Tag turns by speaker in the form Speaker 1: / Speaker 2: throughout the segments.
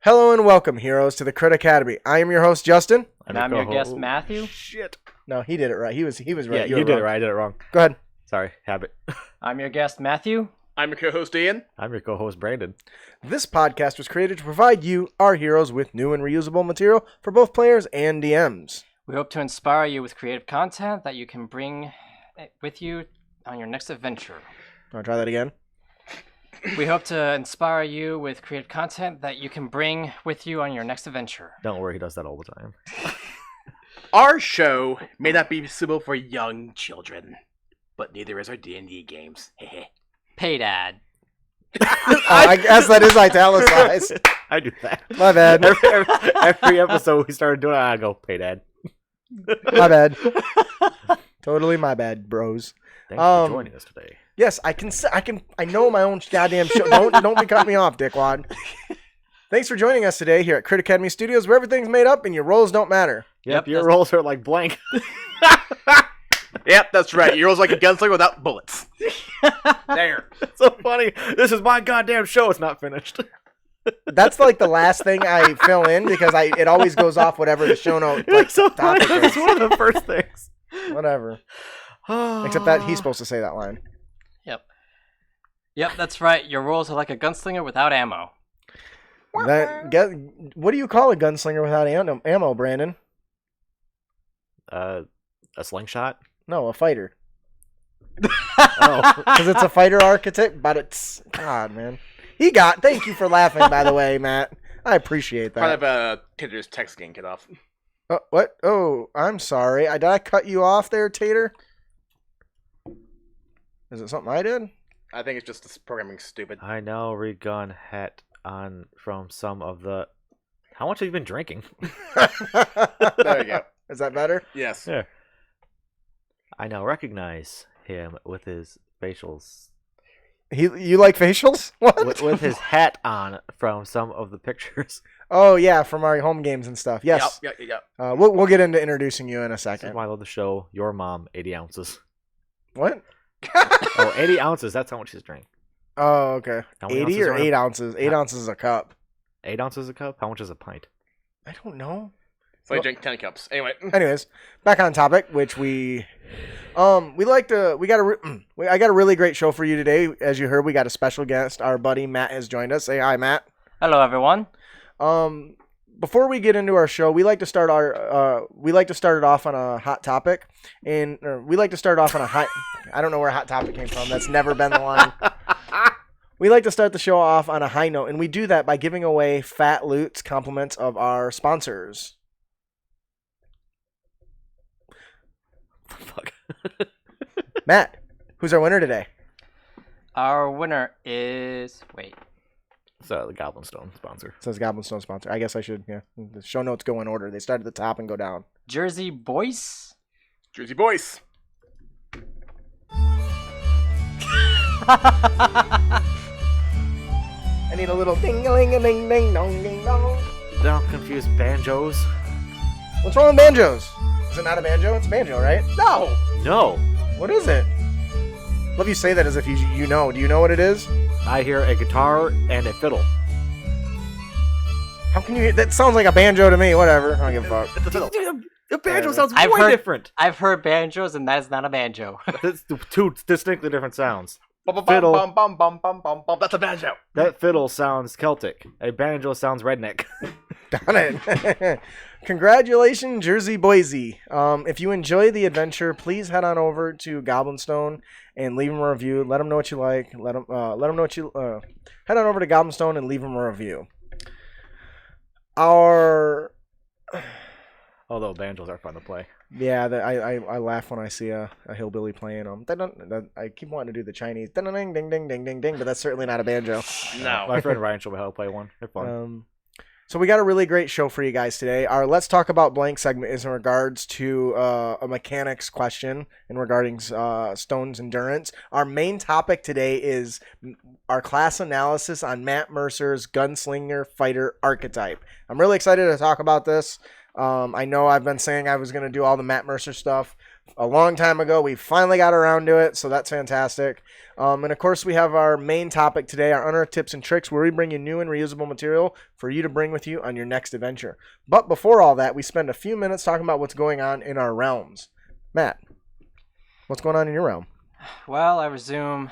Speaker 1: Hello and welcome, heroes, to the Crit Academy. I am your host, Justin.
Speaker 2: And I'm your guest, Matthew.
Speaker 1: Shit. No, he did it right. He was right.
Speaker 3: Yeah, you did it right. I did it wrong.
Speaker 1: Go ahead.
Speaker 3: Sorry, habit.
Speaker 2: I'm your guest, Matthew.
Speaker 4: I'm your co-host, Ian.
Speaker 3: I'm your co-host, Brandon.
Speaker 1: This podcast was created to provide you, our heroes, with new and reusable material for both players and DMs.
Speaker 2: We hope to inspire you with creative content that you can bring with you on your next adventure.
Speaker 1: Want to try that again?
Speaker 2: We hope to inspire you with creative content that you can bring with you on your next adventure.
Speaker 3: Don't worry, he does that all the time.
Speaker 4: Our show may not be suitable for young children, but neither is our D&D games.
Speaker 2: Paid ad.
Speaker 1: I guess that is italicized.
Speaker 3: I do that.
Speaker 1: My bad.
Speaker 3: Every episode we started doing it, I go, pay dad.
Speaker 1: My bad. Totally my bad, bros.
Speaker 3: Thanks for joining us today.
Speaker 1: Yes, I know my own goddamn show. Don't be cutting me off, dickwad. Thanks for joining us today here at Crit Academy Studios, where everything's made up and your rolls don't matter.
Speaker 3: Yep, your rolls are like blank.
Speaker 4: Yep, that's right. Your rolls like a gunslinger without bullets. There.
Speaker 3: So funny. This is my goddamn show. It's not finished.
Speaker 1: That's like the last thing I fill in because it always goes off whatever the show note
Speaker 3: It's so funny.
Speaker 1: topic
Speaker 3: It's
Speaker 1: is.
Speaker 3: one of the first things.
Speaker 1: Whatever. Except that he's supposed to say that line.
Speaker 2: Yep, that's right. Your rolls are like a gunslinger without ammo.
Speaker 1: What do you call a gunslinger without ammo, Brandon?
Speaker 3: A slingshot?
Speaker 1: No, a fighter.
Speaker 3: Oh.
Speaker 1: Because it's a fighter archetype, but it's... God, man. Thank you for laughing, by the way, Matt. I appreciate that.
Speaker 4: Part of Tater's text getting cut off.
Speaker 1: What? Oh, I'm sorry. Did I cut you off there, Tater? Is it something I did?
Speaker 4: I think it's just this programming stupid.
Speaker 3: I now regun hat on from some of the... How much have you been drinking?
Speaker 4: There you go.
Speaker 1: Is that better?
Speaker 4: Yes.
Speaker 3: Yeah. I now recognize him with his facials.
Speaker 1: You like facials? What?
Speaker 3: With his hat on from some of the pictures.
Speaker 1: Oh, yeah, from our home games and stuff. Yes.
Speaker 4: Yep.
Speaker 1: We'll get into introducing you in a
Speaker 3: This is
Speaker 1: second.
Speaker 3: why I love the show. Your mom, 80 ounces.
Speaker 1: What?
Speaker 3: Oh, 80 ounces. That's how much she's drank.
Speaker 1: Oh, okay.
Speaker 3: How many
Speaker 1: 80
Speaker 3: ounces
Speaker 1: or
Speaker 3: are
Speaker 1: 8 ounces? 8 ounces is a cup.
Speaker 3: 8 ounces a cup? How much is a pint?
Speaker 1: I don't know.
Speaker 4: So I drank 10 cups. Anyway.
Speaker 1: Anyways, back on topic, which I got a really great show for you today. As you heard, we got a special guest. Our buddy Matt has joined us. Say hi, Matt.
Speaker 2: Hello, everyone.
Speaker 1: Before we get into our show, we like to start it off on a hot topic, and we like to start off on a high. I don't know where hot topic came from. That's never been the line. We like to start the show off on a high note, and we do that by giving away fat loots, compliments of our sponsors.
Speaker 3: Fuck.
Speaker 1: Matt, who's our winner today?
Speaker 2: Our winner is... Wait.
Speaker 3: So the Goblin Stone sponsor.
Speaker 1: It says Goblin Stone sponsor. I guess I should, yeah. The show notes go in order. They start at the top and go down.
Speaker 2: Jersey Boys.
Speaker 4: Jersey Boys.
Speaker 1: I need a little ding-a-ling-a-ding-ding-dong-ding-dong.
Speaker 3: Don't confuse banjos.
Speaker 1: What's wrong with banjos? Is it not a banjo? It's a banjo, right?
Speaker 4: No.
Speaker 3: No.
Speaker 1: What is it? Love you say that as if you know. Do you know what it is?
Speaker 3: I hear a guitar and a fiddle.
Speaker 1: How can you... That sounds like a banjo to me. Whatever. I don't give a fuck.
Speaker 3: It's a fiddle. The banjo sounds
Speaker 2: I've
Speaker 3: way
Speaker 2: heard-
Speaker 3: different.
Speaker 2: I've heard banjos, and that is not a banjo.
Speaker 3: That's two distinctly different sounds.
Speaker 4: Fiddle. Bum, bum, bum, bum, bum, bum. That's a banjo.
Speaker 3: That fiddle sounds Celtic. A banjo sounds redneck.
Speaker 1: Got it. Congratulations, Jersey Boise. If you enjoy the adventure, please head on over to Goblinstone and leave them a review. Let them know what you like. Let them know what you... head on over to Goblinstone and leave them a review.
Speaker 3: Although banjos are fun to play.
Speaker 1: Yeah, I laugh when I see a hillbilly playing them. I keep wanting to do the Chinese ding ding ding ding ding ding, but that's certainly not a banjo.
Speaker 4: No.
Speaker 3: My friend Ryan showed me how to play one. They're fun.
Speaker 1: So we got a really great show for you guys today. Our Let's Talk About Blank segment is in regards to a mechanics question and regarding Stone's endurance. Our main topic today is our class analysis on Matt Mercer's Gunslinger Fighter Archetype. I'm really excited to talk about this. I know I've been saying I was going to do all the Matt Mercer stuff a long time ago. We finally got around to it, so that's fantastic. And of course, we have our main topic today, our unearthed tips and tricks, where we bring you new and reusable material for you to bring with you on your next adventure. But before all that, we spend a few minutes talking about what's going on in our realms. Matt, what's going on in your realm?
Speaker 2: Well, I resume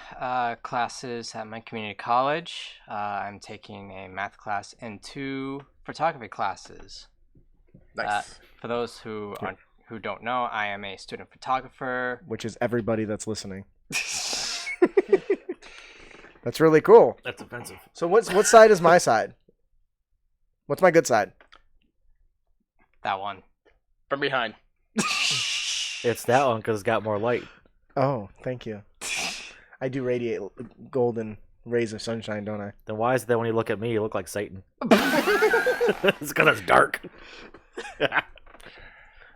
Speaker 2: classes at my community college. I'm taking a math class and 2 photography classes.
Speaker 4: Nice.
Speaker 2: For those who don't know, I am a student photographer.
Speaker 1: Which is everybody that's listening. That's really cool.
Speaker 3: That's offensive.
Speaker 1: So what side is my side? What's my good side?
Speaker 2: That one.
Speaker 4: From behind.
Speaker 3: It's that one because it's got more light.
Speaker 1: Oh, thank you. I do radiate golden rays of sunshine, don't I?
Speaker 3: Then why is it that when you look at me, you look like Satan? It's because it's dark.
Speaker 1: I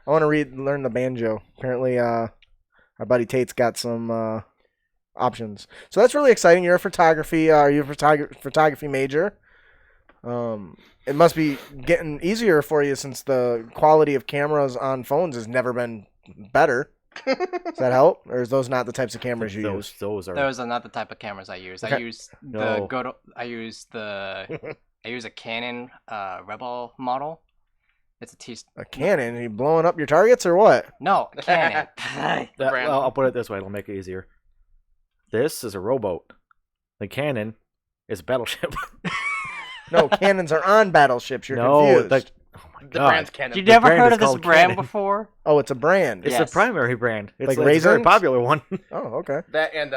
Speaker 1: want to learn the banjo. Apparently, our buddy Tate's got some options. So that's really exciting. You're a photography. Are you a photography major? It must be getting easier for you since the quality of cameras on phones has never been better. Does that help, or is those not the types of cameras you use?
Speaker 3: Those are.
Speaker 2: Those are not the type of cameras I use.
Speaker 1: Okay.
Speaker 2: I use I use a Canon Rebel model. It's
Speaker 1: A Canon? Are you blowing up your targets or what?
Speaker 2: No, Canon.
Speaker 3: Well, I'll put it this way. It'll make it easier. This is a rowboat. The cannon is a battleship.
Speaker 1: No, cannons are on battleships. You're
Speaker 3: no,
Speaker 1: confused.
Speaker 3: oh my
Speaker 4: The
Speaker 3: God.
Speaker 4: brand's Canon.
Speaker 2: You never
Speaker 3: brand
Speaker 2: heard
Speaker 3: is
Speaker 2: of this
Speaker 3: called
Speaker 2: brand
Speaker 3: Canon.
Speaker 2: before?
Speaker 1: Oh, it's a brand.
Speaker 3: It's
Speaker 2: Yes.
Speaker 3: the primary brand. It's
Speaker 1: Like
Speaker 3: a very
Speaker 1: raisins?
Speaker 3: popular one.
Speaker 1: Oh, okay.
Speaker 4: That and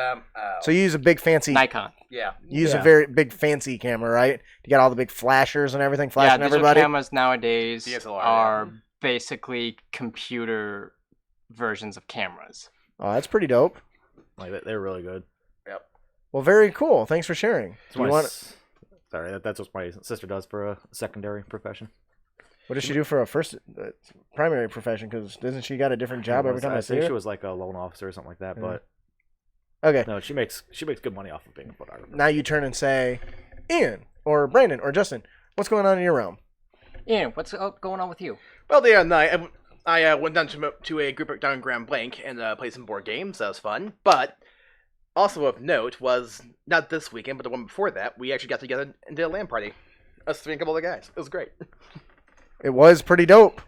Speaker 1: So you use a big fancy.
Speaker 2: Nikon.
Speaker 4: yeah.
Speaker 1: You use
Speaker 3: Yeah.
Speaker 1: a very big fancy camera, right? You got all the big flashers and everything flashing
Speaker 2: Yeah, digital
Speaker 1: everybody.
Speaker 2: cameras nowadays
Speaker 4: DSLR,
Speaker 2: are
Speaker 4: yeah.
Speaker 2: basically computer versions of cameras.
Speaker 1: Oh, that's pretty dope.
Speaker 3: Like they're really good.
Speaker 1: Well, very cool. Thanks for sharing.
Speaker 3: It's
Speaker 1: Do you
Speaker 3: my
Speaker 1: want?
Speaker 3: Sorry, that's what my sister does for a secondary profession.
Speaker 1: What does she do for a first primary profession? Because doesn't she got a different job every time I see
Speaker 3: think
Speaker 1: her?
Speaker 3: she was like a loan officer or something like that.
Speaker 1: Yeah.
Speaker 3: But
Speaker 1: Okay.
Speaker 3: no, she makes good money off of being a photographer.
Speaker 1: Now you turn and say, Ian or Brandon or Justin, what's going on in your realm?
Speaker 2: Ian, what's going on with you?
Speaker 4: Well, the other night I went down to a group down in Grand Blanc and played some board games. That was fun. But also of note was not this weekend, but the one before that, we actually got together and did a LAN party. Us 3 and a couple of guys. It was great.
Speaker 1: It was pretty dope.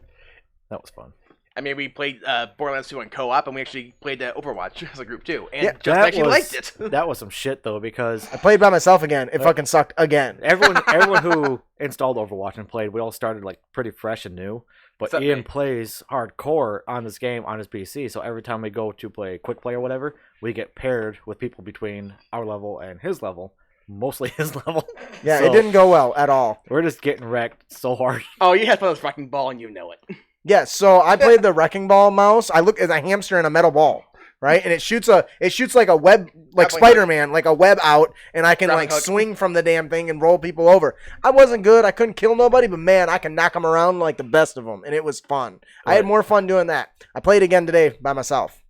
Speaker 3: That was fun.
Speaker 4: I mean, we played Borderlands 2 in co-op, and we actually played Overwatch as a group too. And
Speaker 1: Yeah,
Speaker 4: Justin actually liked it.
Speaker 3: That was some shit though, because
Speaker 1: I played by myself again. It fucking sucked again.
Speaker 3: everyone who installed Overwatch and played, we all started like pretty fresh and new. But
Speaker 4: Except
Speaker 3: Ian
Speaker 4: me.
Speaker 3: plays hardcore on this game on his PC, so every time we go to play quick play or whatever, we get paired with people between our level and his level, mostly his level.
Speaker 1: Yeah,
Speaker 3: So
Speaker 1: it didn't go well at all.
Speaker 3: We're just getting wrecked so hard.
Speaker 4: Oh, you had fun with Wrecking Ball, and you know it.
Speaker 1: Yeah, so I played the Wrecking Ball mouse. I look at a hamster in a metal ball, right? And it shoots like a web, like
Speaker 4: Grappling
Speaker 1: Spider-Man, like a web out, and I can
Speaker 4: Grappling
Speaker 1: like
Speaker 4: hook.
Speaker 1: swing from the damn thing and roll people over. I wasn't good. I couldn't kill nobody, but man, I can knock them around like the best of them, and it was fun. I had
Speaker 3: Right.
Speaker 1: more fun doing that. I played again today by myself,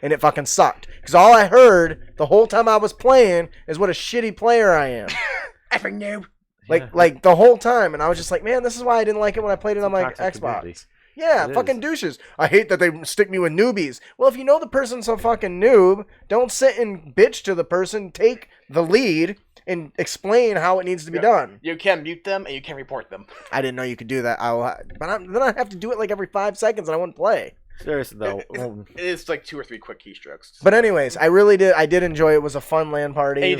Speaker 1: and it fucking sucked. Because all I heard the whole time I was playing is what a shitty player I am.
Speaker 4: Effing noob.
Speaker 1: Like the whole time, and I was just like, man, this is why I didn't like it when I played it on my
Speaker 3: Toxic
Speaker 1: Xbox.
Speaker 3: community.
Speaker 1: Yeah,
Speaker 3: It
Speaker 1: fucking
Speaker 3: is.
Speaker 1: douches. I hate that they stick me with newbies. Well, if you know the person's a fucking noob, don't sit and bitch to the person. Take the lead and explain how it needs to be done.
Speaker 4: You can mute them, and you can report them.
Speaker 1: I didn't know you could do that. Then I have to do it like every 5 seconds, and I wouldn't play.
Speaker 3: Seriously though,
Speaker 4: It is like 2 or 3 quick keystrokes.
Speaker 1: But anyways, I did enjoy it. It was a fun LAN party.
Speaker 4: And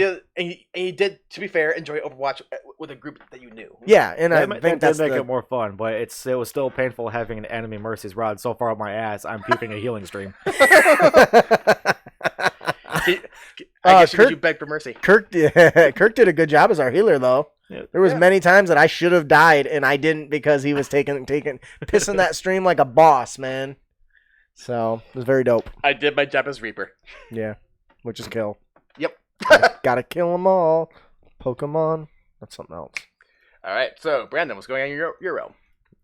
Speaker 4: you did, to be fair, enjoy Overwatch with a group that you knew.
Speaker 1: Yeah, and I
Speaker 3: that
Speaker 1: think
Speaker 3: did
Speaker 1: that's
Speaker 3: make
Speaker 1: the...
Speaker 3: it more fun, but it was still painful having an enemy Mercy's rod so far up my ass. I'm peeping a healing stream.
Speaker 4: I guess
Speaker 1: Kurt-
Speaker 4: you beg for mercy.
Speaker 1: Kirk did a good job as our healer, though.
Speaker 3: Yeah.
Speaker 1: There was many times that I should have died, and I didn't because he was pissing that stream like a boss, man. So it was very dope.
Speaker 4: I did my job as Reaper.
Speaker 1: Yeah, which is kill.
Speaker 4: Yep.
Speaker 1: Gotta kill them all. Pokemon. That's something else.
Speaker 4: All right, so Brandon, what's going on in your realm?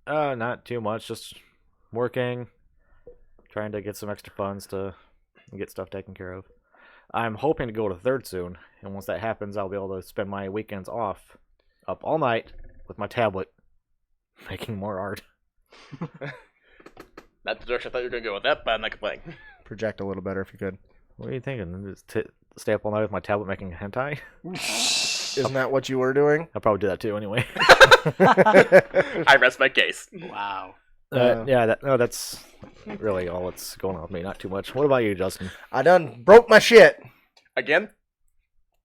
Speaker 3: Not too much, just working, trying to get some extra funds to get stuff taken care of. I'm hoping to go to third soon, and once that happens, I'll be able to spend my weekends off, up all night with my tablet, making more art.
Speaker 4: Not the direction I thought you were going to go with that, but I'm not complaining.
Speaker 1: Project a little better if you could.
Speaker 3: What are you thinking? Just stay up all night with my tablet making hentai?
Speaker 1: Isn't that what you were doing?
Speaker 3: I'll probably do that too anyway.
Speaker 4: I rest my case.
Speaker 2: Wow.
Speaker 3: That's really all that's going on with me. Not too much. What about you, Justin?
Speaker 1: I done broke my shit.
Speaker 4: Again?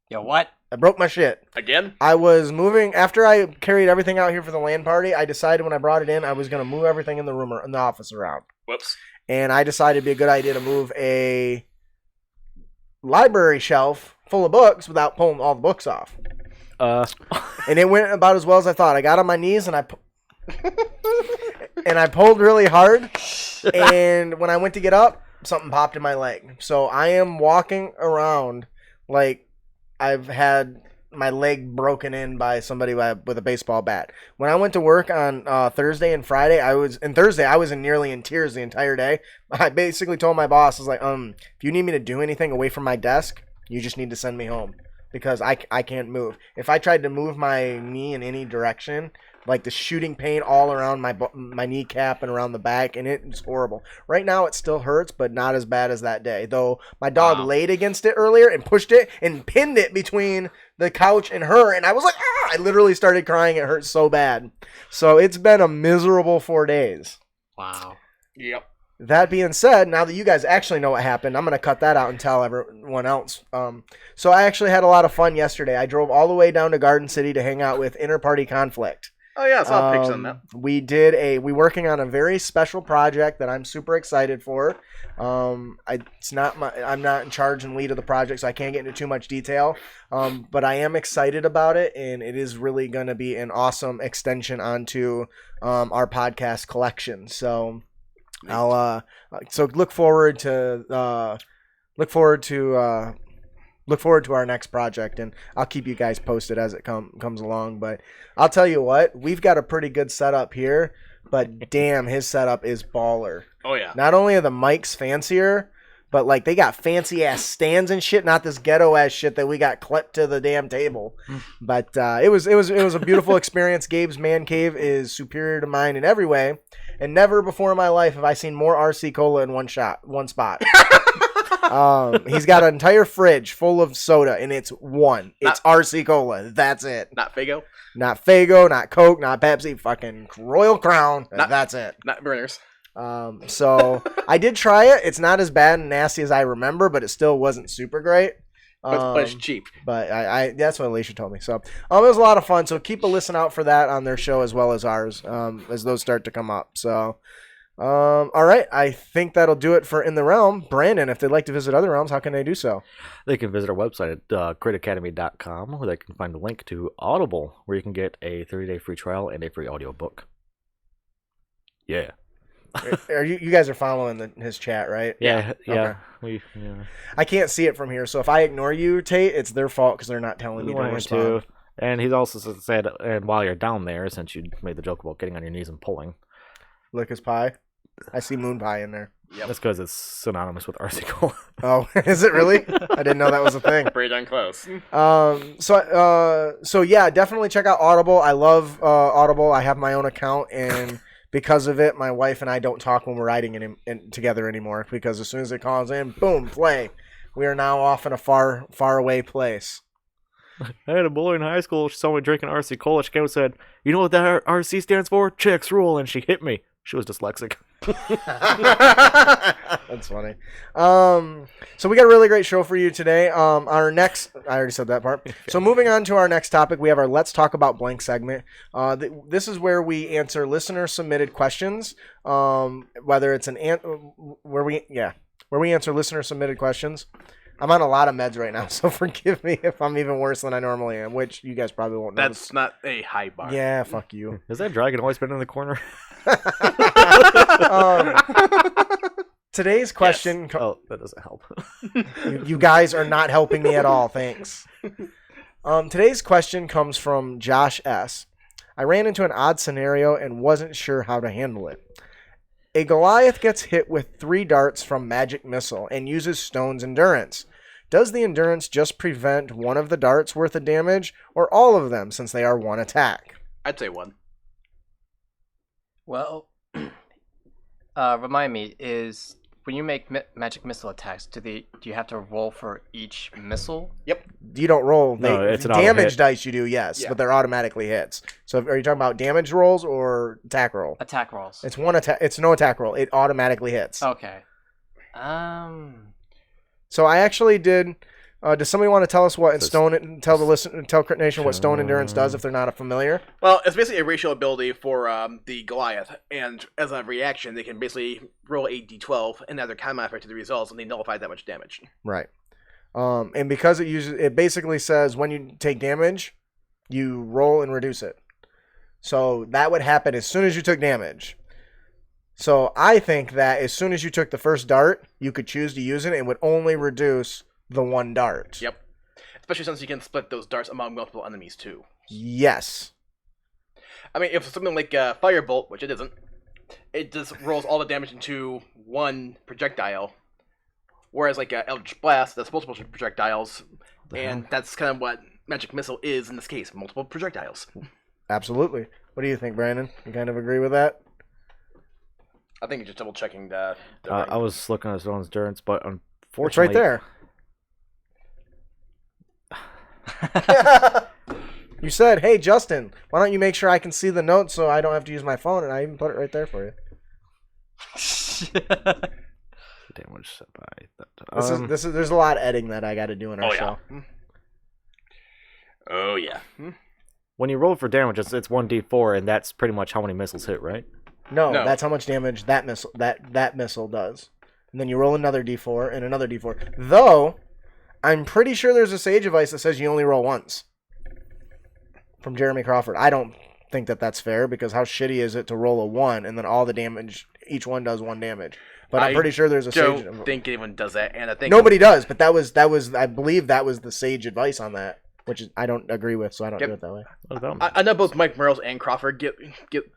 Speaker 2: Yo, what?
Speaker 1: I broke my shit.
Speaker 4: Again?
Speaker 1: I was moving after I carried everything out here for the LAN party. I decided when I brought it in, I was going to move everything in the room or in the office around.
Speaker 4: Whoops.
Speaker 1: And I decided it'd be a good idea to move a library shelf full of books without pulling all the books off. And it went about as well as I thought. I got on my knees and I pulled really hard. And when I went to get up, something popped in my leg. So I am walking around like I've had my leg broken in by somebody with a baseball bat. When I went to work on Thursday and Friday, I was nearly in tears the entire day. I basically told my boss, I was like, if you need me to do anything away from my desk, you just need to send me home because I can't move. If I tried to move my knee in any direction, like the shooting pain all around my kneecap and around the back, and it's horrible. Right now it still hurts, but not as bad as that day. Though my dog laid against it earlier and pushed it and pinned it between the couch and her, and I was like, I literally started crying. It hurt so bad. So it's been a miserable 4 days.
Speaker 2: Wow.
Speaker 4: Yep.
Speaker 1: That being said, now that you guys actually know what happened, I'm going to cut that out and tell everyone else. So I actually had a lot of fun yesterday. I drove all the way down to Garden City to hang out with Inter-Party Conflict.
Speaker 4: Oh, yeah, I saw pictures on that.
Speaker 1: We're working on a very special project that I'm super excited for. I'm not in charge and lead of the project, so I can't get into too much detail. But I am excited about it, and it is really going to be an awesome extension onto our podcast collection. So I'll look forward to our next project, and I'll keep you guys posted as it comes along. But I'll tell you what, we've got a pretty good setup here, but damn, his setup is baller.
Speaker 4: Oh, yeah.
Speaker 1: Not only are the mics fancier, but like they got fancy ass stands and shit, not this ghetto ass shit that we got clipped to the damn table. But it was a beautiful experience. Gabe's man cave is superior to mine in every way, and never before in my life have I seen more RC Cola in one spot. He's got an entire fridge full of soda, and it's RC Cola. That's it.
Speaker 4: Not Fago?
Speaker 1: Not Fago, not Coke, not Pepsi. Fucking Royal Crown. That's it.
Speaker 4: Not Burners.
Speaker 1: So I did try it. It's not as bad and nasty as I remember, but it still wasn't super great.
Speaker 4: But it's cheap.
Speaker 1: But I that's what Alicia told me. So it was a lot of fun. So keep a listen out for that on their show as well as ours as those start to come up. So. All right, I think that'll do it for In the Realm. Brandon, if they'd like to visit other realms, how can they do so?
Speaker 3: They can visit our website at critacademy.com, where they can find a link to Audible, where you can get a 30-day free trial and a free audiobook. Yeah.
Speaker 1: Are you guys are following his chat, right?
Speaker 3: Yeah.
Speaker 1: Okay. I can't see it from here, so if I ignore you, Tate, it's their fault because they're not telling me to respond.
Speaker 3: And he's also said, and while you're down there, since you made the joke about getting on your knees and pulling.
Speaker 1: Lick his pie. I see moon pie in there.
Speaker 4: Yep.
Speaker 3: That's because it's synonymous with RC Cola.
Speaker 1: Oh, is it really? I didn't know that was a thing.
Speaker 4: Pretty darn close.
Speaker 1: So yeah, definitely check out Audible. I love Audible. I have my own account, and because of it, my wife and I don't talk when we're riding together anymore. Because as soon as it calls in, boom, play. We are now off in a far, far away place.
Speaker 3: I had a bully in high school. She saw me drinking RC Cola. She came and said, "You know what that RC stands for? Chicks rule." And she hit me. She was dyslexic.
Speaker 1: That's funny. So we got a really great show for you today. Our next, I already said that part. So moving on to our next topic, we have our Let's Talk About Blank segment. This is where we answer listener submitted questions. Whether it's where we answer listener submitted questions. I'm on a lot of meds right now, so forgive me if I'm even worse than I normally am, which you guys probably won't know.
Speaker 4: That's not a high bar.
Speaker 1: Yeah, fuck you.
Speaker 3: Has that dragon always been in the corner?
Speaker 1: Today's question...
Speaker 3: Yes. Oh, that doesn't help.
Speaker 1: You guys are not helping me at all, thanks. Today's question comes from Josh S. I ran into an odd scenario and wasn't sure how to handle it. A Goliath gets hit with 3 darts from Magic Missile and uses Stone's Endurance. Does the Endurance just prevent one of the darts worth of damage, or all of them, since they are one attack?
Speaker 4: I'd say 1.
Speaker 2: Well, Remind me, is when you make magic missile attacks, do you have to roll for each missile?
Speaker 4: Yep.
Speaker 1: You don't roll.
Speaker 3: No, it's an auto
Speaker 1: damage
Speaker 3: hit.
Speaker 1: dice you do, yes,
Speaker 4: Yeah.
Speaker 1: but they're automatically hits. So are you talking about damage rolls or attack roll?
Speaker 2: Attack rolls.
Speaker 1: It's one attack. It's no attack roll. It automatically hits.
Speaker 2: Okay.
Speaker 1: So I actually did. Does somebody want to tell us what tell Crit Nation what stone endurance does if they're not familiar?
Speaker 4: Well, it's basically a racial ability for the Goliath, and as a reaction, they can basically roll a d12 and add their combat effect to the results, and they nullify that much damage.
Speaker 1: Right. And because it basically says when you take damage, you roll and reduce it. So that would happen as soon as you took damage. So I think that as soon as you took the first dart, you could choose to use it and would only reduce the one dart.
Speaker 4: Yep. Especially since you can split those darts among multiple enemies too.
Speaker 1: Yes.
Speaker 4: I mean, if it's something like Firebolt, which it isn't, it just rolls all the damage into one projectile. Whereas like Eldritch Blast, that's multiple projectiles, and that's kind of what Magic Missile is in this case, multiple projectiles.
Speaker 1: Absolutely. What do you think, Brandon? You kind of agree with that?
Speaker 4: I think you're just double checking the
Speaker 3: I was looking at Stone's endurance, but
Speaker 1: It's
Speaker 3: unfortunately,
Speaker 1: right there. You said, "Hey, Justin, why don't you make sure I can see the notes so I don't have to use my phone?" And I even put it right there for you.
Speaker 3: damage set by
Speaker 1: This is there's a lot of editing that I got to do in our show.
Speaker 4: Oh yeah.
Speaker 3: when you roll for damage, it's 1d4, and that's pretty much how many missiles hit, right?
Speaker 1: No,
Speaker 4: No.
Speaker 1: that's how much damage that missile does. And then you roll another d4 and another d4. Though, I'm pretty sure there's a sage advice that says you only roll once. From Jeremy Crawford. I don't think that that's fair because how shitty is it to roll a 1 and then all the damage, each one does 1 damage. But I'm pretty sure there's a sage.
Speaker 4: Don't think anyone does that, and I think
Speaker 1: Nobody does, but that was I believe that was the sage advice on that, which is, I don't agree with, so I don't do it that way.
Speaker 3: What about
Speaker 4: I know both Mike Merles and Crawford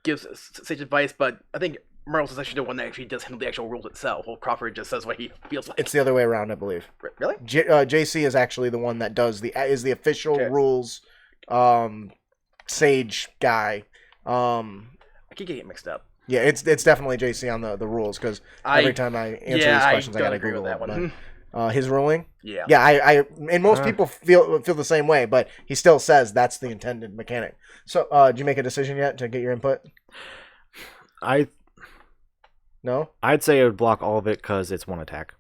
Speaker 4: gives sage advice, but I think Merles is actually the one that actually does handle the actual rules itself, while Crawford just says what he feels like.
Speaker 1: It's the other way around, I believe.
Speaker 4: Really?
Speaker 1: JC is actually the one that does the official
Speaker 4: Okay.
Speaker 1: rules sage guy.
Speaker 4: I keep getting it mixed up.
Speaker 1: Yeah, it's definitely JC on the rules because every time I answer these questions, I
Speaker 4: don't
Speaker 1: gotta
Speaker 4: agree
Speaker 1: Google
Speaker 4: with that
Speaker 1: it,
Speaker 4: one.
Speaker 1: but, his ruling.
Speaker 4: Yeah.
Speaker 1: Yeah, I and most people feel the same way, but he still says that's the intended mechanic. So, did you make a decision yet to get your input? No.
Speaker 3: I'd say it would block all of it because it's 1 attack.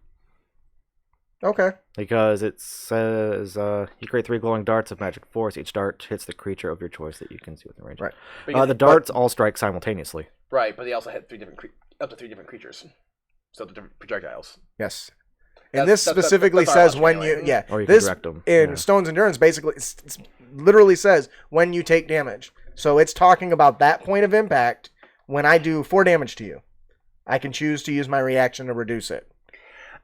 Speaker 1: Okay.
Speaker 3: Because it says you create 3 glowing darts of magic force. Each dart hits the creature of your choice that you can see within range.
Speaker 1: Right.
Speaker 3: The darts all strike simultaneously.
Speaker 4: Right, but they also hit up to 3 different creatures, so the different projectiles.
Speaker 1: Yes. And this
Speaker 4: That's
Speaker 1: specifically
Speaker 4: our
Speaker 1: says
Speaker 4: logic
Speaker 1: when
Speaker 4: anyway.
Speaker 1: you
Speaker 3: Or you can
Speaker 1: this
Speaker 3: direct them.
Speaker 1: in
Speaker 3: Yeah.
Speaker 1: Stone's Endurance basically it's literally says when you take damage. So it's talking about that point of impact when I do 4 damage to you. I can choose to use my reaction to reduce it.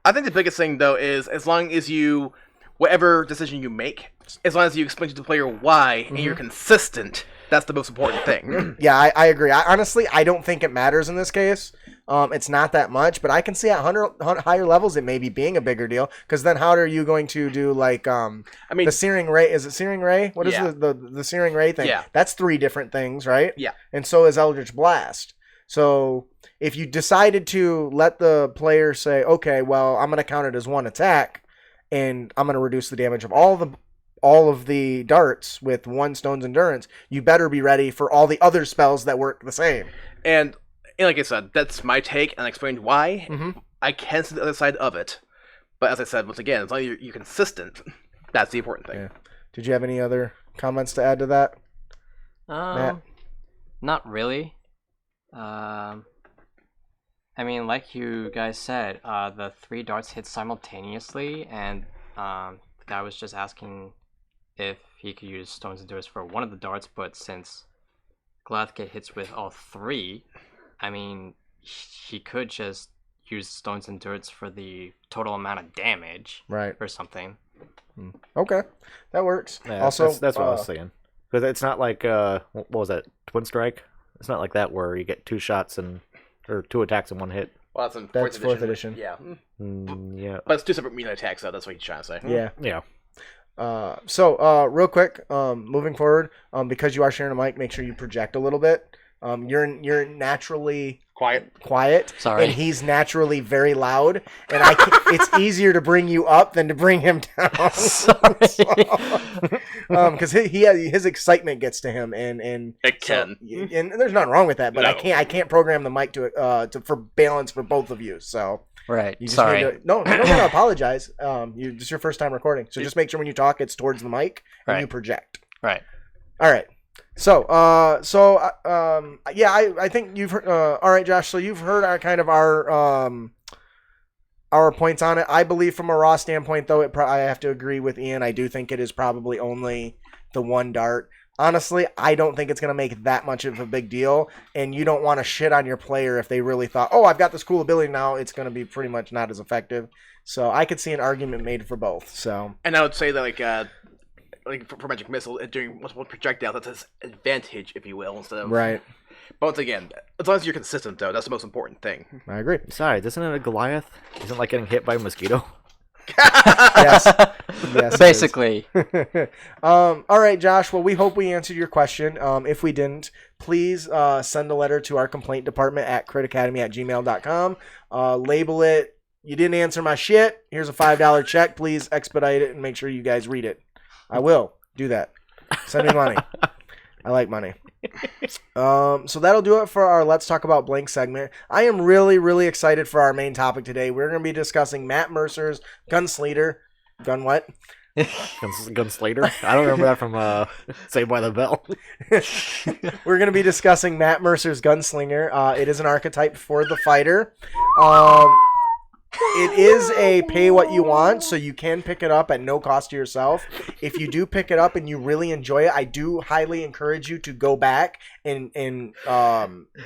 Speaker 4: I think the biggest thing, though, is as long as you, whatever decision you make, as long as you explain to the player why and you're consistent, that's the most important thing.
Speaker 1: Yeah, I agree. Honestly, I don't think it matters in this case. It's not that much, but I can see at higher levels it maybe being a bigger deal. Because then, how are you going to do like
Speaker 4: I mean,
Speaker 1: the Searing Ray? Is it Searing Ray? What is
Speaker 4: Yeah.
Speaker 1: the Searing Ray thing?
Speaker 4: Yeah.
Speaker 1: That's 3 different things, right?
Speaker 4: Yeah.
Speaker 1: And so is Eldritch Blast. So if you decided to let the player say, okay, well, I'm going to count it as 1 attack, and I'm going to reduce the damage of all of the darts with 1 Stone's Endurance, you better be ready for all the other spells that work the same.
Speaker 4: and like I said, that's my take, and I explained why.
Speaker 1: Mhm.
Speaker 4: I can see the other side of it, but as I said, once again, as long as you're consistent, that's the important thing.
Speaker 1: Yeah. Did you have any other comments to add to that? Matt?
Speaker 2: Not really. I mean, like you guys said, the 3 darts hit simultaneously, and the guy was just asking if he could use Stone's Endurance for one of the darts, but since Goliath hits with all 3, I mean, he could just use Stone's Endurance for the total amount of damage
Speaker 1: Right.
Speaker 2: or something.
Speaker 1: Okay. That works.
Speaker 3: Yeah,
Speaker 1: also,
Speaker 3: that's what I was saying. Because it's not like what was that, Twin Strike? It's not like that where you get 2 shots or 2 attacks in 1 hit.
Speaker 4: Well, that's in
Speaker 1: That's
Speaker 4: 4th
Speaker 1: fourth edition.
Speaker 4: Yeah.
Speaker 3: Yeah.
Speaker 4: But it's 2 separate melee attacks, though. That's what he's trying to say.
Speaker 1: Yeah.
Speaker 3: Yeah.
Speaker 1: So real quick, moving forward, because you are sharing a mic, make sure you project a little bit You're naturally
Speaker 4: quiet.
Speaker 2: Sorry.
Speaker 1: and he's naturally very loud, and it's easier to bring you up than to bring him down. Because his excitement gets to him, and
Speaker 4: It can.
Speaker 1: and there's nothing wrong with that, but
Speaker 4: No.
Speaker 1: I can't program the mic to for balance for both of you. So
Speaker 2: Right.
Speaker 1: you just
Speaker 2: Sorry.
Speaker 1: need to, no, you don't gotta apologize. This is your first time recording, so just make sure when you talk, it's towards the mic and
Speaker 2: Right.
Speaker 1: you project.
Speaker 2: Right.
Speaker 1: All right. So, yeah, I think you've heard. All right, Josh. So you've heard our points on it. I believe from a raw standpoint, though, I have to agree with Ian. I do think it is probably only the one dart. Honestly, I don't think it's going to make that much of a big deal, and you don't want to shit on your player if they really thought, oh, I've got this cool ability now. It's going to be pretty much not as effective. So I could see an argument made for both. So,
Speaker 4: And I would say that for magic missile, doing multiple projectiles, that's his advantage, if you will, instead of
Speaker 1: right.
Speaker 4: But once again, as long as you're consistent, though, that's the most important thing.
Speaker 1: I agree.
Speaker 3: Besides, isn't it a Goliath? Isn't like getting hit by a mosquito?
Speaker 1: Yes. Yes. it
Speaker 2: Basically.
Speaker 1: is. All right, Josh. Well, we hope we answered your question. If we didn't, please send a letter to our complaint department at critacademy@gmail.com. Label it, you didn't answer my shit. Here's a $5 check. Please expedite it and make sure you guys read it. I will do that. Send me money. I like money. So that'll do it for our Let's Talk About Blank segment. I am really, really excited for our main topic today. We're going to be discussing Matt Mercer's Gunslinger. Gun what?
Speaker 3: Gunslater? I don't remember that from Saved by the Bell.
Speaker 1: We're going to be discussing Matt Mercer's Gunslinger. It is an archetype for the fighter. It is a pay what you want, so you can pick it up at no cost to yourself. If you do pick it up and you really enjoy it, I do highly encourage you to go back and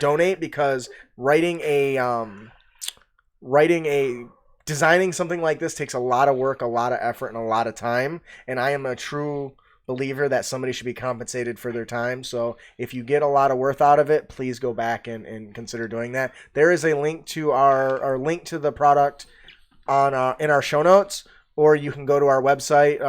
Speaker 1: donate, because designing something like this takes a lot of work, a lot of effort, and a lot of time. And I am a true believer that somebody should be compensated for their time. So if you get a lot of worth out of it, please go back and consider doing that. There is a link to our link to the product on in our show notes, or you can go to our website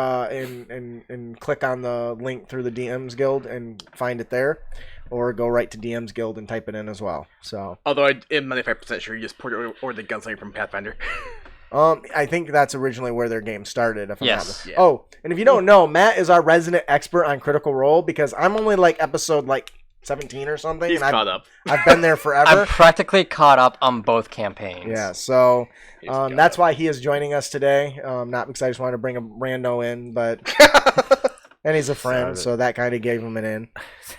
Speaker 1: and click on the link through the DMs Guild and find it there, or go right to DMs Guild and type it in as well. So
Speaker 4: Although I am 95% sure you just ordered the Gunslinger from Pathfinder.
Speaker 1: I think that's originally where their game started. If I'm not
Speaker 2: Yes.
Speaker 1: mis-
Speaker 4: Yeah.
Speaker 1: Oh, and if you don't know, Matt is our resident expert on Critical Role, because I'm only like episode 17 or something,
Speaker 4: He's
Speaker 1: and
Speaker 4: caught up.
Speaker 1: I've been there forever.
Speaker 2: I'm practically caught up on both campaigns.
Speaker 1: Yeah, so
Speaker 4: He's caught
Speaker 1: that's
Speaker 4: up.
Speaker 1: why he is joining us today. Not because I just wanted to bring a rando in, but and he's a friend, so that kind of gave him an in.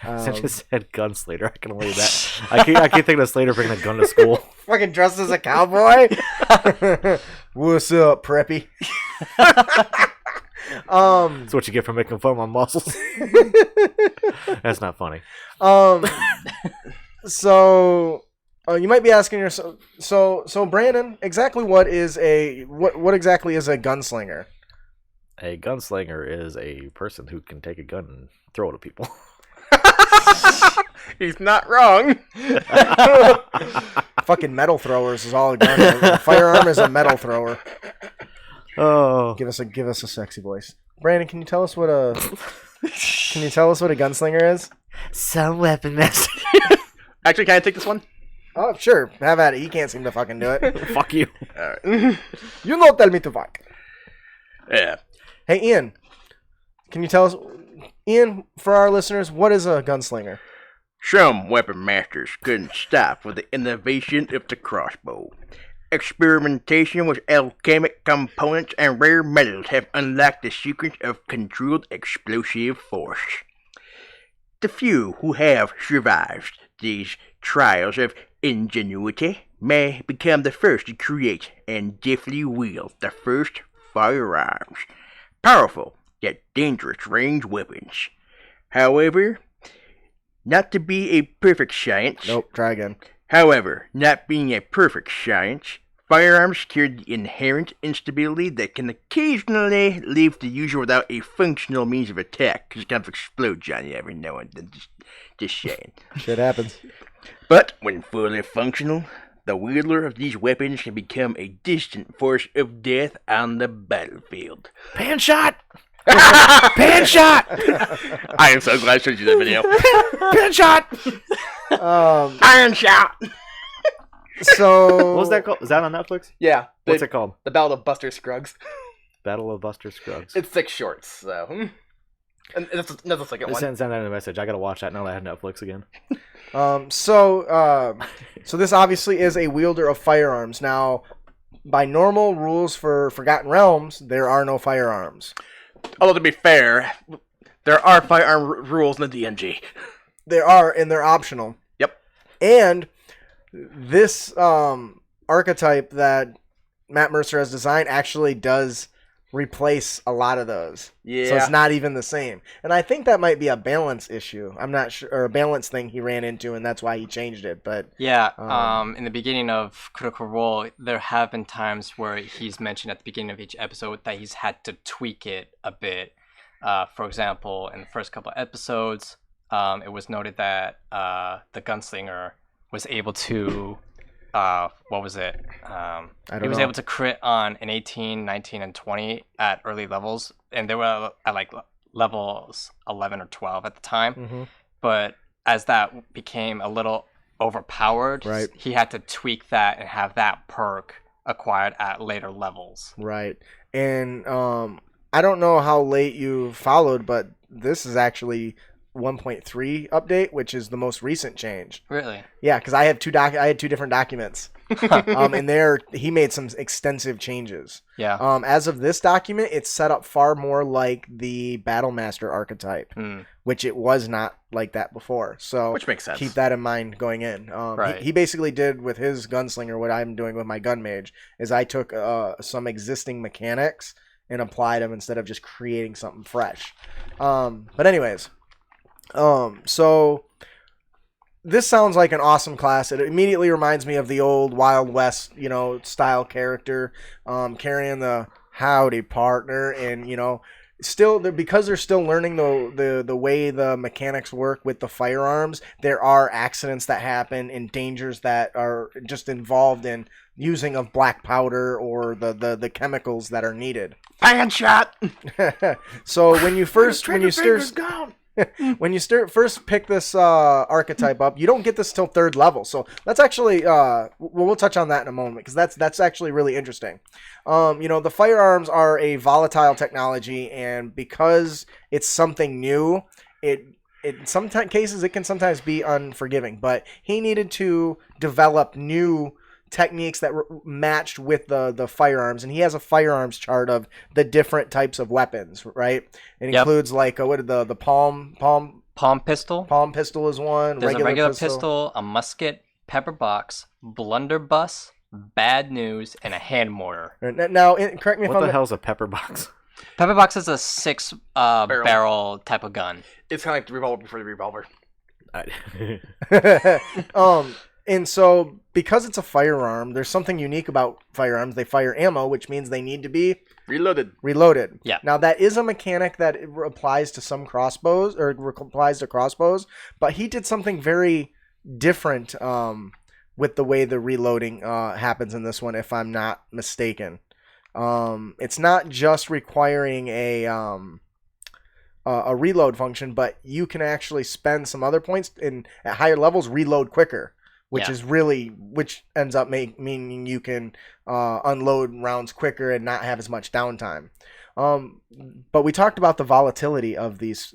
Speaker 3: I just said Gunslater. I can only that. I keep thinking of Slater bringing a gun to school.
Speaker 1: Fucking dressed as a cowboy. What's up, preppy?
Speaker 3: That's what you get for making fun of my muscles. That's not funny.
Speaker 1: So you might be asking yourself, so Brandon, exactly what exactly is a gunslinger?
Speaker 3: A gunslinger is a person who can take a gun and throw it at people.
Speaker 4: He's not wrong.
Speaker 1: Fucking metal throwers is all a gun is. A firearm is a metal thrower.
Speaker 3: Oh,
Speaker 1: Give us a sexy voice. Brandon, can you tell us what a gunslinger is?
Speaker 3: some weapon master.
Speaker 4: Actually, can I take this one?
Speaker 1: Oh, sure. Have at it. He can't seem to fucking do it.
Speaker 3: Fuck you.
Speaker 4: Alright.
Speaker 1: You don't tell me to fuck.
Speaker 4: Yeah.
Speaker 1: Hey, Ian. Can you tell us, Ian, for our listeners, what is a gunslinger?
Speaker 4: Some weapon masters couldn't stop with the innovation of the crossbow. Experimentation with alchemic components and rare metals have unlocked the secrets of controlled explosive force. The few who have survived these trials of ingenuity may become the first to create and deftly wield the first firearms. Powerful yet dangerous ranged weapons. However, not to be a perfect science.
Speaker 1: Nope, try again.
Speaker 4: However, not being a perfect science, firearms carry the inherent instability that can occasionally leave the user without a functional means of attack, because it kind of explodes on you every now and then. Just saying.
Speaker 1: Shit happens.
Speaker 4: But when fully functional, the wielder of these weapons can become a distant force of death on the battlefield.
Speaker 3: Pan shot. Pan shot.
Speaker 4: I am so glad I showed you that video.
Speaker 3: Pan shot.
Speaker 4: Iron Shot.
Speaker 1: So
Speaker 3: What was that called? Is that on Netflix?
Speaker 4: Yeah.
Speaker 3: What's it called?
Speaker 4: The Battle of Buster Scruggs.
Speaker 3: Battle of Buster Scruggs.
Speaker 4: It's 6 shorts, so. And that's the second one.
Speaker 3: Send that in a message. I gotta watch that now that I have Netflix again.
Speaker 1: So this obviously is a wielder of firearms. Now, by normal rules for Forgotten Realms, there are no firearms.
Speaker 4: Although to be fair, there are firearm rules in the DMG.
Speaker 1: There are, and they're optional.
Speaker 4: Yep.
Speaker 1: And this archetype that Matt Mercer has designed actually does replace a lot of those.
Speaker 4: Yeah.
Speaker 1: So it's not even the same. And I think that might be a balance issue. I'm not sure, or a balance thing he ran into, and that's why he changed it. But
Speaker 2: yeah, in the beginning of Critical Role, there have been times where he's mentioned at the beginning of each episode that he's had to tweak it a bit. For example, in the first couple of episodes, it was noted that the Gunslinger was able to what was it? He was able to crit on an 18, 19, and 20 at early levels, and they were at like levels 11 or 12 at the time.
Speaker 1: Mm-hmm.
Speaker 2: But as that became a little overpowered,
Speaker 1: right,
Speaker 2: he had to tweak that and have that perk acquired at later levels.
Speaker 1: Right. And I don't know how late you followed, but this is actually 1.3 update, which is the most recent change.
Speaker 2: Really?
Speaker 1: Yeah, because I have I had two different documents, and there he made some extensive changes.
Speaker 2: Yeah.
Speaker 1: As of this document, it's set up far more like the Battlemaster archetype, which it was not like that before. So
Speaker 4: which makes sense.
Speaker 1: Keep that in mind going in.
Speaker 2: Right.
Speaker 1: He basically did with his Gunslinger what I'm doing with my Gun Mage is I took some existing mechanics and applied them instead of just creating something fresh. But anyways. So this sounds like an awesome class. It immediately reminds me of the old Wild West, style character, carrying the howdy partner, and still because they're still learning the way the mechanics work with the firearms. There are accidents that happen and dangers that are just involved in using of black powder or the chemicals that are needed.
Speaker 4: Iron Shot.
Speaker 1: So when you first pick this archetype up, you don't get this till 3rd level. So that's actually we'll touch on that in a moment because that's actually really interesting. The firearms are a volatile technology, and because it's something new, in some cases it can sometimes be unforgiving. But he needed to develop new techniques that matched with the firearms, and he has a firearms chart of the different types of weapons, right? It includes like what did the palm
Speaker 2: pistol.
Speaker 1: Palm pistol is one.
Speaker 2: There's a regular pistol, a musket, pepper box, blunderbuss, bad news, and a hand mortar.
Speaker 1: Now, correct me if
Speaker 3: what
Speaker 1: I'm
Speaker 3: the hell's a pepper box?
Speaker 2: Pepper box is a 6 barrel type of gun.
Speaker 4: It's kind of like the revolver before the revolver.
Speaker 1: And so, because it's a firearm, there's something unique about firearms. They fire ammo, which means they need to be reloaded.
Speaker 2: Yeah.
Speaker 1: Now, that is a mechanic that applies to some crossbows, or applies to crossbows, but he did something very different with the way the reloading happens in this one, if I'm not mistaken. It's not just requiring a reload function, but you can actually spend some other points at higher levels reload quicker. Which ends up meaning you can unload rounds quicker and not have as much downtime. But we talked about the volatility of these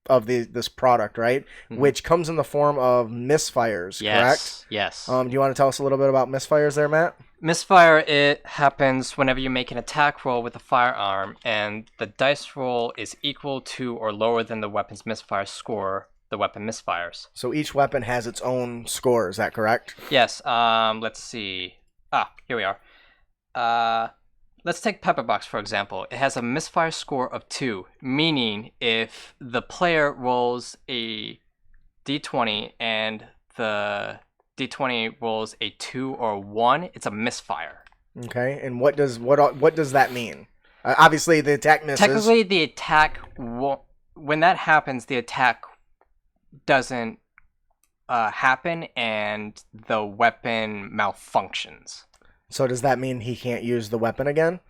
Speaker 1: this product, right? Mm-hmm. Which comes in the form of misfires, correct?
Speaker 2: Yes.
Speaker 1: Do you want to tell us a little bit about misfires there, Matt?
Speaker 2: Misfire, it happens whenever you make an attack roll with a firearm, and the dice roll is equal to or lower than the weapon's misfire score. The weapon misfires.
Speaker 1: So each weapon has its own score, is that correct?
Speaker 2: Yes. Let's see. Here we are. Let's take Pepperbox, for example. It has a misfire score of 2, meaning if the player rolls a d20 and the d20 rolls a 2 or 1, it's a misfire.
Speaker 1: Okay, and what does that mean? Obviously, the attack misses.
Speaker 2: Technically, the attack when that happens, the attack doesn't happen and the weapon malfunctions.
Speaker 1: So does that mean he can't use the weapon again?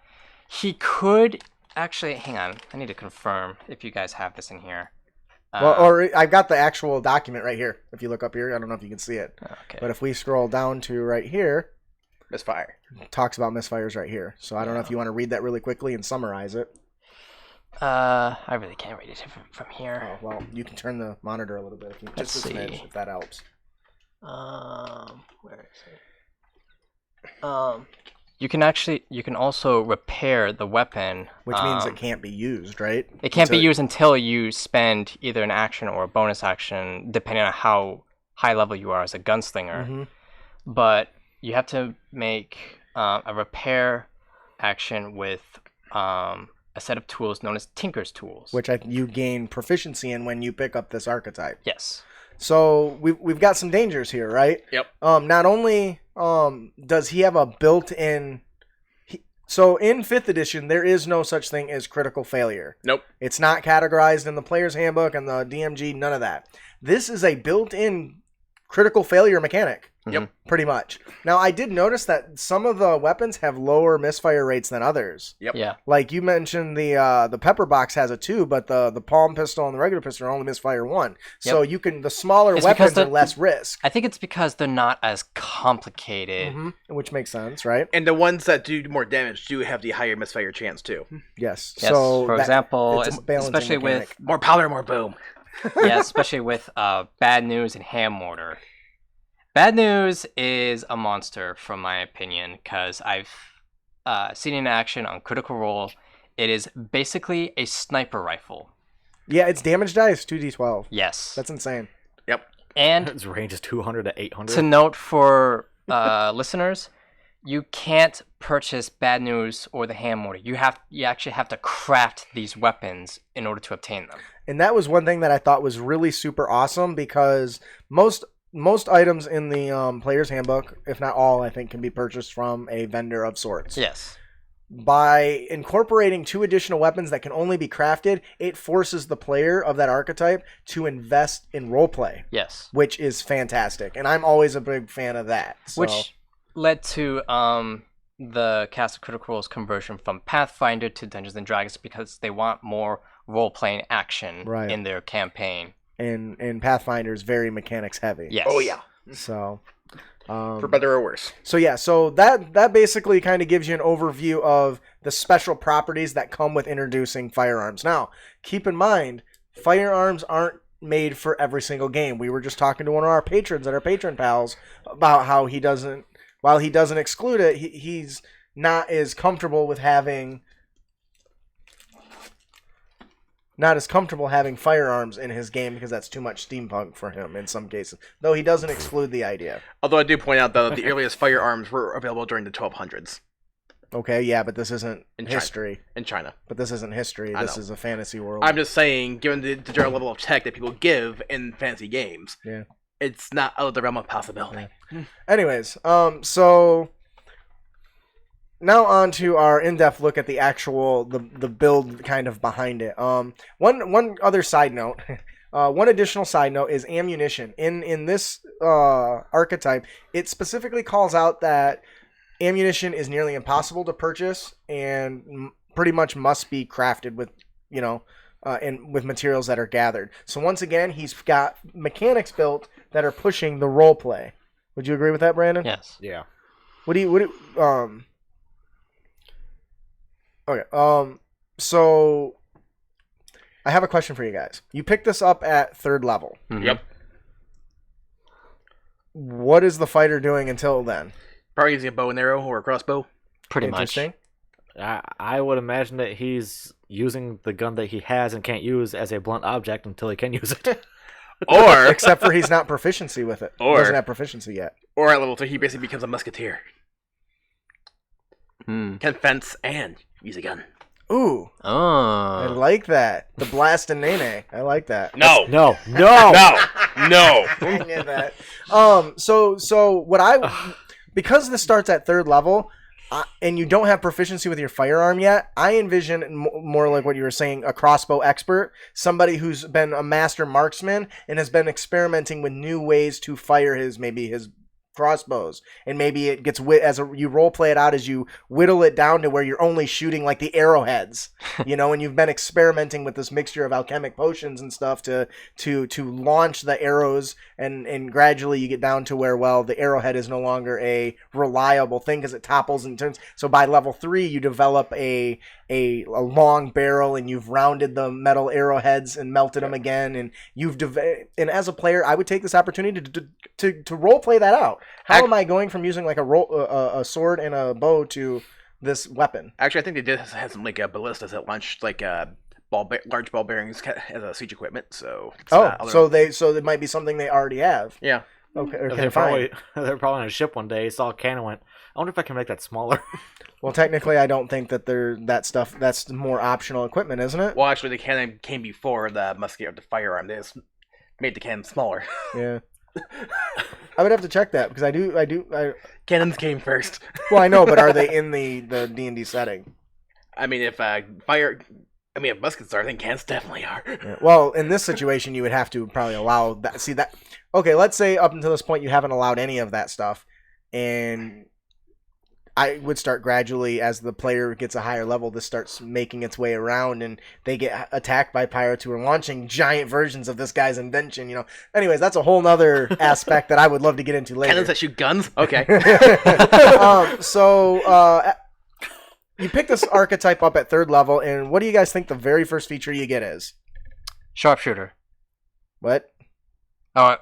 Speaker 2: He could actually. Hang on, I need to confirm if you guys have this in here.
Speaker 1: or I've got the actual document right here. If you look up here, I don't know if you can see it.
Speaker 2: Okay.
Speaker 1: But if we scroll down to right here,
Speaker 4: Misfire.
Speaker 1: it talks about misfires right here. So I don't know if you want to read that really quickly and summarize it.
Speaker 2: I really can't read it from here.
Speaker 1: Oh, well, you can turn the monitor a little bit just
Speaker 2: Let's
Speaker 1: a smidge,
Speaker 2: see.
Speaker 1: if that helps.
Speaker 2: Where is it? You can also repair the weapon,
Speaker 1: Which means it can't be used, right?
Speaker 2: It can't be
Speaker 1: Until-
Speaker 2: used until you spend either an action or a bonus action, depending on how high level you are as a gunslinger.
Speaker 1: Mhm.
Speaker 2: But you have to make a repair action with a set of tools known as Tinker's tools.
Speaker 1: Which you gain proficiency in when you pick up this archetype.
Speaker 2: Yes.
Speaker 1: So we've got some dangers here, right?
Speaker 4: Yep.
Speaker 1: Not only does he have a built-in... So in 5th edition, there is no such thing as critical failure.
Speaker 4: Nope.
Speaker 1: It's not categorized in the player's handbook and the DMG, none of that. This is a built-in critical failure mechanic.
Speaker 4: Yep.
Speaker 1: Pretty much. Now, I did notice that some of the weapons have lower misfire rates than others.
Speaker 4: Yep.
Speaker 2: Yeah.
Speaker 1: Like you mentioned, the pepper box has a 2, but the palm pistol and the regular pistol are only misfire 1. So you can the smaller
Speaker 2: It's because
Speaker 1: weapons are less risk.
Speaker 2: I think it's because they're not as complicated.
Speaker 1: Which makes sense, right?
Speaker 4: And the ones that do more damage do have the higher misfire chance too.
Speaker 1: Yes.
Speaker 2: Yes.
Speaker 1: So
Speaker 2: For example,
Speaker 1: it's a balancing
Speaker 2: especially
Speaker 1: mechanic.
Speaker 4: More powder, more boom.
Speaker 2: especially with Bad News and Hand Mortar. Bad News is a monster, from my opinion, because I've seen it in action on Critical Role. It is basically a sniper rifle.
Speaker 1: Yeah, it's damage dice 2d12.
Speaker 2: Yes.
Speaker 1: That's insane.
Speaker 4: Yep.
Speaker 2: And
Speaker 3: Its range is 200 to 800.
Speaker 2: to note for listeners, you can't purchase Bad News or the Hand Mortar. You actually have to craft these weapons in order to obtain them.
Speaker 1: And that was one thing that I thought was really super awesome because most items in the player's handbook, if not all, I think can be purchased from a vendor of sorts.
Speaker 2: Yes.
Speaker 1: By incorporating 2 additional weapons that can only be crafted, it forces the player of that archetype to invest in roleplay,
Speaker 2: Yes.
Speaker 1: which is fantastic. And I'm always a big fan of that. So.
Speaker 2: Which led to the Cast of Critical Role's conversion from Pathfinder to Dungeons and Dragons because they want more role-playing action
Speaker 1: Right.
Speaker 2: in their campaign.
Speaker 1: And Pathfinder is very mechanics heavy.
Speaker 2: Yes.
Speaker 4: Oh yeah.
Speaker 1: So,
Speaker 4: For better or worse.
Speaker 1: so yeah, so that basically kind of gives you an overview of the special properties that come with introducing firearms. Now, keep in mind, firearms aren't made for every single game. We were just talking to one of our patrons at our Patron Pals about how while he doesn't exclude it, he's not as comfortable with having firearms in his game because that's too much steampunk for him in some cases. Though he doesn't exclude the idea.
Speaker 4: Although I do point out that the earliest firearms were available during the 1200s
Speaker 1: Okay, yeah, but this isn't
Speaker 4: In China.
Speaker 1: history.
Speaker 4: in China.
Speaker 1: But this isn't history.
Speaker 4: I
Speaker 1: This
Speaker 4: know.
Speaker 1: is a fantasy world.
Speaker 4: I'm just saying, given the general level of tech that people give in fantasy games,
Speaker 1: Yeah.
Speaker 4: it's not out of the realm of possibility.
Speaker 1: Anyways, so now on to our in-depth look at the actual the build kind of behind it. One other side note, one additional side note is ammunition. In this archetype, it specifically calls out that ammunition is nearly impossible to purchase and pretty much must be crafted with, with materials that are gathered. So once again, he's got mechanics built that are pushing the role play. Would you agree with that, Brandon?
Speaker 2: Yes.
Speaker 3: Yeah.
Speaker 1: Okay. So I have a question for you guys. You picked this up at 3rd level.
Speaker 2: Mhm.
Speaker 4: Yep.
Speaker 1: What is the fighter doing until then?
Speaker 4: Probably using a bow and arrow or a crossbow.
Speaker 2: Pretty much.
Speaker 1: Interesting.
Speaker 3: I would imagine that he's using the gun that he has and can't use as a blunt object until he can use it.
Speaker 4: Or
Speaker 1: Except for he's not proficiency with it. He
Speaker 4: Or-
Speaker 1: doesn't have proficiency yet.
Speaker 4: or at level 2, he basically becomes a musketeer.
Speaker 2: Hmm.
Speaker 4: Can fence and use a gun.
Speaker 1: Ooh, I
Speaker 2: Oh.
Speaker 1: like that. The blast and nene. I like that.
Speaker 4: No.
Speaker 3: No.
Speaker 4: No. No.
Speaker 1: I knew that. So what because this starts at 3rd level, and you don't have proficiency with your firearm yet, I envision more like what you were saying, a crossbow expert, somebody who's been a master marksman and has been experimenting with new ways to fire his crossbows, and maybe it gets you role play it out as you whittle it down to where you're only shooting like the arrowheads, and you've been experimenting with this mixture of alchemic potions and stuff to launch the arrows, and gradually you get down to where the arrowhead is no longer a reliable thing because it topples and turns. So by level 3 you develop a long barrel, and you've rounded the metal arrowheads and melted them again, and and as a player I would take this opportunity to role play that out. How am I going from using like a sword and a bow to this weapon?
Speaker 4: Actually, I think they did have some like ballistas that launched like large ball bearings as a siege equipment. So
Speaker 1: so it might be something they already have.
Speaker 4: Yeah.
Speaker 1: Okay.
Speaker 3: They're probably on a ship one day, saw a cannon, went, I wonder if I can make that smaller.
Speaker 1: Well, technically, I don't think that that's more optional equipment, isn't it?
Speaker 4: Well, actually, the cannon came before the musket or the firearm. They just made the cannon smaller.
Speaker 1: Yeah. I would have to check that because I
Speaker 4: Cannons came first.
Speaker 1: Well, I know, but are they in the D&D setting?
Speaker 4: I mean, if muskets are, I think cannons definitely are.
Speaker 1: Yeah. Well, in this situation, you would have to probably allow that. See that? Okay, let's say up until this point you haven't allowed any of that stuff, and I would start gradually as the player gets a higher level. This starts making its way around, and they get attacked by pirates who are launching giant versions of this guy's invention. Anyways, that's a whole nother aspect that I would love to get into later.
Speaker 4: Cannons that shoot guns. Okay.
Speaker 1: You pick this archetype up at 3rd level, and what do you guys think the very first feature you get is?
Speaker 2: Sharpshooter.
Speaker 1: What?
Speaker 2: Oh,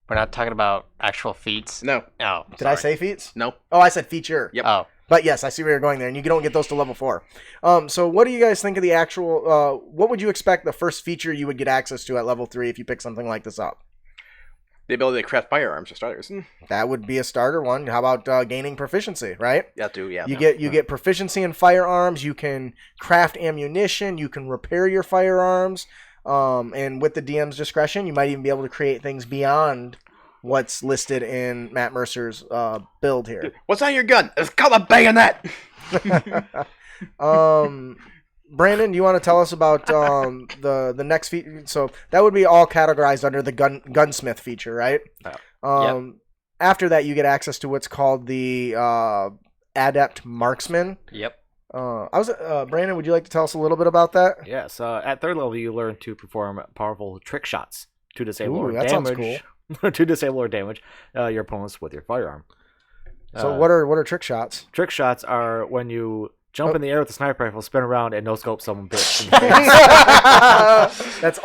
Speaker 2: we're not talking about actual feats?
Speaker 4: No.
Speaker 2: Oh,
Speaker 1: Did I say feats?
Speaker 4: No.
Speaker 1: Oh, I said feature.
Speaker 4: Yep.
Speaker 2: Oh.
Speaker 1: But yes, I see where you're going there, and you don't get those to level 4. So what do you guys think of the actual, what would you expect the first feature you would get access to at level 3 if you pick something like this up?
Speaker 4: The ability to craft firearms for starters.
Speaker 1: That would be a starter one. How about gaining proficiency, right?
Speaker 4: Yeah, yeah.
Speaker 1: You get proficiency in firearms, you can craft ammunition, you can repair your firearms, and with the DM's discretion, you might even be able to create things beyond what's listed in Matt Mercer's build here.
Speaker 4: What's on your gun? It's called a bayonet!
Speaker 1: Brandon, do you want to tell us about the next feature? So that would be all categorized under the gunsmith feature, right?
Speaker 2: Yep.
Speaker 1: After that, you get access to what's called the Adept Marksman.
Speaker 2: Yep.
Speaker 1: Brandon, would you like to tell us a little bit about that?
Speaker 3: Yes. At 3rd level, you learn to perform powerful trick shots to disable or
Speaker 1: that
Speaker 3: damage.
Speaker 1: sounds cool.
Speaker 3: To disable or damage your opponents with your firearm.
Speaker 1: So what are trick shots?
Speaker 3: Trick shots are when you jump in the air with a sniper rifle, spin around, and no-scope someone bitch.
Speaker 1: That's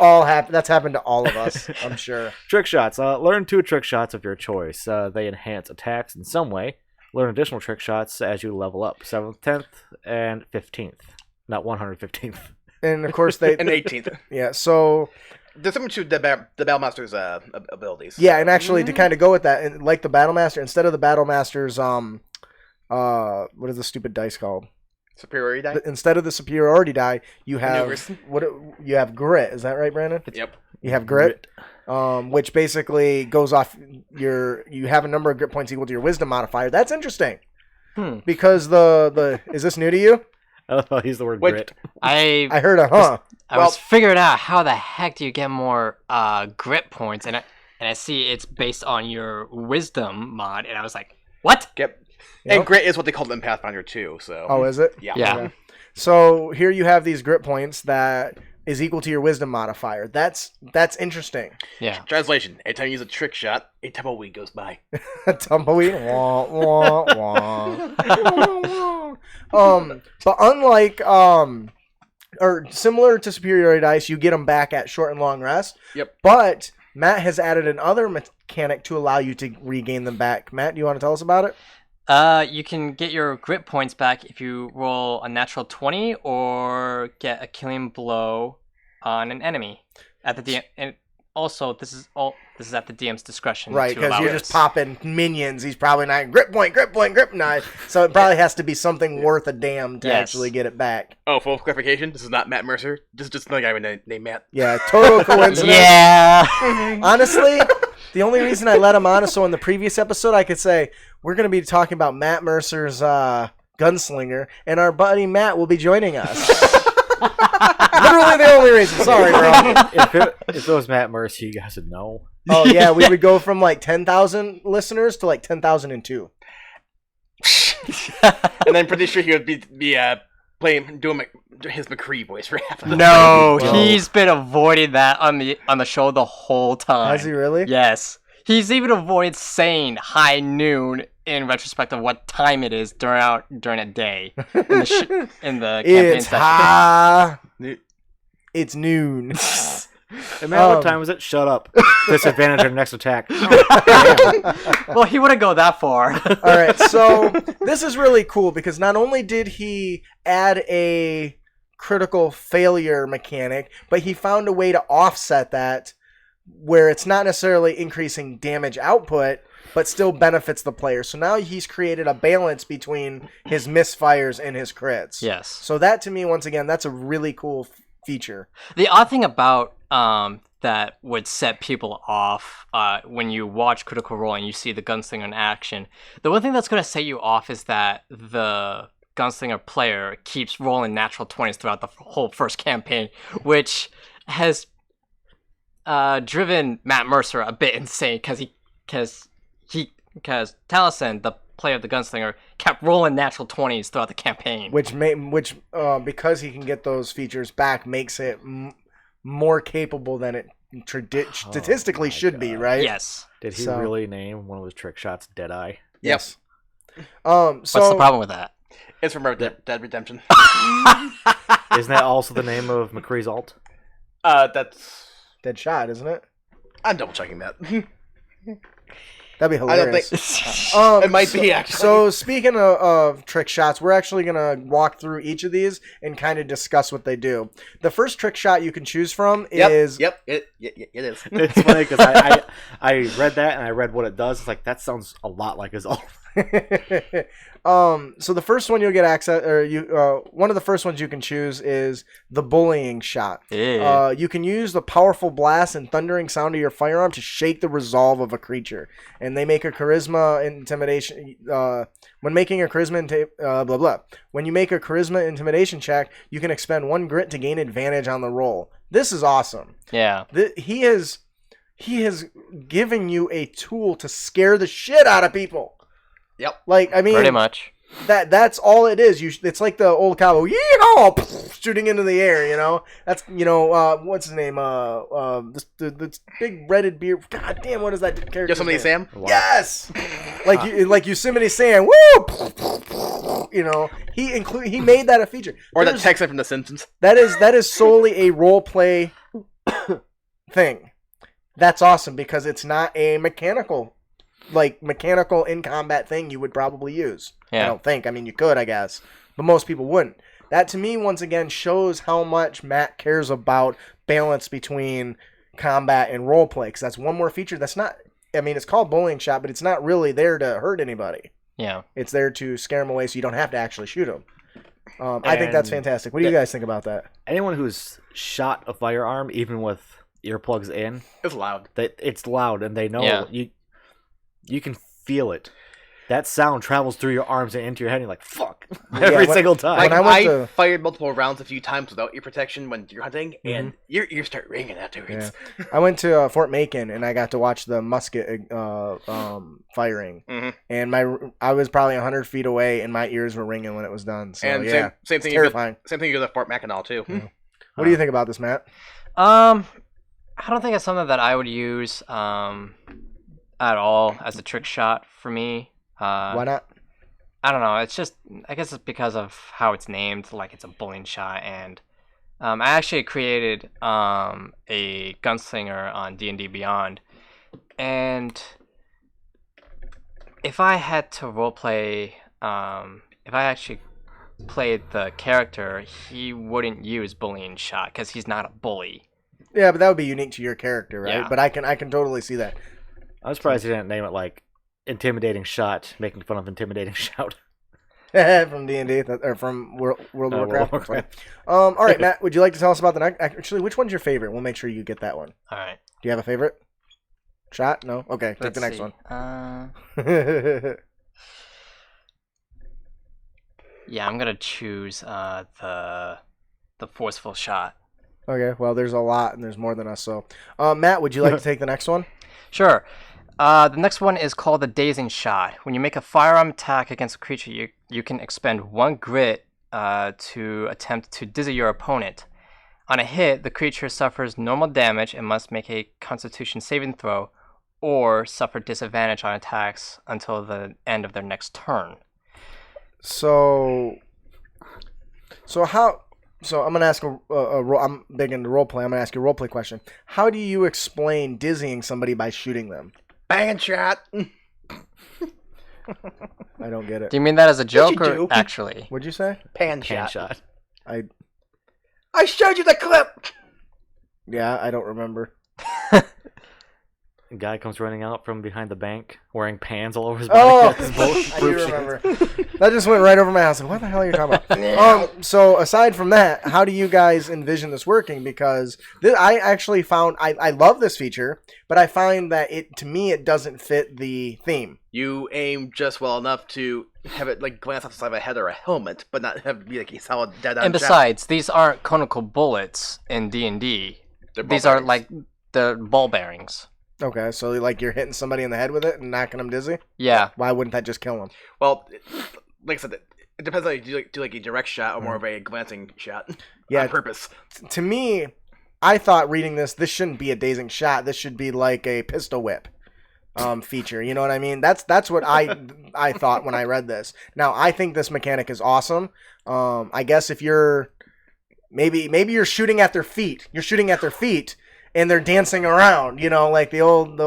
Speaker 1: happened to all of us, I'm sure.
Speaker 3: Trick shots. Learn 2 trick shots of your choice. They enhance attacks in some way. Learn additional trick shots as you level up. 7th, 10th, and 15th. Not 115th.
Speaker 1: And, of course, they...
Speaker 4: and 18th.
Speaker 1: Yeah, so...
Speaker 4: There's something to the Battlemaster's abilities.
Speaker 1: Yeah, and actually, to kind of go with that, like the Battlemaster, instead of the Battlemaster's... what is the stupid dice called?
Speaker 4: Superiority die?
Speaker 1: Instead of the superiority die, you have
Speaker 4: Maneuvers.
Speaker 1: you have grit. Is that right, Brandon?
Speaker 4: Yep.
Speaker 1: You have grit, which basically goes off you have a number of grit points equal to your wisdom modifier. That's interesting. Because the is this new to you?
Speaker 3: Oh, he's the word grit.
Speaker 1: I heard a huh.
Speaker 2: I was figuring out how the heck do you get more grit points, and I see it's based on your wisdom mod, and I was like, what?
Speaker 4: Yep. And grit is what they call it in Pathfinder too. So.
Speaker 1: Oh, is it?
Speaker 4: Yeah.
Speaker 2: Yeah.
Speaker 1: Okay. So here you have these grit points that is equal to your wisdom modifier. That's interesting.
Speaker 2: Yeah.
Speaker 4: Translation: anytime you use a trick shot, a tumbleweed goes by.
Speaker 1: Tumbleweed. Wah, wah, wah. But unlike or similar to superiority dice, you get them back at short and long rest.
Speaker 4: Yep.
Speaker 1: But Matt has added another mechanic to allow you to regain them back. Matt, do you want to tell us about it?
Speaker 2: You can get your grit points back if you roll a natural 20 or get a killing blow on an enemy at the DM. And also, this is at the DM's discretion.
Speaker 1: Right, because you're just popping minions. He's probably not grip point, knife. So it probably has to be something worth a damn to actually get it back.
Speaker 4: Oh, full clarification: this is not Matt Mercer. This is just another guy named Matt.
Speaker 1: Yeah, total coincidence.
Speaker 2: Yeah.
Speaker 1: Honestly, the only reason I let him on is so in the previous episode I could say we're going to be talking about Matt Mercer's Gunslinger, and our buddy Matt will be joining us. Literally the only reason. Sorry, bro.
Speaker 3: If it was Matt Mercer, you guys would know.
Speaker 1: Oh yeah, we would go from like 10,000 listeners to like 10,002.
Speaker 4: And I'm pretty sure he would be doing his McCree voice for half of the
Speaker 2: No,
Speaker 1: Whoa.
Speaker 2: he's been avoiding that on the show the whole time.
Speaker 1: Has he really?
Speaker 2: Yes. He's even avoided saying high noon in retrospect of what time it is during a day in the campaign
Speaker 1: It's
Speaker 2: session.
Speaker 1: high. It's noon.
Speaker 3: Hey, man, what time is it? Shut up. Disadvantage on the next attack.
Speaker 2: Well, he wouldn't go that far.
Speaker 1: All right, so this is really cool because not only did he add a critical failure mechanic, but he found a way to offset that where it's not necessarily increasing damage output, but still benefits the player. So now he's created a balance between his misfires and his crits.
Speaker 2: Yes.
Speaker 1: So that, to me, once again, that's a really cool feature.
Speaker 2: The odd thing about that would set people off when you watch Critical Role and you see the Gunslinger in action, the one thing that's going to set you off is that the Gunslinger player keeps rolling natural 20s throughout the whole first campaign, which has driven Matt Mercer a bit insane because Taliesin, the player of the Gunslinger, kept rolling natural 20s throughout the campaign.
Speaker 1: Which because he can get those features back, makes it more capable than it statistically should be, right?
Speaker 2: Yes.
Speaker 3: Did he really name one of his trick shots Deadeye?
Speaker 1: Yes.
Speaker 2: What's the problem with that?
Speaker 4: It's from Dead Redemption.
Speaker 3: Isn't that also the name of McCree's alt?
Speaker 4: That's
Speaker 1: Dead Shot, isn't it?
Speaker 4: I'm double checking that.
Speaker 1: That'd be
Speaker 4: I don't
Speaker 1: hilarious.
Speaker 4: think it might be actually.
Speaker 1: So speaking of trick shots, we're actually gonna walk through each of these and kind of discuss what they do. The first trick shot you can choose from is
Speaker 4: Yep, it is.
Speaker 3: It's funny because I read that and I read what it does. It's like, that sounds a lot like his alt.
Speaker 1: So the first one you'll get access, or one of the first ones you can choose is the bullying shot.
Speaker 2: Yeah.
Speaker 1: You can use the powerful blast and thundering sound of your firearm to shake the resolve of a creature, and they make a charisma intimidation. When making a charisma when you make a charisma intimidation check, you can expend 1 grit to gain advantage on the roll. This is awesome.
Speaker 2: Yeah.
Speaker 1: He has given you a tool to scare the shit out of people.
Speaker 4: Yep.
Speaker 1: Like, I mean,
Speaker 2: Pretty much.
Speaker 1: that's all it is. It's like the old cowboy, shooting into the air. You know, that's what's his name? This big redded beard. God damn, what is that character?
Speaker 4: Yosemite Sam.
Speaker 3: Wow.
Speaker 1: Yes, like Yosemite Sam. Woo! You know, he made that a feature.
Speaker 4: Or that Texan from The Simpsons.
Speaker 1: That is solely a role play thing. That's awesome because it's not a mechanical in combat thing you would probably use.
Speaker 2: Yeah.
Speaker 1: I don't think. I mean, you could, I guess, but most people wouldn't. That to me, once again, shows how much Matt cares about balance between combat and role play. Because that's one more feature that's not. I mean, it's called bullying shot, but it's not really there to hurt anybody.
Speaker 2: Yeah.
Speaker 1: It's there to scare them away, so you don't have to actually shoot them. I think that's fantastic. What do you guys think about that?
Speaker 3: Anyone who's shot a firearm, even with earplugs in,
Speaker 4: It's loud.
Speaker 3: it's loud, and they know
Speaker 2: Yeah.
Speaker 3: you can feel it. That sound travels through your arms and into your head, and you're like, fuck, every single time.
Speaker 4: Like,
Speaker 1: When
Speaker 4: I fired multiple rounds a few times without ear protection when you're hunting, and your ears start ringing afterwards.
Speaker 1: Yeah. I went to Fort Macon and I got to watch the musket firing, and I was probably 100 feet away, and my ears were ringing when it was done. So
Speaker 4: And
Speaker 1: yeah,
Speaker 4: same thing.
Speaker 1: terrifying.
Speaker 4: Same thing you go to Fort Mackinac too.
Speaker 1: What do you think about this, Matt?
Speaker 2: I don't think it's something that I would use at all as a trick shot for me.
Speaker 1: Why not?
Speaker 2: I don't know. It's just, I guess it's because of how it's named. Like, it's a bullying shot, and I actually created a gunslinger on D&D Beyond, and if I had to roleplay, if I actually played the character, he wouldn't use bullying shot because he's not a bully.
Speaker 1: Yeah, but that would be unique to your character, right?
Speaker 2: Yeah.
Speaker 1: But I can totally see that.
Speaker 3: I'm surprised he didn't name it like Intimidating Shot, making fun of Intimidating Shout.
Speaker 1: From D&D or from World of Warcraft.
Speaker 3: World of Warcraft.
Speaker 1: All right, Matt, would you like to tell us about the next? Actually, which one's your favorite? We'll make sure you get that one.
Speaker 2: All right.
Speaker 1: Do you have a favorite shot? No. Okay, take the next
Speaker 2: Let's
Speaker 1: one.
Speaker 2: see. Yeah, I'm gonna choose the Forceful Shot.
Speaker 1: Okay, well, there's a lot, and there's more than us. So, Matt, would you like to take the next one?
Speaker 2: Sure. The next one is called the Dazing Shot. When you make a firearm attack against a creature, you can expend 1 grit to attempt to dizzy your opponent. On a hit, the creature suffers normal damage and must make a Constitution saving throw or suffer disadvantage on attacks until the end of their next turn.
Speaker 1: So I'm gonna ask I'm big into roleplay. I'm gonna ask you a roleplay question. How do you explain dizzying somebody by shooting them?
Speaker 4: Bang shot.
Speaker 1: I don't get it.
Speaker 2: Do you mean that as a joke
Speaker 4: you
Speaker 2: or
Speaker 4: do.
Speaker 2: actually?
Speaker 1: What'd you say?
Speaker 4: Pan
Speaker 3: Hand
Speaker 4: shot.
Speaker 3: shot.
Speaker 4: I showed you the clip.
Speaker 1: Yeah, I don't remember.
Speaker 3: A guy comes running out from behind the bank wearing pans all over his body.
Speaker 1: Oh, I do remember. That just went right over my house. Like, what the hell are you talking about? So aside from that, how do you guys envision this working? Because I actually found I love this feature, but I find that to me it doesn't fit the theme.
Speaker 4: You aim just well enough to have it like glance off the side of a head or a helmet, but not have it be like a solid dead-on
Speaker 2: And besides, these aren't conical bullets in D&D. These are like the ball bearings.
Speaker 1: Okay, so like you're hitting somebody in the head with it and knocking them dizzy?
Speaker 2: Yeah.
Speaker 1: Why wouldn't that just kill them?
Speaker 4: Well, like I said, it depends on if you do like a direct shot or more of a glancing shot.
Speaker 1: Yeah,
Speaker 4: on purpose.
Speaker 1: To me, I thought reading this shouldn't be a dazing shot. This should be like a pistol whip feature. You know what I mean? That's what I thought when I read this. Now, I think this mechanic is awesome. I guess if you're maybe you're shooting at their feet. You're shooting at their feet. And they're dancing around, you know, like the old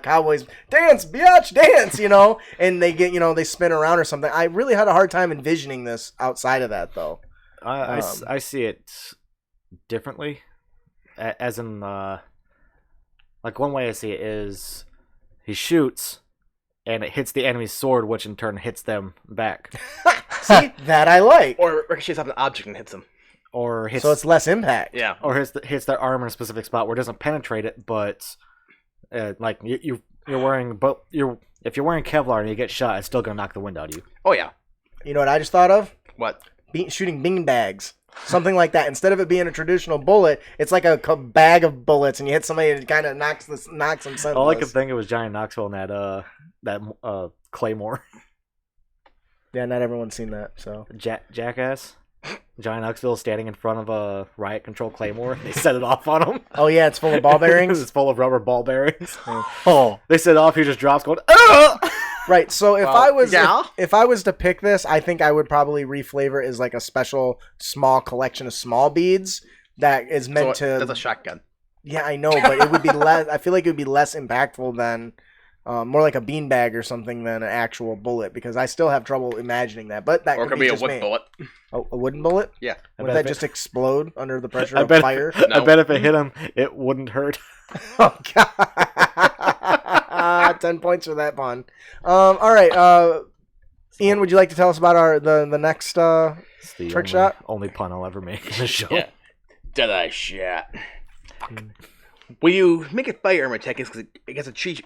Speaker 1: cowboys, dance, biatch, dance, you know, and they get, they spin around or something. I really had a hard time envisioning this outside of that, though.
Speaker 3: I see it differently, as in, like one way I see it is he shoots and it hits the enemy's sword, which in turn hits them back.
Speaker 1: See, that I like.
Speaker 4: Or ricochets off an object and hits them.
Speaker 3: Or hits,
Speaker 1: so it's less impact.
Speaker 4: Yeah.
Speaker 3: Or hits their arm in a specific spot where it doesn't penetrate it, but like you're wearing, but if you're wearing Kevlar and you get shot, it's still gonna knock the wind out of you.
Speaker 4: Oh yeah.
Speaker 1: You know what I just thought of?
Speaker 4: What?
Speaker 1: Shooting bean bags. Something like that. Instead of it being a traditional bullet, it's like a bag of bullets, and you hit somebody and it kind of knocks them senseless.
Speaker 3: All I could think of was Johnny Knoxville and that Claymore.
Speaker 1: Yeah, not everyone's seen that, so.
Speaker 3: Jackass. Johnny Knoxville standing in front of a riot control Claymore. They set it off on him.
Speaker 1: Oh yeah, it's full of ball bearings.
Speaker 3: It's full of rubber ball bearings. Oh, they set it off. He just drops, going. Ugh!
Speaker 1: Right. So if
Speaker 4: Well,
Speaker 1: if I was to pick this, I think I would probably reflavor it as like a special small collection of small beads that is meant to.
Speaker 4: That's a shotgun.
Speaker 1: Yeah, I know, but it would be less. I feel like it would be less impactful than. More like a beanbag or something than an actual bullet, because I still have trouble imagining that. But that
Speaker 4: Or it could be a
Speaker 1: just
Speaker 4: wood
Speaker 1: me.
Speaker 4: bullet.
Speaker 1: Oh, a wooden bullet?
Speaker 4: Yeah.
Speaker 1: Would that just explode under the pressure
Speaker 3: I
Speaker 1: of
Speaker 3: bet,
Speaker 1: fire?
Speaker 3: I bet if it hit him, it wouldn't hurt.
Speaker 1: Oh, God. 10 points for that pun. All right. Ian, would you like to tell us about the next
Speaker 3: It's the
Speaker 1: trick shot?
Speaker 3: only pun I'll ever make in the show.
Speaker 4: Yeah. Dead-eye shot. When you make a firearm attack against a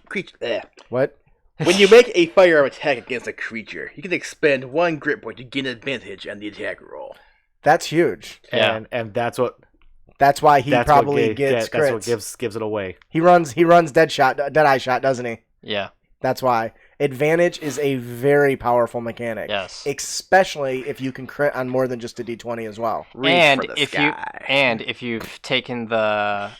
Speaker 4: creature...
Speaker 1: What?
Speaker 4: When you make a firearm attack against a creature, you can expend 1 grit point to gain advantage on the attack roll.
Speaker 1: That's huge.
Speaker 2: Yeah.
Speaker 3: And that's what.
Speaker 1: That's why he
Speaker 3: That's
Speaker 1: probably
Speaker 3: what
Speaker 1: gets crits.
Speaker 3: That's what gives it away.
Speaker 1: He runs Dead-eye Shot, doesn't he?
Speaker 2: Yeah.
Speaker 1: That's why. Advantage is a very powerful mechanic.
Speaker 2: Yes.
Speaker 1: Especially if you can crit on more than just a d20 as well.
Speaker 2: And
Speaker 4: for the
Speaker 2: if
Speaker 4: sky.
Speaker 2: if you've taken the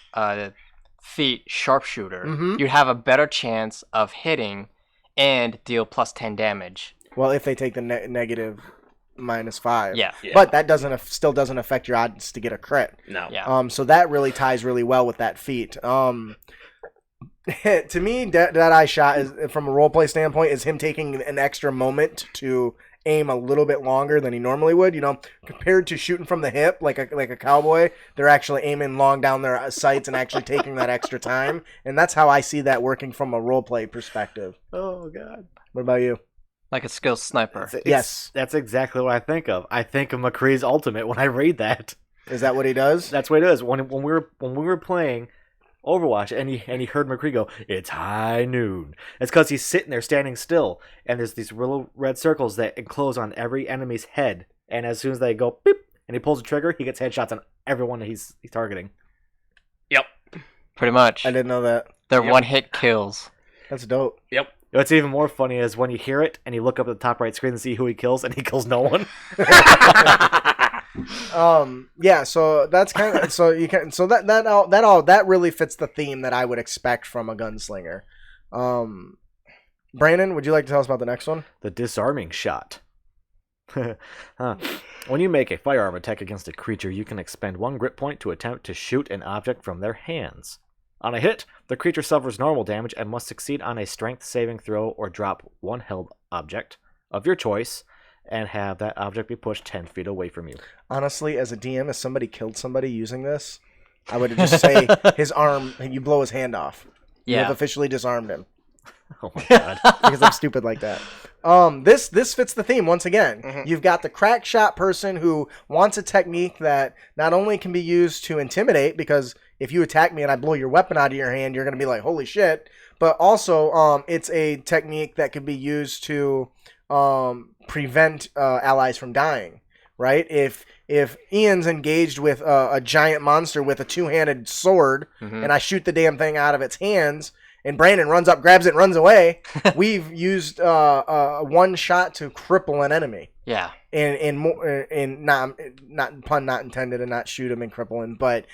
Speaker 2: feat sharpshooter,
Speaker 1: Mhm.
Speaker 2: you'd have a better chance of hitting and deal plus 10 damage.
Speaker 1: Well, if they take the negative -5.
Speaker 2: Yeah.
Speaker 4: Yeah.
Speaker 1: But that still doesn't affect your odds to get a crit.
Speaker 4: No.
Speaker 2: Yeah.
Speaker 1: So that really ties really well with that feat. To me, Dead-Eye Shot is, from a roleplay standpoint, is him taking an extra moment to aim a little bit longer than he normally would. Compared to shooting from the hip like a cowboy, they're actually aiming long down their sights and actually taking that extra time. And that's how I see that working from a roleplay perspective.
Speaker 3: Oh God.
Speaker 1: What about you?
Speaker 2: Like a skilled sniper.
Speaker 1: Yes.
Speaker 3: That's exactly what I think of. I think of McCree's ultimate when I read that.
Speaker 1: Is that what he does?
Speaker 3: That's what it is. When we were playing Overwatch and he heard McCree go, "It's high noon." It's because he's sitting there standing still, and there's these little red circles that enclose on every enemy's head. And as soon as they go beep, and he pulls the trigger, he gets headshots on everyone that he's targeting.
Speaker 4: Yep.
Speaker 2: Pretty much.
Speaker 1: I didn't know that.
Speaker 2: They're
Speaker 4: Yep.
Speaker 2: one-hit kills.
Speaker 1: That's dope.
Speaker 4: Yep.
Speaker 3: What's even more funny is when you hear it and you look up at the top right screen and see who he kills, and he kills no one.
Speaker 1: Yeah, so that's kind of that really fits the theme that I would expect from a gunslinger. Brandon, would you like to tell us about the next one?
Speaker 3: The Disarming Shot. When you make a firearm attack against a creature, you can expend 1 grip point to attempt to shoot an object from their hands. On a hit, the creature suffers normal damage and must succeed on a strength saving throw or drop 1 held object of your choice and have that object be pushed 10 feet away from you.
Speaker 1: Honestly, as a DM, if somebody killed somebody using this, I would just say his arm, you blow his hand off. You have
Speaker 2: Yeah.
Speaker 1: officially disarmed him.
Speaker 3: Oh my god.
Speaker 1: Because I'm stupid like that. This fits the theme once again.
Speaker 4: Mhm.
Speaker 1: You've got the crack shot person who wants a technique that not only can be used to intimidate, because if you attack me and I blow your weapon out of your hand, you're going to be like, holy shit. But also, it's a technique that could be used to prevent allies from dying. Right? If Ian's engaged with a giant monster with a 2-handed sword,
Speaker 2: Mhm.
Speaker 1: and I shoot the damn thing out of its hands, and Brandon runs up, grabs it, and runs away, we've used one shot to cripple an enemy.
Speaker 2: Yeah.
Speaker 1: And not pun not intended, and not shoot him and cripple him, but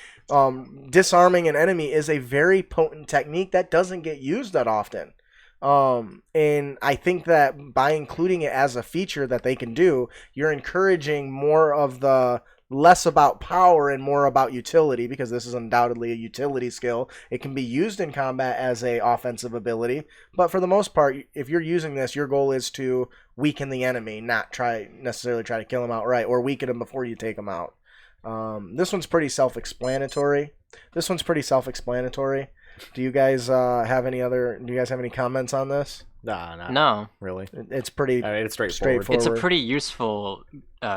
Speaker 1: disarming an enemy is a very potent technique that doesn't get used that often. And I think that by including it as a feature that they can do, you're encouraging more of the less about power and more about utility, because this is undoubtedly a utility skill. It can be used in combat as a offensive ability, but for the most part, if you're using this, your goal is to weaken the enemy, not necessarily try to kill him outright, or weaken him before you take him out. This one's pretty self-explanatory. Do you guys have any comments on this?
Speaker 3: Nah, not
Speaker 2: No.
Speaker 3: really.
Speaker 1: It's pretty
Speaker 3: I mean, it's straightforward.
Speaker 1: straightforward.
Speaker 2: It's a pretty useful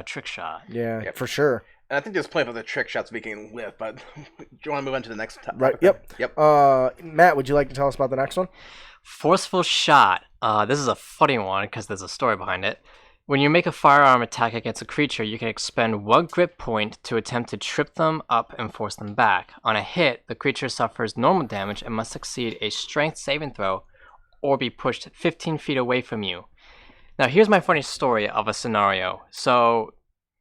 Speaker 2: trick shot.
Speaker 1: Yeah,
Speaker 4: Yep.
Speaker 1: for sure.
Speaker 4: And I think there's plenty of other trick shots we can live, but do you want to move on to the next topic?
Speaker 1: Right. Yep.
Speaker 4: Yep.
Speaker 1: Matt, would you like to tell us about the next one?
Speaker 2: Forceful Shot. This is a funny one because there's a story behind it. When you make a firearm attack against a creature, you can expend 1 grip point to attempt to trip them up and force them back. On a hit, the creature suffers normal damage and must succeed a strength saving throw or be pushed 15 feet away from you. Now, here's my funny story of a scenario. So,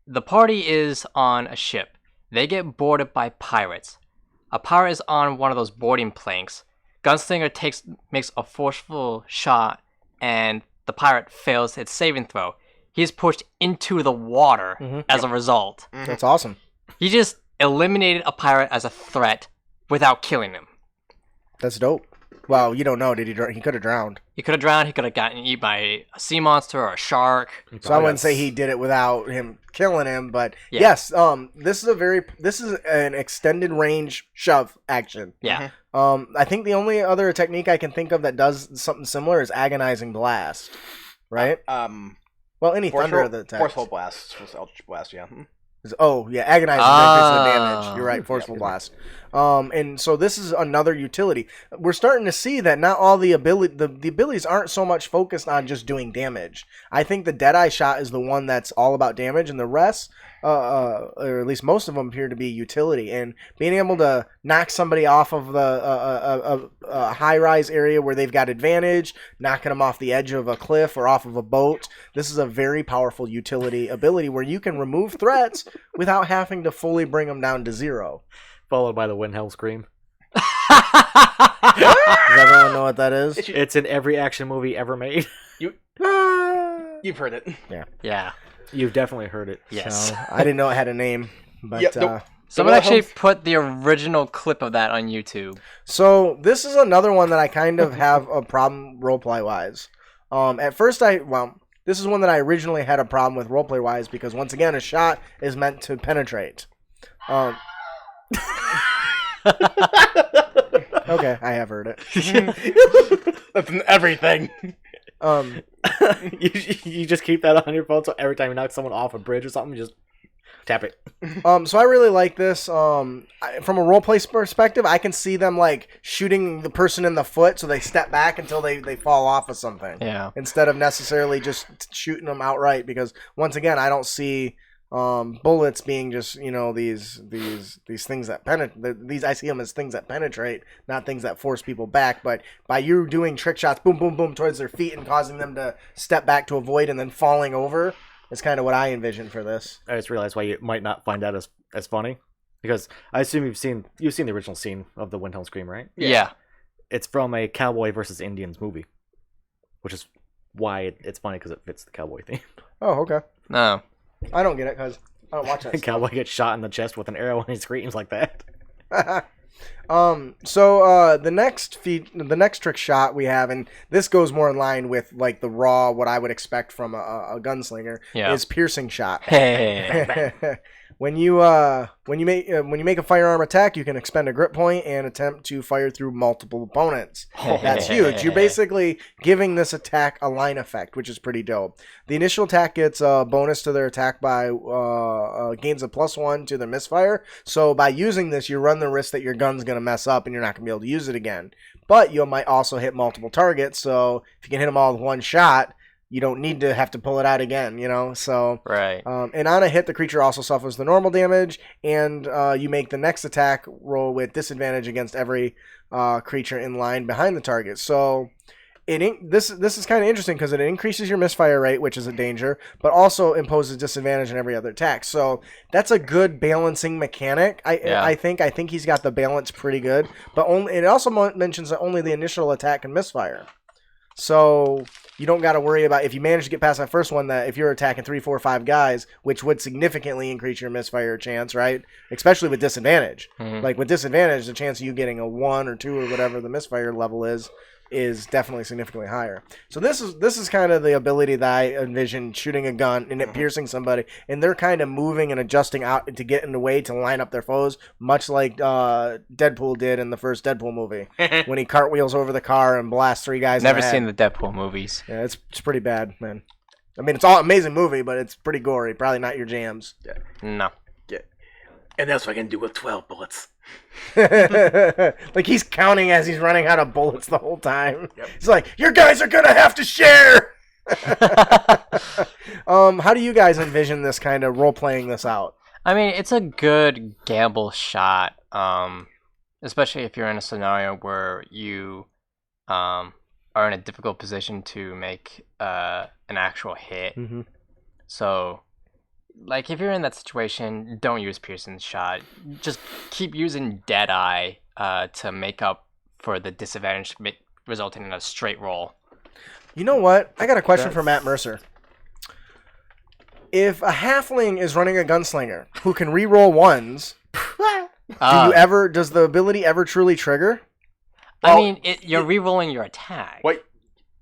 Speaker 2: the party is on a ship. They get boarded by pirates. A pirate is on one of those boarding planks. Gunslinger makes a forceful shot, and the pirate fails its saving throw. He's pushed into the water as a result.
Speaker 1: That's awesome.
Speaker 2: He just eliminated a pirate as a threat without killing him.
Speaker 1: That's dope. Well, you don't know. Did he? He could have drowned.
Speaker 2: He could have drowned. He could have gotten eaten by a sea monster or a shark.
Speaker 1: So I wouldn't say he did it without him killing him, but
Speaker 2: Yeah.
Speaker 1: yes, this is an extended range shove action.
Speaker 2: Yeah.
Speaker 1: I think the only other technique I can think of that does something similar is agonizing blast, right? Well, any thunder of the attacks.
Speaker 4: Forceful Blast. Eldritch Blast, yeah.
Speaker 1: Oh yeah, agonizing increases the damage. You're right, forceful blast. And so this is another utility. We're starting to see that not all the abilities aren't so much focused on just doing damage. I think the Deadeye shot is the one that's all about damage, and the rest, or at least most of them, appear to be utility. And being able to knock somebody off of a high-rise area where they've got advantage, knocking them off the edge of a cliff or off of a boat. This is a very powerful utility ability where you can remove threats without having to fully bring them down to 0.
Speaker 3: Followed by the Windhelm Scream.
Speaker 1: Does everyone know what that is?
Speaker 3: It's in every action movie ever made.
Speaker 4: You've heard it.
Speaker 2: Yeah.
Speaker 3: You've definitely heard it.
Speaker 2: Yes.
Speaker 1: So, I didn't know it had a name, but
Speaker 4: Yep, nope.
Speaker 2: Someone actually
Speaker 4: Wilhelm-
Speaker 2: put the original clip of that on YouTube.
Speaker 1: so this is another one that I kind of have a problem roleplay wise. At first, this is one that I originally had a problem with roleplay wise because once again, a shot is meant to penetrate. Okay, I have heard it.
Speaker 4: That's in everything.
Speaker 3: You just keep that on your phone, so every time you knock someone off a bridge or something, you just tap it.
Speaker 1: So I really like this. From a roleplay perspective, I can see them like shooting the person in the foot, so they step back until they fall off of something.
Speaker 2: Yeah.
Speaker 1: Instead of necessarily just shooting them outright, because once again, I don't see Bullets being just these things that penetrate. These I see them as things that penetrate, not things that force people back. But by you doing trick shots, boom, boom, boom, towards their feet and causing them to step back to avoid and then falling over, is kind of what I envision for this.
Speaker 3: I just realized why you might not find that as funny, because I assume you've seen the original scene of the Wilhelm scream, right?
Speaker 2: Yeah.
Speaker 3: It's from a cowboy versus Indians movie, which is why it's funny, because it fits the cowboy theme.
Speaker 1: Oh, okay.
Speaker 2: No.
Speaker 1: I don't get it because I don't watch that.
Speaker 3: The
Speaker 1: stuff.
Speaker 3: cowboy gets shot in the chest with an arrow and he screams like that.
Speaker 1: So the next trick shot we have, and this goes more in line with like the raw what I would expect from a gunslinger, is piercing shot.
Speaker 2: Hey.
Speaker 1: When you make a firearm attack, you can expend a grip point and attempt to fire through multiple opponents. That's huge. You're basically giving this attack a line effect, which is pretty dope. The initial attack gets a bonus to their attack by gains a +1 to their misfire. So by using this, you run the risk that your gun's gonna mess up and you're not gonna be able to use it again. But you might also hit multiple targets. So if you can hit them all with one shot, you don't need to have to pull it out again, So
Speaker 2: Right.
Speaker 1: and on a hit, the creature also suffers the normal damage, and you make the next attack roll with disadvantage against every creature in line behind the target. So this is kind of interesting because it increases your misfire rate, which is a danger, but also imposes disadvantage in every other attack. So that's a good balancing mechanic. I think he's got the balance pretty good, but it also mentions that only the initial attack can misfire. So you don't got to worry about if you manage to get past that first one, that if you're attacking 3, 4, 5 guys, which would significantly increase your misfire chance, right? Especially with disadvantage.
Speaker 2: Mhm.
Speaker 1: Like with disadvantage, the chance of you getting a 1 or 2 or whatever the misfire level is definitely significantly higher. So this is kind of the ability that I envision shooting a gun and it piercing somebody, and they're kind of moving and adjusting out to get in the way to line up their foes, much like Deadpool did in the first Deadpool movie when he cartwheels over the car and blasts 3 guys.
Speaker 2: Never
Speaker 1: in the head.
Speaker 2: seen the Deadpool movies.
Speaker 1: Yeah, it's pretty bad, man. I mean, it's all amazing movie, but it's pretty gory. Probably not your jams.
Speaker 2: No.
Speaker 4: And that's what I can do with 12 bullets.
Speaker 1: Like he's counting as he's running out of bullets the whole time. Yep. He's like, "You guys are gonna have to share." How do you guys envision this kind of role playing this out?
Speaker 2: I mean, it's a good gamble shot, especially if you're in a scenario where you are in a difficult position to make an actual hit.
Speaker 1: Mm-hmm.
Speaker 2: So, like, if you're in that situation, don't use Pearson's shot. Just keep using Deadeye to make up for the disadvantage resulting in a straight roll.
Speaker 1: You know what? I got a question for Matt Mercer. If a halfling is running a gunslinger who can re-roll ones, does the ability ever truly trigger?
Speaker 2: I mean, you're re-rolling your attack.
Speaker 4: Wait.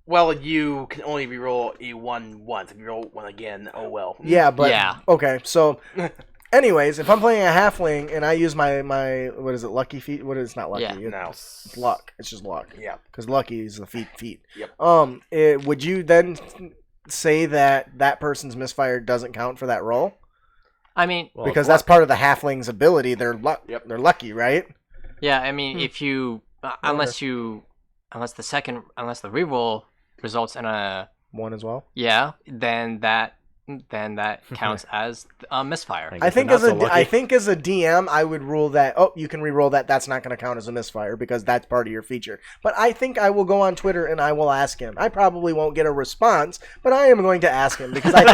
Speaker 4: Well, you can only reroll a 1 once. If you roll 1 again, oh well.
Speaker 1: Yeah, but
Speaker 2: Yeah.
Speaker 1: Okay, so anyways, if I'm playing a halfling and I use my what is it, lucky feat? What is not lucky?
Speaker 2: Yeah.
Speaker 4: No.
Speaker 1: It's luck. It's just luck.
Speaker 4: Yeah.
Speaker 1: Because lucky is the feat.
Speaker 4: Yep.
Speaker 1: Would you then say that person's misfire doesn't count for that roll?
Speaker 2: I mean,
Speaker 3: Well,
Speaker 1: Because that's part of the halfling's ability. They're They're lucky, right?
Speaker 2: yeah. I mean, if you unless the reroll results in a
Speaker 1: 1 as well.
Speaker 2: then that counts as a misfire.
Speaker 1: I think as
Speaker 3: a
Speaker 1: a DM, I would rule that. Oh, you can re-roll that. That's not going to count as a misfire because that's part of your feature. But I think I will go on Twitter and I will ask him. I probably won't get a response, but I am going to ask him because I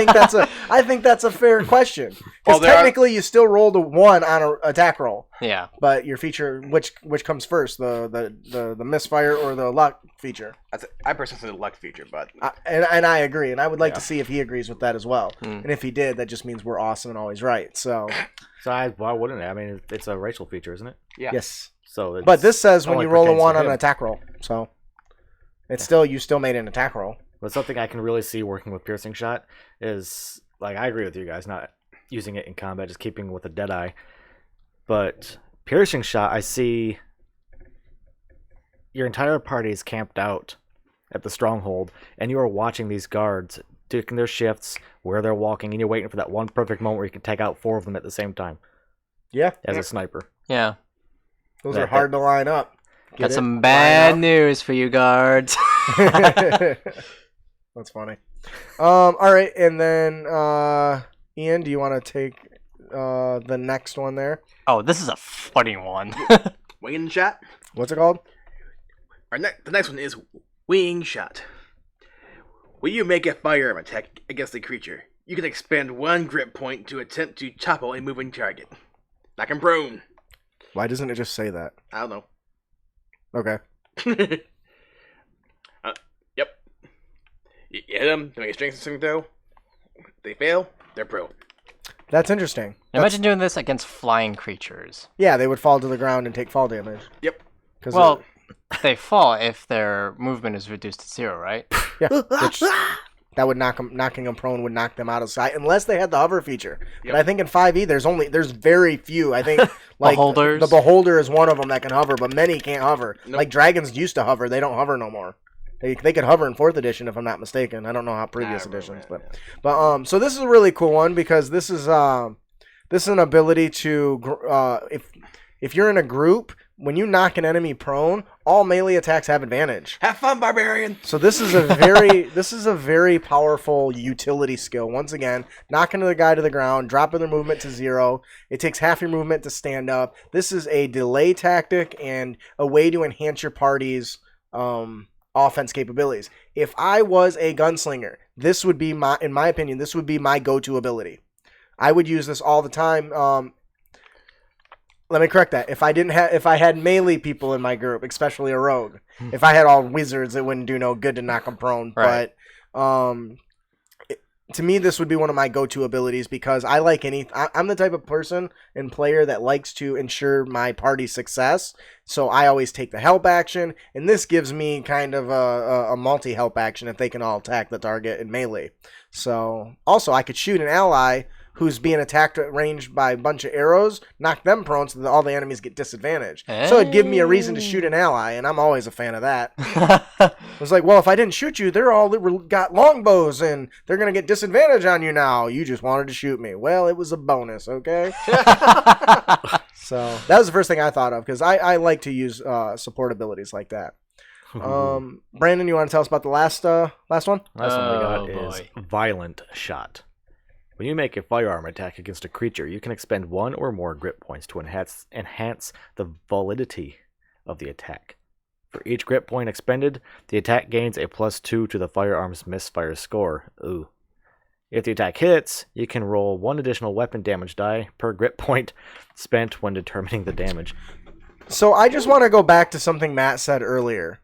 Speaker 1: think that's a fair question. Because technically, you still rolled a 1 on an attack roll.
Speaker 2: Yeah.
Speaker 1: But your feature, which comes first, the misfire or the luck feature?
Speaker 4: I personally say the luck feature, but
Speaker 1: and I agree, and I would like to see if he agrees with that as well.
Speaker 2: Mm.
Speaker 1: And if he did, that just means we're awesome and always right. So
Speaker 3: why wouldn't it? I mean, it's a racial feature, isn't it?
Speaker 4: yeah.
Speaker 1: yes,
Speaker 3: So,
Speaker 1: but this says when
Speaker 3: only
Speaker 1: you roll a
Speaker 3: pertains to
Speaker 1: 1 on
Speaker 3: him.
Speaker 1: an attack roll, so it's you still made an attack roll.
Speaker 3: But something I can really see working with piercing shot is, like, I agree with you guys, not using it in combat, just keeping with a Deadeye. But piercing shot, I see your entire party is camped out at the stronghold, and you are watching these guards taking their shifts, where they're walking, and you're waiting for that one perfect moment where you can take out 4 of them at the same time
Speaker 1: Yeah,
Speaker 3: as a sniper.
Speaker 2: Yeah.
Speaker 1: those are hard to line up.
Speaker 2: Got some bad news for you guards.
Speaker 1: That's funny. All right, and then Ian, do you want to take the next one there?
Speaker 2: Oh, this is a funny one.
Speaker 4: Winging shot.
Speaker 1: What's it called?
Speaker 4: The next one is winging shot. When you make a firearm attack against a creature, you can expend 1 grip point to attempt to topple a moving target. Knock him prone.
Speaker 1: Why doesn't it just say that?
Speaker 4: I don't know.
Speaker 1: Okay.
Speaker 4: Yep. You hit them, they make a strength saving throw. If they fail, they're prone.
Speaker 1: That's interesting.
Speaker 2: Imagine doing this against flying creatures.
Speaker 1: Yeah, they would fall to the ground and take fall damage.
Speaker 4: Yep.
Speaker 2: Well, they fall if their movement is reduced to 0, right?
Speaker 1: Yeah, which that would knocking them prone would knock them out of sight unless they had the hover feature.
Speaker 4: Yep.
Speaker 1: But I think in 5e there's very few. I think like
Speaker 2: Beholders.
Speaker 1: the beholder is one of them that can hover, but many can't hover.
Speaker 4: Nope.
Speaker 1: Like dragons used to hover, they don't hover no more. They could hover in 4th edition if I'm not mistaken. I don't know how previous editions, but so this is a really cool one because this is an ability to if you're in a group. When you knock an enemy prone, all melee attacks have advantage.
Speaker 4: Have fun, barbarian.
Speaker 1: So this is a very powerful utility skill. Once again, knocking the guy to the ground, dropping their movement to 0. It takes half your movement to stand up. This is a delay tactic and a way to enhance your party's offense capabilities. If I was a gunslinger, this would be in my opinion, this would be my go-to ability. I would use this all the time. Let me correct that. If I had melee people in my group, especially a rogue, if I had all wizards, it wouldn't do no good to knock them prone.
Speaker 2: Right.
Speaker 1: But to me, this would be one of my go-to abilities because I like I'm the type of person and player that likes to ensure my party's success. So I always take the help action, and this gives me kind of a multi-help action if they can all attack the target in melee. So also, I could shoot an ally who's being attacked at range by a bunch of arrows, knock them prone so that all the enemies get disadvantaged. So it'd give me a reason to shoot an ally, and I'm always a fan of that. It was like, well, if I didn't shoot you, they're all got longbows, and they're going to get disadvantage on you now. You just wanted to shoot me. Well, it was a bonus, okay? So that was the first thing I thought of, because I like to use support abilities like that. Brandon, you want to tell us about the last one?
Speaker 3: Last one we got
Speaker 2: Oh,
Speaker 3: is
Speaker 2: boy.
Speaker 3: Violent Shot. When you make a firearm attack against a creature, you can expend 1 or more grip points to enhance the validity of the attack. For each grip point expended, the attack gains a +2 to the firearm's Misfire Score. Ooh. If the attack hits, you can roll 1 additional weapon damage die per grip point spent when determining the damage.
Speaker 1: So I just want to go back to something Matt said earlier.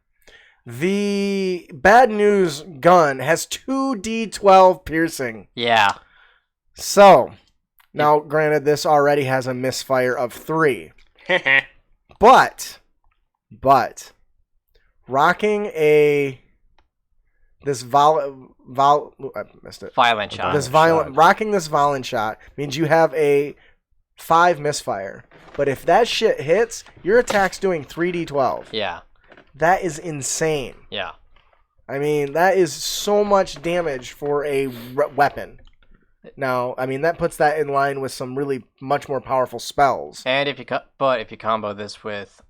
Speaker 1: The bad news gun has 2d12 piercing.
Speaker 2: Yeah.
Speaker 1: So, now granted, this already has a misfire of 3. But, rocking I missed it.
Speaker 2: Violent shot.
Speaker 1: Rocking this violent shot means you have a 5 misfire. But if that shit hits, your attack's doing 3d12.
Speaker 2: Yeah.
Speaker 1: That is insane.
Speaker 2: Yeah.
Speaker 1: I mean, that is so much damage for a weapon. Now, I mean, that puts that in line with some really much more powerful spells.
Speaker 2: And if you combo this with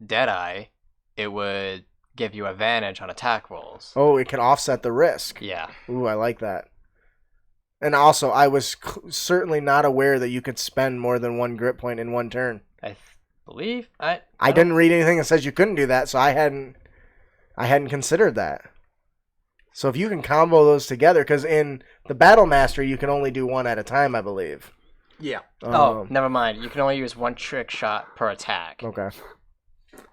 Speaker 2: Deadeye, it would give you advantage on attack rolls.
Speaker 1: Oh, it can offset the risk.
Speaker 2: Yeah.
Speaker 1: Ooh, I like that. And also, I was certainly not aware that you could spend more than 1 grip point in 1 turn.
Speaker 2: I believe
Speaker 1: I didn't read anything that says you couldn't do that, so I hadn't considered that. So if you can combo those together, because in the Battle Master you can only do 1 at a time, I believe.
Speaker 4: Yeah.
Speaker 2: Never mind. You can only use 1 trick shot per attack.
Speaker 1: Okay.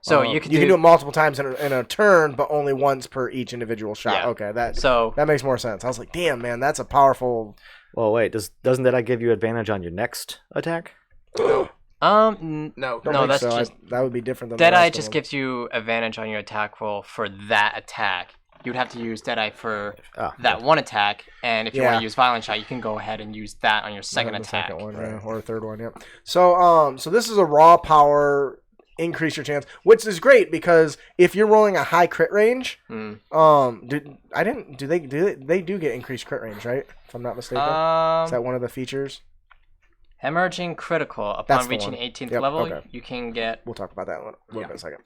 Speaker 2: So you can
Speaker 1: do it multiple times in a turn, but only once per each individual shot.
Speaker 2: Yeah.
Speaker 1: Okay, that makes more sense. I was like, damn, man, that's a powerful.
Speaker 3: Well, wait, doesn't that give you advantage on your next attack?
Speaker 4: No.
Speaker 1: Don't
Speaker 2: No,
Speaker 1: think
Speaker 2: that's
Speaker 1: so.
Speaker 2: just
Speaker 1: that would be different than
Speaker 2: Deadeye.
Speaker 1: The rest
Speaker 2: Just
Speaker 1: of them.
Speaker 2: gives you advantage on your attack roll for that attack. You'd have to use Deadeye for that one attack, and if you want to use Violent Shot, you can go ahead and use that on your second attack.
Speaker 1: Second one, or a third one. Yep. So this is a raw power, increase your chance, which is great because if you're rolling a high crit range, they do get increased crit range, right? If I'm not mistaken, is that one of the features?
Speaker 2: Emerging critical upon reaching 18th level, you can get.
Speaker 1: We'll talk about that in a little bit in a second.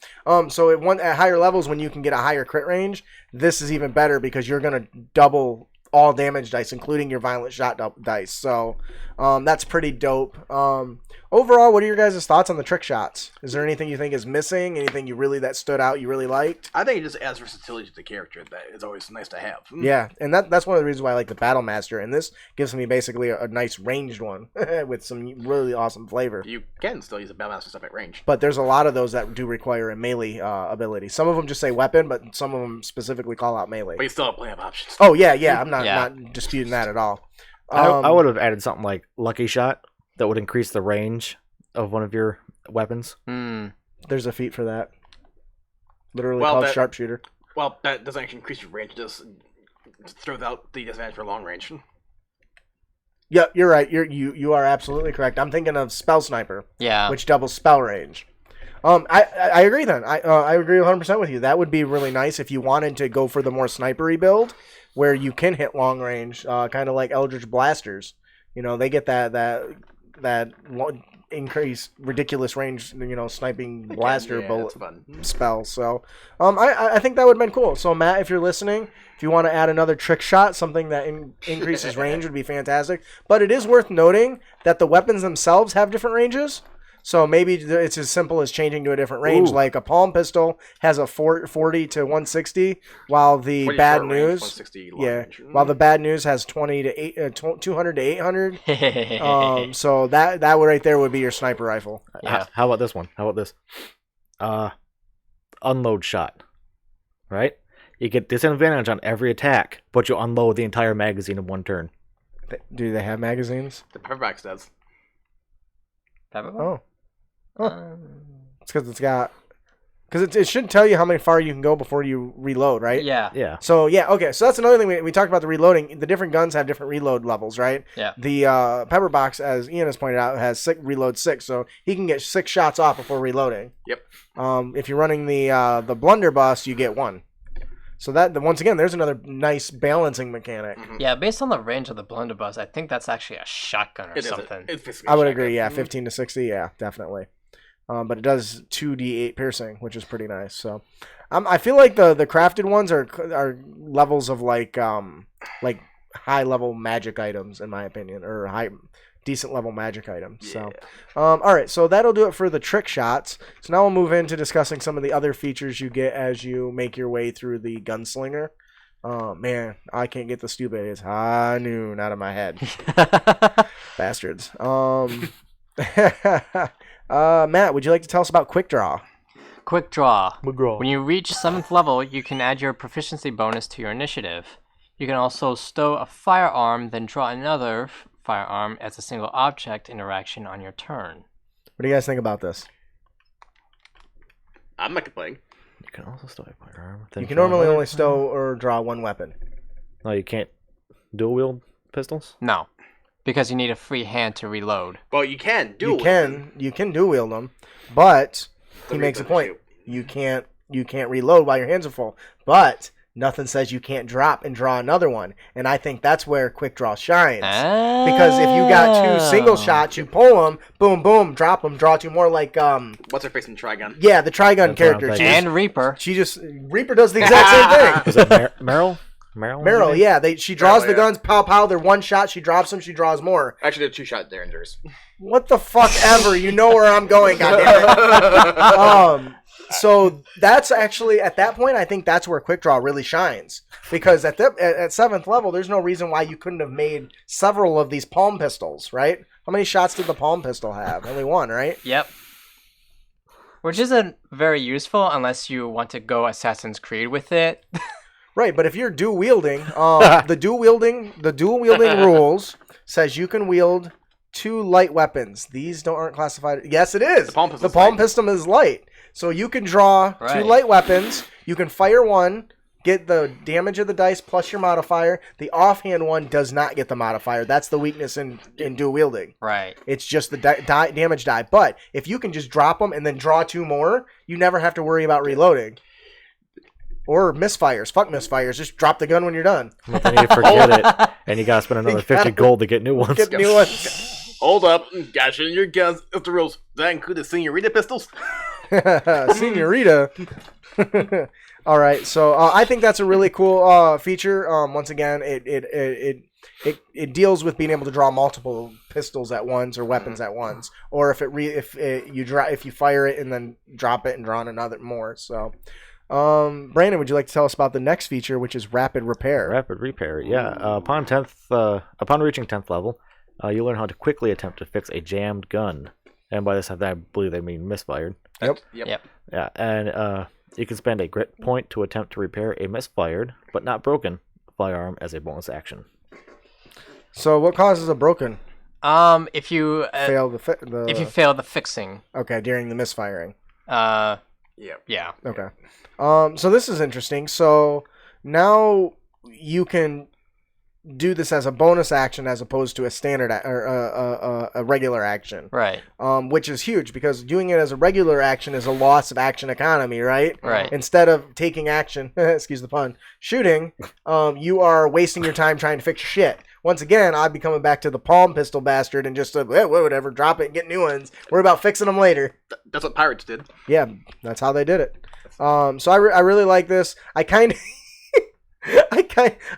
Speaker 1: So at higher levels, when you can get a higher crit range, this is even better because you're gonna double all damage dice, including your violent shot dice. So that's pretty dope. Overall, what are your guys' thoughts on the trick shots? Is there anything you think is missing? Anything that stood out you really liked?
Speaker 4: I think it just adds versatility to the character that is always nice to have.
Speaker 1: Yeah, and that's one of the reasons why I like the Battle Master, and this gives me basically a nice ranged one with some really awesome flavor.
Speaker 4: You can still use a Battle Master stuff at range.
Speaker 1: But there's a lot of those that do require a melee ability. Some of them just say weapon, but some of them specifically call out melee.
Speaker 4: But you still have plenty of options.
Speaker 1: Oh, yeah, I'm not disputing that at all.
Speaker 3: I would have added something like Lucky Shot that would increase the range of one of your weapons.
Speaker 1: There's a feat for that. Literally called Sharpshooter.
Speaker 4: Well, that doesn't actually increase your range. It just throws out the disadvantage for long range.
Speaker 1: Yeah, you're right. You are absolutely correct. I'm thinking of Spell Sniper.
Speaker 2: Yeah.
Speaker 1: Which doubles spell range. I agree then. I agree 100% with you. That would be really nice if you wanted to go for the more snipery build where you can hit long range, kind of like Eldritch Blasters. You know, they get that increased ridiculous range, sniping blaster bullet spell. So I think that would have been cool. So Matt, if you're listening, if you want to add another trick shot, something that increases range would be fantastic. But it is worth noting that the weapons themselves have different ranges. So maybe it's as simple as changing to a different range. Like a palm pistol has a 40 to 160, while the bad news, while the bad news has 200 to 800. So that would right there would be your sniper rifle.
Speaker 3: Yeah. How about this one? How about this? Unload shot. Right? You get disadvantage on every attack, but you unload the entire magazine in one turn.
Speaker 1: Do they have magazines?
Speaker 4: The Pepperbox does.
Speaker 2: Pepperbox?
Speaker 1: It's because it should tell you how far you can go before you reload, right?
Speaker 2: Yeah.
Speaker 1: So okay. So that's another thing we talked about the reloading. The different guns have different reload levels, right?
Speaker 2: Yeah.
Speaker 1: The Pepperbox, as Ian has pointed out, has reload 6, so he can get 6 shots off before reloading.
Speaker 4: Yep.
Speaker 1: If you're running the Blunderbuss, you get 1. So that once again, there's another nice balancing mechanic.
Speaker 2: Mm-hmm. Yeah, based on the range of the Blunderbuss, I think that's actually a shotgun or something.
Speaker 1: I would agree. Yeah, 15 to 60. Yeah, definitely. But it does 2d8 piercing, which is pretty nice. So, I feel like the crafted ones are levels of like high level magic items, in my opinion, or decent level magic items. Yeah. So, all right. So that'll do it for the trick shots. So now we'll move into discussing some of the other features you get as you make your way through the Gunslinger. Man, I can't get the stupid "it's high noon" out of my head. Bastards. Matt, would you like to tell us about Quick Draw?
Speaker 2: Quick Draw. When you reach 7th level, you can add your proficiency bonus to your initiative. You can also stow a firearm, then draw another firearm as a single object interaction on your turn.
Speaker 1: What do you guys think about this?
Speaker 4: I'm not complaining.
Speaker 3: You can also stow a firearm.
Speaker 1: You can normally only stow or draw one weapon.
Speaker 3: No, you can't dual wield pistols?
Speaker 2: No. Because you need a free hand to reload.
Speaker 4: Well, you can dual
Speaker 1: You can dual wield them, but he makes a point. You can't reload while your hands are full. But nothing says you can't drop and draw another one. And I think that's where Quick Draw shines. Because if you got 2 single shots, you pull them, boom, boom, drop them, draw 2 more like
Speaker 4: what's her face in Trigun?
Speaker 1: Yeah, the Trigun character.
Speaker 2: And Reaper.
Speaker 1: Reaper does the exact same thing.
Speaker 3: Is it Meryl?
Speaker 1: Meryl, yeah. She draws the guns, pow, pow. They're one shot. She drops them. She draws more.
Speaker 4: Actually, they're 2-shot derringers.
Speaker 1: What the fuck ever? You know where I'm going, goddammit. So that's actually, at that point, I think that's where Quick Draw really shines. Because at 7th level, there's no reason why you couldn't have made several of these palm pistols, right? How many shots did the palm pistol have? Only 1, right?
Speaker 2: Yep. Which isn't very useful unless you want to go Assassin's Creed with it.
Speaker 1: Right, but if you're dual wielding, the dual wielding rules says you can wield 2 light weapons. These aren't classified. Yes, it is. The palm pistol is light, so you can draw 2 light weapons. You can fire one, get the damage of the dice plus your modifier. The offhand one does not get the modifier. That's the weakness in dual wielding.
Speaker 2: Right.
Speaker 1: It's just the damage die. But if you can just drop them and then draw 2 more, you never have to worry about reloading. Or misfires. Fuck misfires. Just drop the gun when you're done.
Speaker 3: But then you forget it, and you gotta spend another 50 gold to get new ones.
Speaker 4: Hold up. Gotcha in your guns. If the rules. Does that include the Senorita pistols?
Speaker 1: Senorita? All right, so I think that's a really cool feature. Once again, it deals with being able to draw multiple pistols at once or weapons at once, or if you fire it and then drop it and draw on another more. So, Brandon, would you like to tell us about the next feature, which is rapid repair?
Speaker 3: Rapid repair, yeah. Upon reaching 10th level, you learn how to quickly attempt to fix a jammed gun, and by this I believe they mean misfired.
Speaker 4: Yep.
Speaker 3: Yeah, and you can spend a grit point to attempt to repair a misfired but not broken firearm as a bonus action.
Speaker 1: So, what causes a broken?
Speaker 2: If you
Speaker 1: Fail
Speaker 2: if you fail the fixing.
Speaker 1: Okay, during the misfiring.
Speaker 2: Yeah.
Speaker 1: Okay. So this is interesting. So now you can do this as a bonus action as opposed to a standard or a regular action.
Speaker 2: Right.
Speaker 1: Which is huge because doing it as a regular action is a loss of action economy, right?
Speaker 2: Right.
Speaker 1: Instead of taking action, excuse the pun, shooting, you are wasting your time trying to fix your shit. Once again, I'd be coming back to the palm pistol bastard and just whatever, drop it and get new ones. We're about fixing them later.
Speaker 4: That's what pirates did.
Speaker 1: Yeah, that's how they did it. So I really like this. I kind of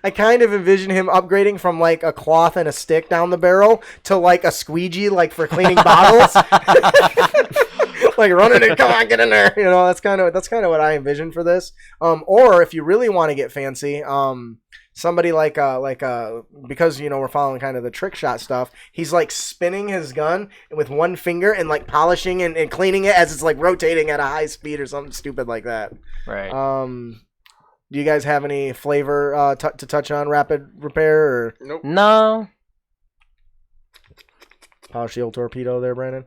Speaker 1: I kind of envision him upgrading from like a cloth and a stick down the barrel to like a squeegee, like for cleaning bottles. Like running and come on, get in there. You know, that's kind of what I envision for this. Or if you really want to get fancy, somebody like because we're following kind of the trick shot stuff. He's like spinning his gun with one finger and like polishing and cleaning it as it's like rotating at a high speed or something stupid like that.
Speaker 2: Right.
Speaker 1: Do you guys have any flavor to touch on rapid repair? Or
Speaker 4: Nope.
Speaker 2: No.
Speaker 1: Power shield torpedo there, Brandon.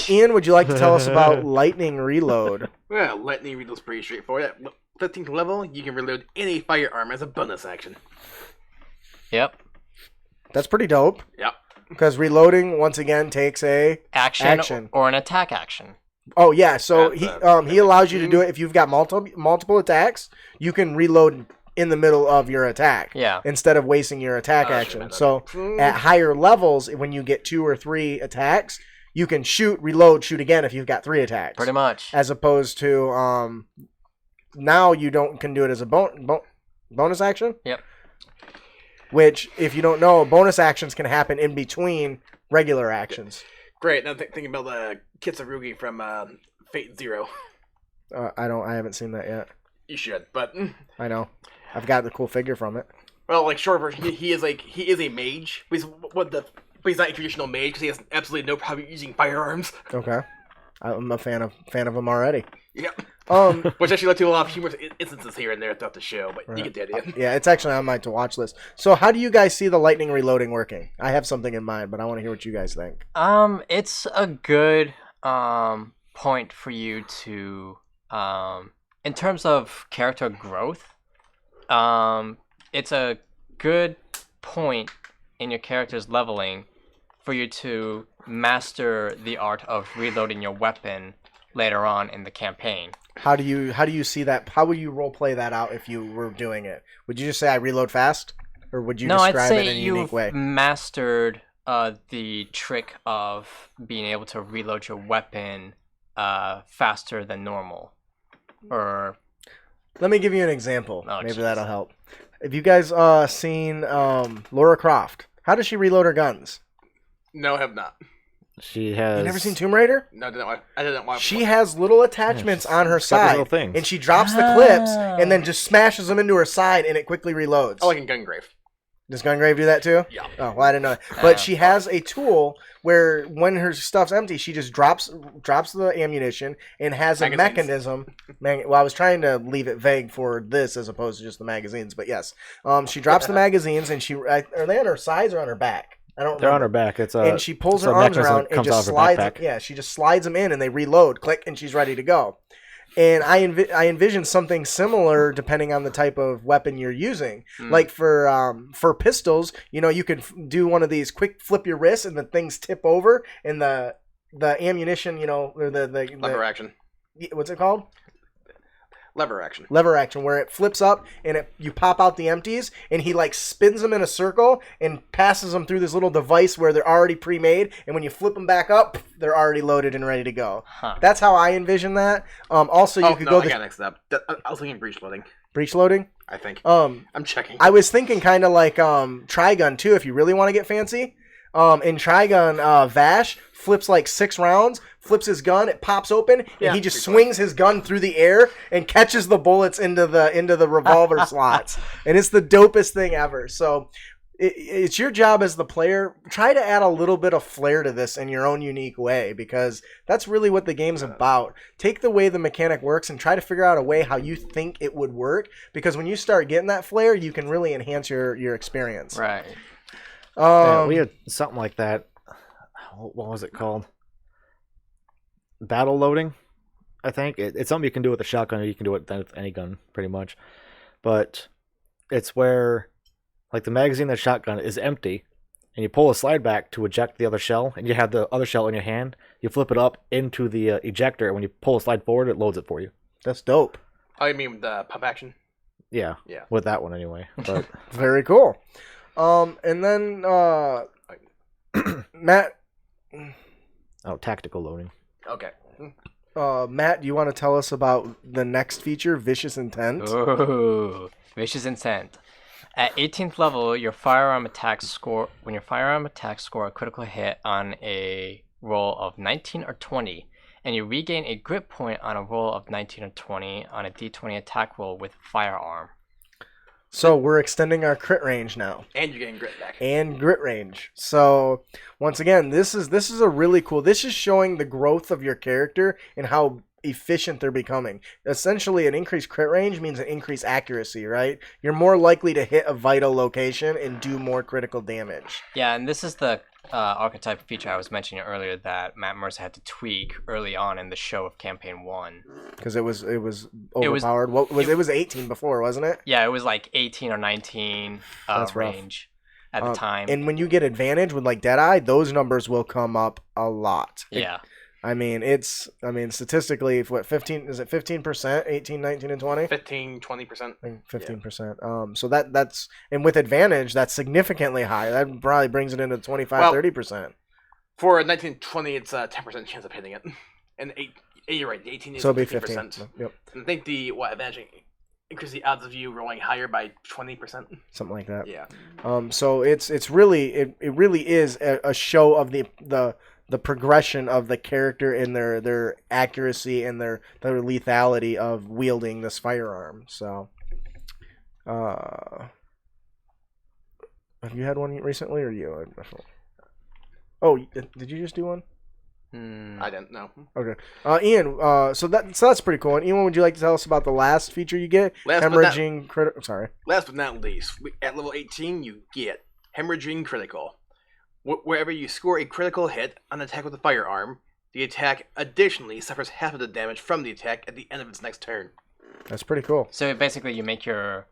Speaker 1: Ian, would you like to tell us about lightning reload?
Speaker 4: Well, lightning reload's pretty straightforward. At 15th level, you can reload any firearm as a bonus action.
Speaker 2: Yep.
Speaker 1: That's pretty dope.
Speaker 4: Yep.
Speaker 1: Because reloading once again takes a
Speaker 2: Action. Or an attack action.
Speaker 1: Oh yeah, so
Speaker 4: That's
Speaker 1: he allows you to do it if you've got multiple attacks. You can reload in the middle of your attack.
Speaker 2: Yeah.
Speaker 1: Instead of wasting your attack action. So at higher levels, when you get 2 or 3 attacks, you can shoot, reload, shoot again if you've got 3 attacks.
Speaker 2: Pretty much.
Speaker 1: As opposed to now you can do it as a bonus action.
Speaker 2: Yep.
Speaker 1: Which, if you don't know, bonus actions can happen in between regular actions.
Speaker 4: Great. Now thinking about the Kitsurugi from Fate Zero.
Speaker 1: I haven't seen that yet.
Speaker 4: You should, but
Speaker 1: I know. I've got the cool figure from it.
Speaker 4: well, like short version, he is a mage. But he's not a traditional mage because he has absolutely no problem using firearms.
Speaker 1: Okay. I'm a fan of him already.
Speaker 4: Yep.
Speaker 1: Um,
Speaker 4: Which actually led to a lot of humorous instances here and there throughout the show, but
Speaker 1: Right.
Speaker 4: you get the idea.
Speaker 1: yeah, it's actually on my to-watch list. So how do you guys see the lightning reloading working? I have something in mind, but I want to hear what you guys think.
Speaker 2: It's a good point for you to in terms of character growth. It's a good point in your character's leveling for you to master the art of reloading your weapon later on in the campaign.
Speaker 1: How do you see that? How would you role play that out if you were doing it? Would you just say I reload fast, or would you describe
Speaker 2: I'd say
Speaker 1: it in a unique way?
Speaker 2: you've mastered the trick of being able to reload your weapon faster than normal. Or
Speaker 1: Let me give you an example.
Speaker 2: Oh,
Speaker 1: Maybe
Speaker 2: jeez.
Speaker 1: that'll help. Have you guys seen Lara Croft? How does she reload her guns?
Speaker 4: No, I have not.
Speaker 3: She has.
Speaker 1: You never seen Tomb Raider?
Speaker 4: No, I didn't watch.
Speaker 1: She has little attachments on her
Speaker 3: she's got these
Speaker 1: side,
Speaker 3: little things.
Speaker 1: and she drops the clips and then just smashes them into her side, and it quickly reloads.
Speaker 4: I like in Gungrave.
Speaker 1: Does Gungrave do that too?
Speaker 4: Yeah.
Speaker 1: Oh, well, I didn't know that. But she has a tool where when her stuff's empty, she just drops the ammunition and has a
Speaker 4: Magazines.
Speaker 1: mechanism. Well, I was trying to leave it vague for this as opposed to just the magazines, but yes. She drops the magazines, and are they on her sides or on her back? I don't
Speaker 3: They're on
Speaker 1: remember.
Speaker 3: her back. It's
Speaker 1: And she pulls
Speaker 3: it's
Speaker 1: her
Speaker 3: a
Speaker 1: arms
Speaker 3: mechanism
Speaker 1: around
Speaker 3: that
Speaker 1: and
Speaker 3: comes
Speaker 1: just
Speaker 3: off her
Speaker 1: slides.
Speaker 3: backpack.
Speaker 1: Yeah, she just slides them in, and they reload. Click, and she's ready to go. And I envision something similar depending on the type of weapon you're using. Like for pistols, you could do one of these quick flip your wrist and the things tip over and the ammunition, or
Speaker 4: Lever action.
Speaker 1: what's it called?
Speaker 4: Lever action.
Speaker 1: Lever action, where it flips up and you pop out the empties, and he like spins them in a circle and passes them through this little device where they're already pre-made, and when you flip them back up, they're already loaded and ready to go.
Speaker 2: Huh.
Speaker 1: That's how I envision that. Also, you could go
Speaker 4: I got mixed up. I was thinking breach loading.
Speaker 1: breach loading.
Speaker 4: I think.
Speaker 1: I'm
Speaker 4: checking.
Speaker 1: I was thinking kind of like Trigun too, if you really want to get fancy. In Trigun, Vash flips like 6 rounds, flips his gun, it pops open, and he just swings his gun through the air and catches the bullets into the revolver slots. And it's the dopest thing ever. So it's your job as the player. Try to add a little bit of flair to this in your own unique way, because that's really what the game's about. Take the way the mechanic works and try to figure out a way how you think it would work, because when you start getting that flair, you can really enhance your experience.
Speaker 2: Right.
Speaker 3: Yeah, we had something like that. What was it called? Battle loading, I think. It's something you can do with a shotgun, or you can do it with any gun, pretty much. But it's where, like, the magazine of the shotgun is empty, and you pull a slide back to eject the other shell, and you have the other shell in your hand. You flip it up into the ejector, and when you pull a slide forward, it loads it for you.
Speaker 1: That's dope.
Speaker 4: Oh, you mean the pump action?
Speaker 3: Yeah. With that one, anyway. But
Speaker 1: very cool. And then Matt.
Speaker 3: Oh, tactical loading.
Speaker 4: Okay.
Speaker 1: Matt, do you want to tell us about the next feature, Vicious Intent?
Speaker 2: Ooh, Vicious Intent. At 18th level, when your firearm attacks score a critical hit on a roll of 19 or 20, and you regain a grit point on a roll of 19 or 20 on a d20 attack roll with firearm.
Speaker 1: So we're extending our crit range now.
Speaker 4: And you're getting grit back.
Speaker 1: And grit range. So once again, this is a really cool. This is showing the growth of your character and how efficient they're becoming. Essentially, an increased crit range means an increased accuracy, right? You're more likely to hit a vital location and do more critical damage.
Speaker 2: Yeah, and this is the archetype feature I was mentioning earlier that Matt Mercer had to tweak early on in the show of Campaign 1.
Speaker 1: Because it was overpowered. It was 18 before, wasn't it?
Speaker 2: Yeah, it was like 18 or 19 range at the time.
Speaker 1: And when you get advantage with like Deadeye, those numbers will come up a lot.
Speaker 2: Yeah.
Speaker 1: Statistically, what 15 is it 15%, 18, 19 and 20?
Speaker 4: 15, 20%.
Speaker 1: 15%. So that's and with advantage, that's significantly high. That probably brings it into 25, 30%.
Speaker 4: For 19, 20, it's a 10% chance of hitting it. And you're right, 18 is
Speaker 1: so
Speaker 4: 15%.
Speaker 1: Yep.
Speaker 4: And I think the advantage increase the odds of you rolling higher by 20%.
Speaker 1: Something like that.
Speaker 4: Yeah.
Speaker 1: So it really is a show of the progression of the character and their accuracy and their lethality of wielding this firearm. So, have you had one recently, or you? Oh, did you just do one?
Speaker 4: I didn't know.
Speaker 1: Okay, Ian. So that's pretty cool. And Ian, would you like to tell us about the last feature you get? Hemorrhaging critical. Sorry.
Speaker 4: Last but not least, at level 18, you get hemorrhaging critical. Wherever you score a critical hit on an attack with a firearm, the attack additionally suffers half of the damage from the attack at the end of its next turn.
Speaker 1: That's pretty cool.
Speaker 2: So basically, you make your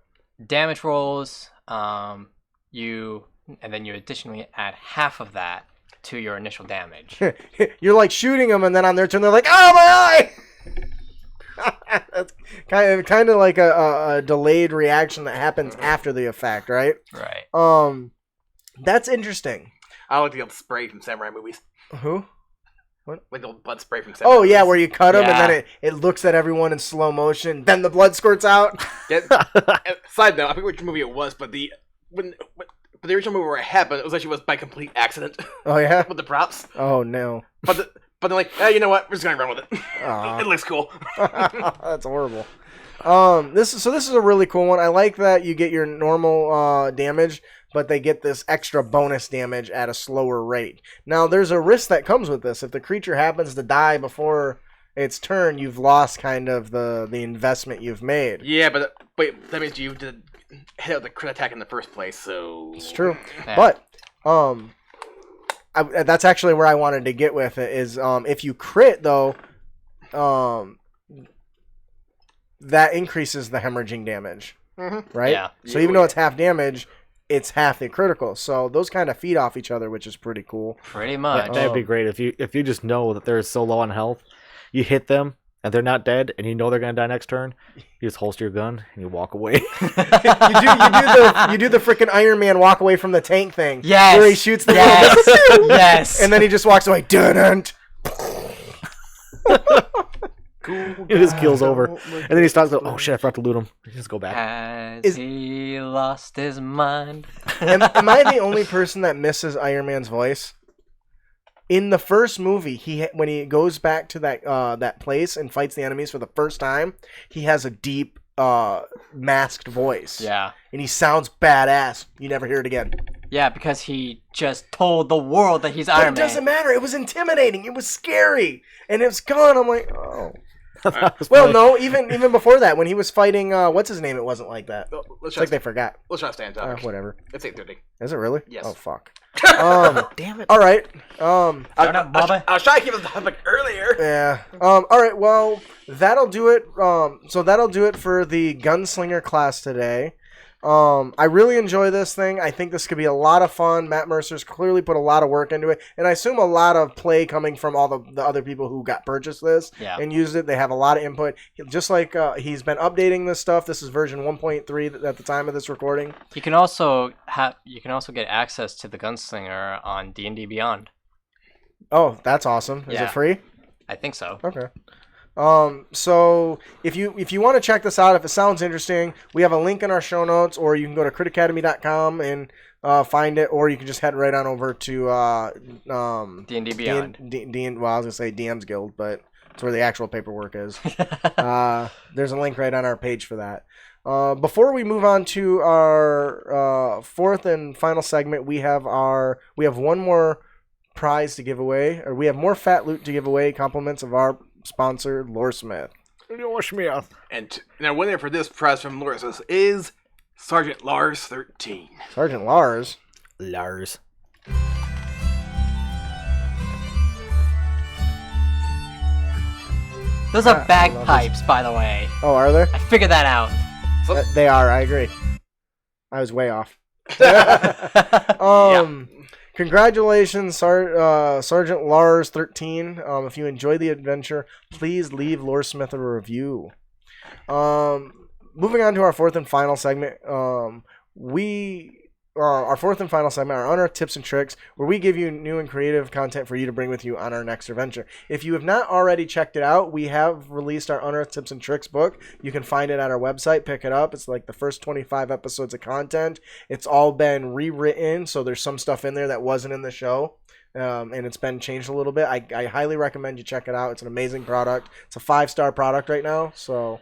Speaker 2: damage rolls, and then you additionally add half of that to your initial damage.
Speaker 1: You're like shooting them, and then on their turn, they're like, "Oh, my eye!" That's kind of like a delayed reaction that happens after the effect, right?
Speaker 2: Right.
Speaker 1: That's interesting.
Speaker 4: I like the old spray from samurai movies.
Speaker 1: Who? What?
Speaker 4: Like the old blood spray from samurai
Speaker 1: movies.
Speaker 4: Yeah,
Speaker 1: where you cut them and then it looks at everyone in slow motion. Then the blood squirts out.
Speaker 4: Side note, I forget which movie it was, but the original movie where it happened, it was by complete accident.
Speaker 1: Oh yeah.
Speaker 4: With the props.
Speaker 1: Oh no.
Speaker 4: But they're like, you know what? We're just gonna run with it. It looks cool.
Speaker 1: That's horrible. This is a really cool one. I like that you get your normal damage, but they get this extra bonus damage at a slower rate. Now, there's a risk that comes with this. If the creature happens to die before its turn, you've lost kind of the investment you've made.
Speaker 4: Yeah, but that means you did hit out the crit attack in the first place, so...
Speaker 1: It's true. Yeah. But, that's actually where I wanted to get with it, is if you crit, though, that increases the hemorrhaging damage. Mm-hmm. Right?
Speaker 2: Yeah.
Speaker 1: So even though it's half damage, it's half the critical. So those kind of feed off each other, which is pretty cool.
Speaker 2: Pretty much.
Speaker 3: That'd be great if you just know that they're so low on health, you hit them and they're not dead, and you know they're gonna die next turn, you just holster your gun and you walk away.
Speaker 1: You do the freaking Iron Man walk away from the tank thing.
Speaker 2: Yes.
Speaker 1: Where he shoots the
Speaker 2: Yes.
Speaker 1: and then he just walks away. Dun-dun.
Speaker 3: It just kills over, and then he stops. Oh shit! I forgot to loot him. You just go back.
Speaker 2: Has he lost his mind?
Speaker 1: Am I the only person that misses Iron Man's voice? In the first movie, when he goes back to that place and fights the enemies for the first time, he has a deep masked voice.
Speaker 2: Yeah.
Speaker 1: And he sounds badass. You never hear it again.
Speaker 2: Yeah, because he just told the world that he's Iron
Speaker 1: But it
Speaker 2: Man.
Speaker 1: doesn't matter. It was intimidating. It was scary. And it's gone. I'm like, oh.
Speaker 3: That was
Speaker 1: Well,
Speaker 3: funny.
Speaker 1: no, even before that, when he was fighting, what's his name? It wasn't like that.
Speaker 4: Let's
Speaker 1: It's
Speaker 4: try
Speaker 1: like they forgot.
Speaker 4: let's try to stay on topic.
Speaker 1: Whatever.
Speaker 4: It's 8:30.
Speaker 1: Is it really?
Speaker 4: Yes.
Speaker 1: Oh, fuck.
Speaker 3: Damn it.
Speaker 1: All right.
Speaker 2: Shut up, Bubba.
Speaker 4: I was trying to keep the topic earlier.
Speaker 1: Yeah. All right. Well, that'll do it. So that'll do it for the Gunslinger class today. I really enjoy this thing. I think this could be a lot of fun. Matt Mercer's clearly put a lot of work into it, and I assume a lot of play coming from all the other people who got purchased this and used it. They have a lot of input. Just like he's been updating this stuff. This is version 1.3 at the time of this recording.
Speaker 2: You can also get access to the Gunslinger on D&D Beyond.
Speaker 1: Oh, that's awesome. Is
Speaker 2: Yeah.
Speaker 1: it free?
Speaker 2: I think so.
Speaker 1: Okay. So if you want to check this out, if it sounds interesting, we have a link in our show notes, or you can go to critacademy.com and find it, or you can just head right on over to
Speaker 2: D&D Beyond.
Speaker 1: Well, I was gonna say DM's Guild, but it's where the actual paperwork is. There's a link right on our page for that. Before we move on to our fourth and final segment, we have one more prize to give away, or we have more fat loot to give away. Compliments of our sponsor, Loresmith.
Speaker 4: And now winner for this prize from Loris is Sergeant Lars 13.
Speaker 1: Sergeant Lars.
Speaker 3: Lars.
Speaker 2: Those are bagpipes, by the way.
Speaker 1: Oh, are there?
Speaker 2: I figured that out.
Speaker 1: They are. I agree. I was way off. Congratulations, Sergeant Lars 13. If you enjoyed the adventure, please leave Loresmith a review. Moving on to our fourth and final segment, our honor tips and tricks, where we give you new and creative content for you to bring with you on our next adventure. If you have not already checked it out, we have released our honor tips and tricks book. You can find it at our website. Pick it up. It's like the first 25 episodes of content. It's all been rewritten, so there's some stuff in there that wasn't in the show. And it's been changed a little bit. I highly recommend you check it out. It's an amazing product. It's a 5-star product right now, so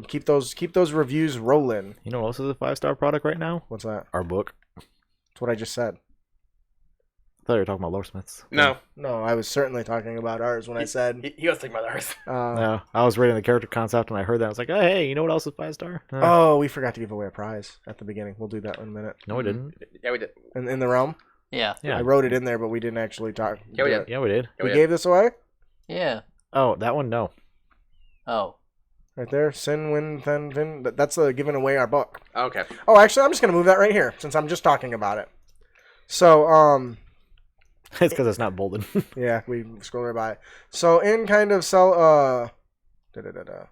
Speaker 1: keep those reviews rolling.
Speaker 3: You know what else is a 5-star product right now?
Speaker 1: What's that?
Speaker 3: Our book.
Speaker 1: That's what I just said.
Speaker 3: I thought you were talking about Loresmiths.
Speaker 4: No.
Speaker 1: No, I was certainly talking about ours when I said.
Speaker 4: He was thinking about ours.
Speaker 3: No, I was reading the character concept and I heard that. I was like, oh, hey, you know what else is 5-star?
Speaker 1: Oh, we forgot to give away a prize at the beginning. We'll do that in a minute.
Speaker 3: No, we didn't.
Speaker 4: Yeah, we did.
Speaker 1: In the realm?
Speaker 2: Yeah.
Speaker 3: Yeah,
Speaker 1: I wrote it in there, but we didn't actually talk.
Speaker 4: Yeah, we did.
Speaker 3: Yeah, we did.
Speaker 4: Yeah,
Speaker 1: We
Speaker 4: did.
Speaker 1: gave this away?
Speaker 2: Yeah.
Speaker 3: Oh, that one? No.
Speaker 2: Oh.
Speaker 1: Right there. Sin, Win, Then, Vin. That's giving away our book.
Speaker 4: Okay.
Speaker 1: Oh, actually, I'm just going to move that right here since I'm just talking about it. So,
Speaker 3: It's because it's not bolded.
Speaker 1: yeah, we scroll right by it. So, in kind of sell,
Speaker 2: Da-da-da-da.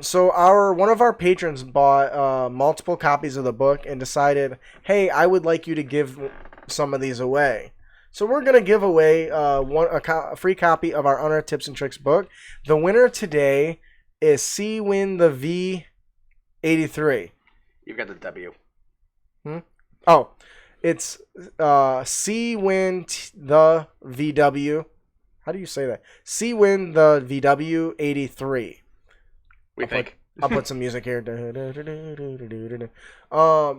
Speaker 1: So one of our patrons bought multiple copies of the book and decided, hey, I would like you to give some of these away. So we're gonna give away a free copy of our Honor Tips and Tricks book. The winner today is C-Win the V83.
Speaker 4: You've got the W.
Speaker 1: Oh, it's C-Win the VW. How do you say that? C-Win the VW 83.
Speaker 4: We think.
Speaker 1: I'll put some music here.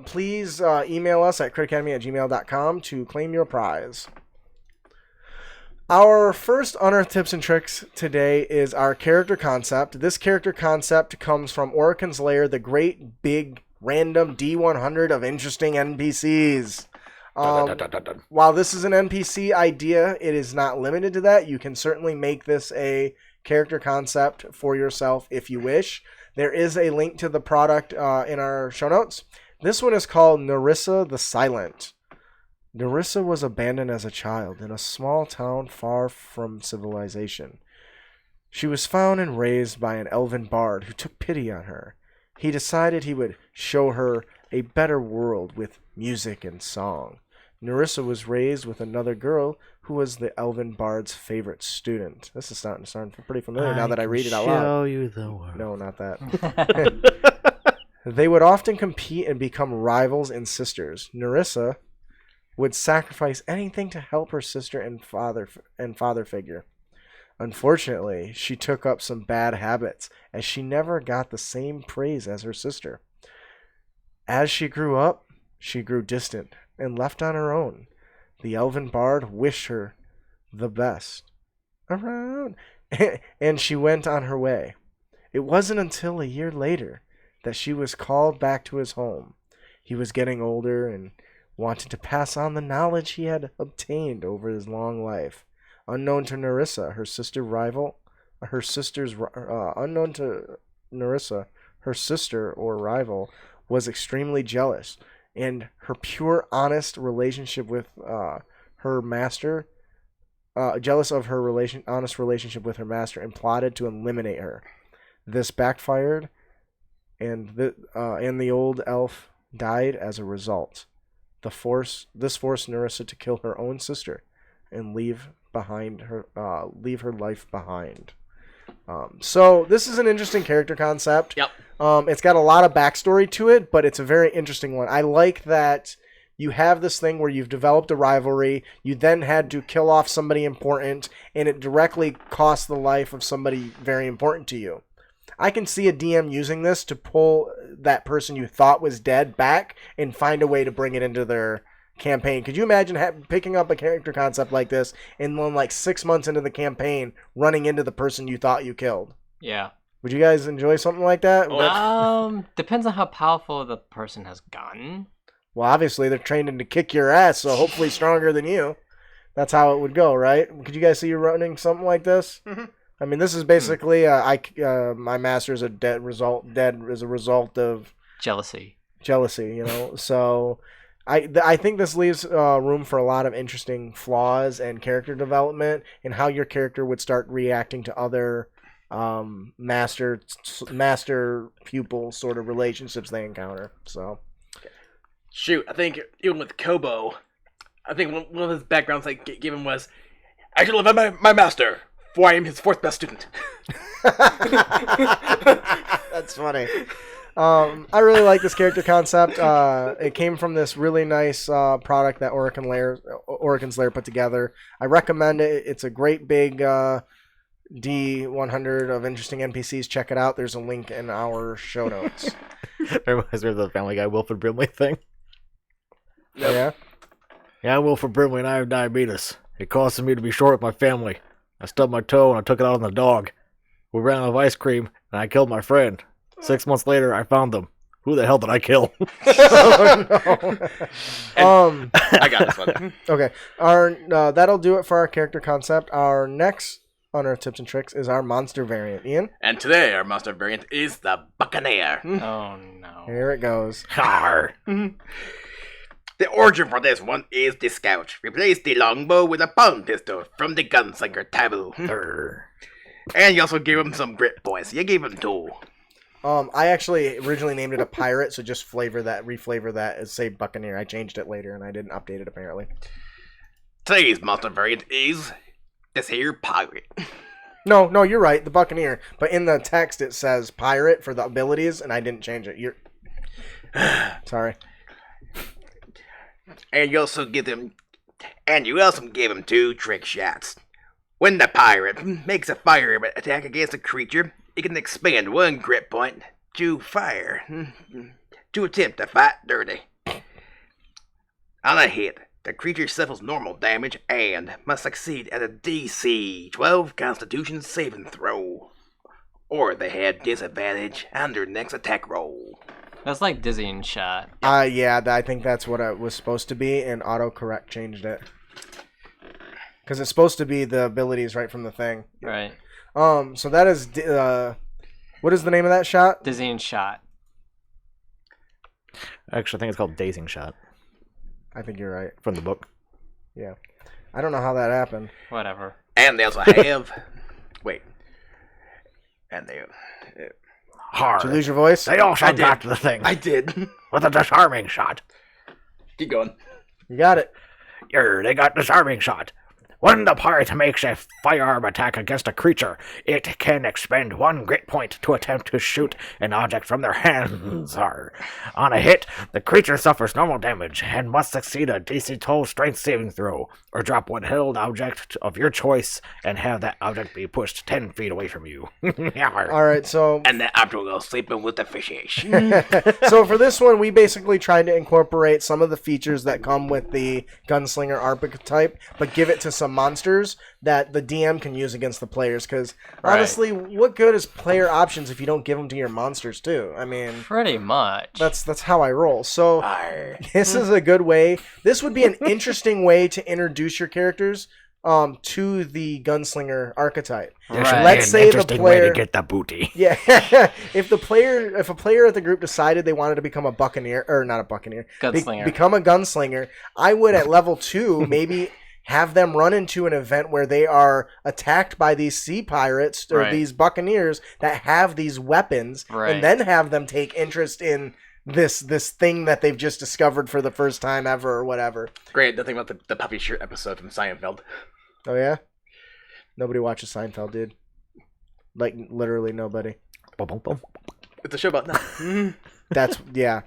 Speaker 1: Please email us at critacademy@gmail.com to claim your prize. Our first Unearthed Tips and Tricks today is our character concept. This character concept comes from Oricon's Lair, the great big random D100 of interesting NPCs. While this is an NPC idea, it is not limited to that. You can certainly make this a character concept for yourself if you wish. There is a link to the product in our show notes. This one is called Narissa the Silent. Nerissa was abandoned as a child in a small town far from civilization. She was found and raised by an elven bard who took pity on her. He decided he would show her a better world with music and song. Nerissa was raised with another girl who was the elven bard's favorite student. This is starting pretty familiar now that I read it out loud.
Speaker 3: Show you the world.
Speaker 1: No, not that. They would often compete and become rivals and sisters. Nerissa would sacrifice anything to help her sister and father figure. Unfortunately, she took up some bad habits, as she never got the same praise as her sister. As she grew up, she grew distant and left on her own. The elven bard wished her the best around, and she went on her way. It wasn't until a year later that she was called back to his home. He was getting older and wanted to pass on the knowledge he had obtained over his long life. Unknown to Nerissa, her sister or rival was extremely jealous, and her pure, honest relationship with her master, honest relationship with her master, and plotted to eliminate her. This backfired, and the old elf died as a result. This forced Nerissa to kill her own sister and leave her life behind. So this is an interesting character concept.
Speaker 4: Yep.
Speaker 1: It's got a lot of backstory to it, but it's a very interesting one. I like that you have this thing where you've developed a rivalry, you then had to kill off somebody important, and it directly cost the life of somebody very important to you. I can see a DM using this to pull that person you thought was dead back and find a way to bring it into their campaign. Could you imagine picking up a character concept like this and then, like 6 months into the campaign, running into the person you thought you killed?
Speaker 2: Yeah.
Speaker 1: Would you guys enjoy something like that?
Speaker 2: Depends on how powerful the person has gotten.
Speaker 1: Well, obviously they're training to kick your ass, so hopefully stronger than you. That's how it would go, right? Could you guys see you running something like this? Mm-hmm. I mean, this is basically my master is dead as a result of
Speaker 2: jealousy.
Speaker 1: You know, so I think this leaves room for a lot of interesting flaws and character development, and how your character would start reacting to other master pupil sort of relationships they encounter. So,
Speaker 4: shoot, I think even with Kobo, I think one of his backgrounds I gave him was, I should live by my master, for I am his fourth best student.
Speaker 1: That's funny. I really like this character concept. It came from this really nice product that Oregon's Lair put together. I recommend it. It's a great big D100 of interesting NPCs. Check it out. There's a link in our show notes.
Speaker 3: It reminds me of the Family Guy Wilford Brimley thing.
Speaker 1: Yep. Yeah?
Speaker 3: Yeah, I'm Wilford Brimley and I have diabetes. It causes me to be short with my family. I stubbed my toe and I took it out on the dog. We ran out of ice cream and I killed my friend. 6 months later, I found them. Who the hell did I kill?
Speaker 1: Oh, no.
Speaker 4: I got this one.
Speaker 1: Okay. That'll do it for our character concept. Our next on our tips and tricks is our monster variant. Ian?
Speaker 4: And today, our monster variant is the Buccaneer.
Speaker 2: Oh, no.
Speaker 1: Here it goes.
Speaker 3: Har.
Speaker 4: The origin for this one is the Scout. Replace the longbow with a palm pistol from the Gunslinger taboo. And you also gave him some grit points. You gave him 2.
Speaker 1: I actually originally named it a pirate, so just reflavor that as, say, Buccaneer. I changed it later, and I didn't update it, apparently.
Speaker 4: Today's monster variant is this here pirate.
Speaker 1: No, you're right, the Buccaneer. But in the text, it says pirate for the abilities, and I didn't change it. Sorry.
Speaker 4: And you also gave him 2 trick shots. When the pirate makes a fire attack against a creature, it can expend 1 grit point to fire to attempt to fight dirty. On a hit, the creature suffers normal damage and must succeed at a DC 12 Constitution saving throw, or they have disadvantage on their next attack roll.
Speaker 2: That's like Dazing Shot.
Speaker 1: Yeah, I think that's what it was supposed to be, and autocorrect changed it. Because it's supposed to be the abilities right from the thing.
Speaker 2: Right.
Speaker 1: So that is, what is the name of that shot?
Speaker 2: Dazing Shot.
Speaker 3: Actually, I think it's called Dazing Shot.
Speaker 1: I think you're right.
Speaker 3: from the book.
Speaker 1: Yeah. I don't know how that happened.
Speaker 2: Whatever.
Speaker 4: And they also have. Wait. And they.
Speaker 3: Hard.
Speaker 1: Did you lose your voice?
Speaker 3: They also
Speaker 4: I did.
Speaker 3: got the thing
Speaker 4: I did.
Speaker 3: with a disarming shot.
Speaker 4: Keep going.
Speaker 1: You got it.
Speaker 3: They got disarming shot. When the pirate makes a firearm attack against a creature, it can expend 1 grit point to attempt to shoot an object from their hands. On a hit, the creature suffers normal damage and must succeed a DC 12 strength saving throw, or drop 1 held object of your choice and have that object be pushed 10 feet away from you.
Speaker 1: All right, so
Speaker 4: And the object will go sleeping with the fishish.
Speaker 1: so for this one, we basically tried to incorporate some of the features that come with the Gunslinger archetype, but give it to some monsters that the DM can use against the players. Because honestly, what good is player options if you don't give them to your monsters too? I mean,
Speaker 2: Pretty much.
Speaker 1: that's how I roll. So this is a good way. This would be an interesting way to introduce your characters to the Gunslinger archetype.
Speaker 2: Right.
Speaker 1: Let's say the
Speaker 3: way
Speaker 1: player
Speaker 3: to get the booty.
Speaker 1: Yeah, if a player at the group decided they wanted to become a Buccaneer, or not a Buccaneer,
Speaker 2: Gunslinger.
Speaker 1: become a gunslinger, I would at level 2 maybe have them run into an event where they are attacked by these sea pirates or
Speaker 2: Right.
Speaker 1: these Buccaneers that have these weapons,
Speaker 2: Right.
Speaker 1: and then have them take interest in this thing that they've just discovered for the first time ever or whatever.
Speaker 4: Great, the thing about the puppy shirt episode from Seinfeld.
Speaker 1: Oh yeah? Nobody watches Seinfeld, dude. Like literally nobody.
Speaker 3: Boom, boom, boom.
Speaker 4: It's a show about nothing.
Speaker 1: That's yeah.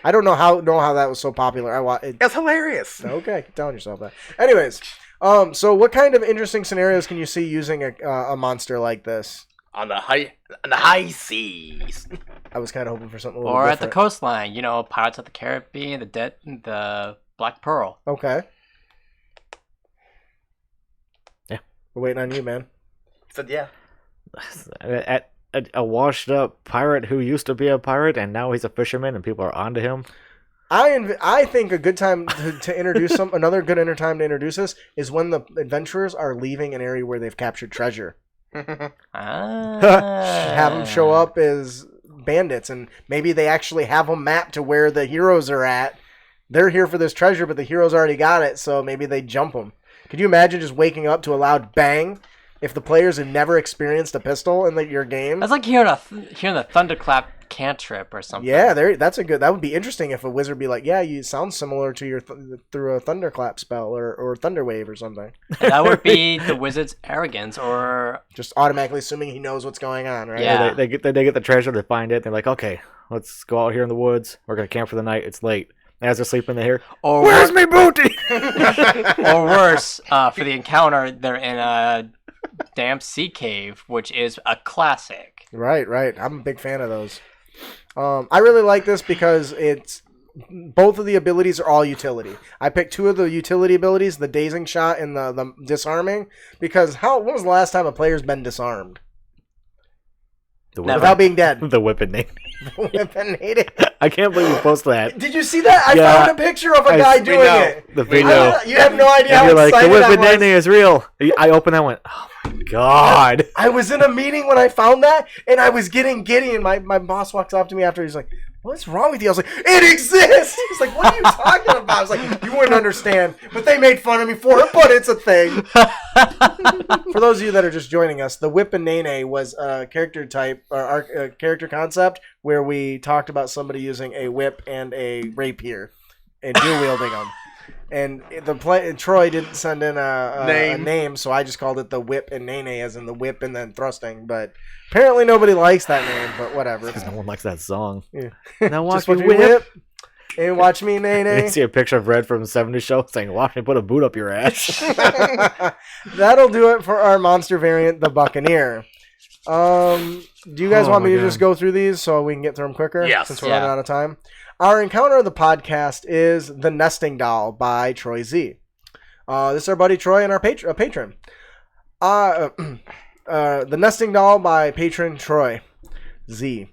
Speaker 1: I don't know how that was so popular.
Speaker 4: It's hilarious.
Speaker 1: Okay, keep telling yourself that. Anyways, so what kind of interesting scenarios can you see using a monster like this?
Speaker 4: On the high seas.
Speaker 1: I was kind of hoping for something a little
Speaker 2: Or at the
Speaker 1: different.
Speaker 2: coastline, Pirates of the Caribbean, the Black Pearl.
Speaker 1: Okay.
Speaker 3: Yeah.
Speaker 1: We're waiting on you, man.
Speaker 4: Said yeah.
Speaker 3: A washed up pirate who used to be a pirate and now he's a fisherman and people are onto him.
Speaker 1: I think a good time to introduce another good time to introduce this is when the adventurers are leaving an area where they've captured treasure.
Speaker 2: Ah.
Speaker 1: Have them show up as bandits, and maybe they actually have them mapped to where the heroes are at. They're here for this treasure, but the heroes already got it, so maybe they jump them. Could you imagine just waking up to a loud bang if the players have never experienced a pistol in your game?
Speaker 2: That's like hearing the thunderclap cantrip or something.
Speaker 1: Yeah, that would be interesting if a wizard be like, yeah, you sound similar to your through a thunderclap spell or thunder wave or something.
Speaker 2: And that would be the wizard's arrogance, or
Speaker 1: Just automatically assuming he knows what's going on, right?
Speaker 2: Yeah.
Speaker 3: They get the treasure, they find it, they're like, okay, let's go out here in the woods. We're gonna camp for the night. It's late. As they're sleeping, they hear, "Where's me booty?"
Speaker 2: or worse, for the encounter, they're in a damp sea cave, which is a classic.
Speaker 1: Right. I'm a big fan of those. I really like this because it's both of the abilities are all utility. I picked 2 of the utility abilities, the Dazing Shot and the Disarming, because when was the last time a player's been disarmed?
Speaker 2: Never.
Speaker 1: Without being dead.
Speaker 3: The whipping name. I can't believe you posted that.
Speaker 1: Did you see that? I
Speaker 3: Yeah.
Speaker 1: found a picture of a guy doing it.
Speaker 3: The video.
Speaker 1: You have no idea
Speaker 3: And
Speaker 1: how
Speaker 3: you're like, the
Speaker 1: excited I
Speaker 3: whipping
Speaker 1: was.
Speaker 3: name is real. I opened that and went, oh my god.
Speaker 1: I was in a meeting when I found that, and I was getting giddy, and my boss walks up to me after. He's like, what's wrong with you? I was like, it exists! He's like, what are you talking about? I was like, you wouldn't understand, but they made fun of me for it, but it's a thing. For those of you that are just joining us, the Whip and Nene was a character type, or a character concept, where we talked about somebody using a whip and a rapier, and dual wielding them. And Troy didn't send in a name, so I just called it the Whip and Nene, as in the whip and then thrusting. But apparently nobody likes that name, but whatever.
Speaker 3: Because no one likes that song.
Speaker 1: Yeah.
Speaker 3: Now watch
Speaker 1: Just
Speaker 3: me
Speaker 1: watch me
Speaker 3: whip.
Speaker 1: And watch me Nene.
Speaker 3: You see a picture of Red from the 70s show saying, watch me put a boot up your ass.
Speaker 1: That'll do it for our monster variant, the Buccaneer. Do you guys want me to just go through these so we can get through them quicker?
Speaker 4: Yes.
Speaker 1: Since we're running out of time. Our encounter of the podcast is The Nesting Doll by Troy Z. This is our buddy Troy and our patron. The Nesting Doll by patron Troy Z.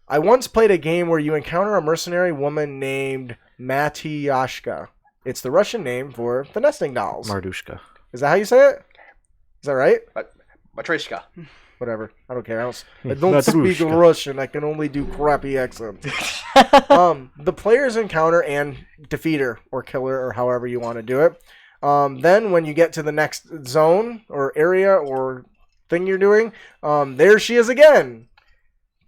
Speaker 1: I once played a game where you encounter a mercenary woman named Matyashka. It's the Russian name for the nesting dolls.
Speaker 3: Mardushka.
Speaker 1: Is that how you say it? Is that right?
Speaker 4: Matryoshka.
Speaker 1: whatever. I don't care. I don't speak
Speaker 3: Matrushka.
Speaker 1: Russian. I can only do crappy accents. The players encounter and defeat her or kill her or however you want to do it. Then when you get to the next zone or area or thing you're doing, there she is again.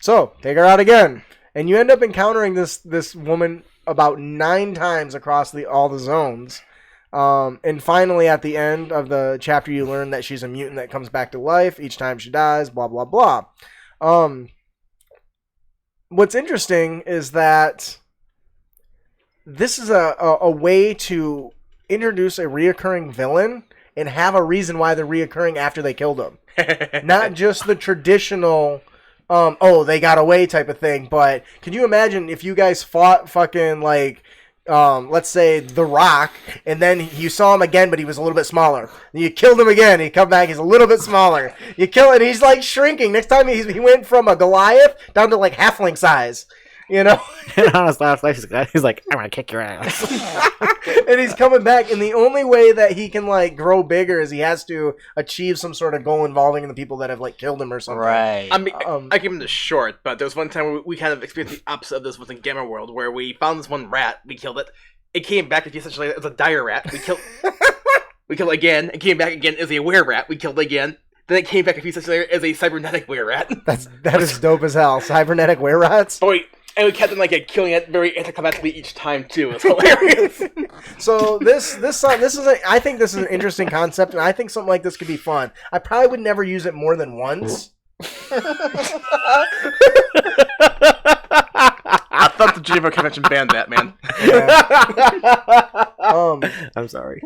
Speaker 1: So take her out again, and you end up encountering this woman about 9 times across all the zones. And finally, at the end of the chapter, you learn that she's a mutant that comes back to life each time she dies, blah, blah, blah. What's interesting is that this is a way to introduce a reoccurring villain and have a reason why they're reoccurring after they killed him. Not just the traditional, they got away type of thing, but can you imagine if you guys fought fucking like, let's say The Rock, and then you saw him again, but he was a little bit smaller. And you killed him again, he come back, he's a little bit smaller. You kill it, he's like shrinking. Next time he went from a Goliath down to like halfling size. You know?
Speaker 3: And on his last life, he's like, I'm gonna kick your ass.
Speaker 1: And he's coming back, and the only way that he can like grow bigger is he has to achieve some sort of goal involving the people that have like killed him or something.
Speaker 2: Right.
Speaker 4: I mean, I give him this short, but there was one time where we kind of experienced the opposite of this within Gamma World, where we found this one rat, we killed it. It came back essentially as a dire rat. We killed it again. It came back again as a were rat. We killed it again. Then it came back a few seconds later as a cybernetic were rat.
Speaker 1: That is dope as hell. Cybernetic were rats.
Speaker 4: Boy, and we kept them like killing it very anticlimactically each time too. It's hilarious.
Speaker 1: So I think this is an interesting concept, and I think something like this could be fun. I probably would never use it more than once.
Speaker 4: I thought the Geneva Convention banned that, man.
Speaker 1: Yeah.
Speaker 3: I'm sorry.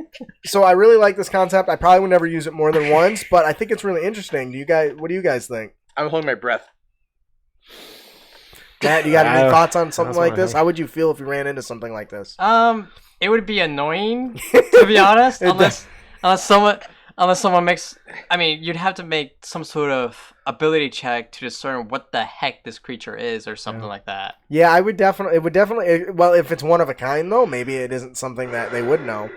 Speaker 1: So I really like this concept. I probably would never use it more than once, but I think it's really interesting. What do you guys think?
Speaker 4: I'm holding my breath.
Speaker 1: Matt, you got any thoughts on something
Speaker 3: that's
Speaker 1: like
Speaker 3: what I
Speaker 1: this?
Speaker 3: think.
Speaker 1: How would you feel if you ran into something like this?
Speaker 2: It would be annoying, to be honest, unless someone makes. I mean, you'd have to make some sort of ability check to discern what the heck this creature is, or something like that.
Speaker 1: Yeah, it would definitely. Well, if it's one of a kind, though, maybe it isn't something that they would know.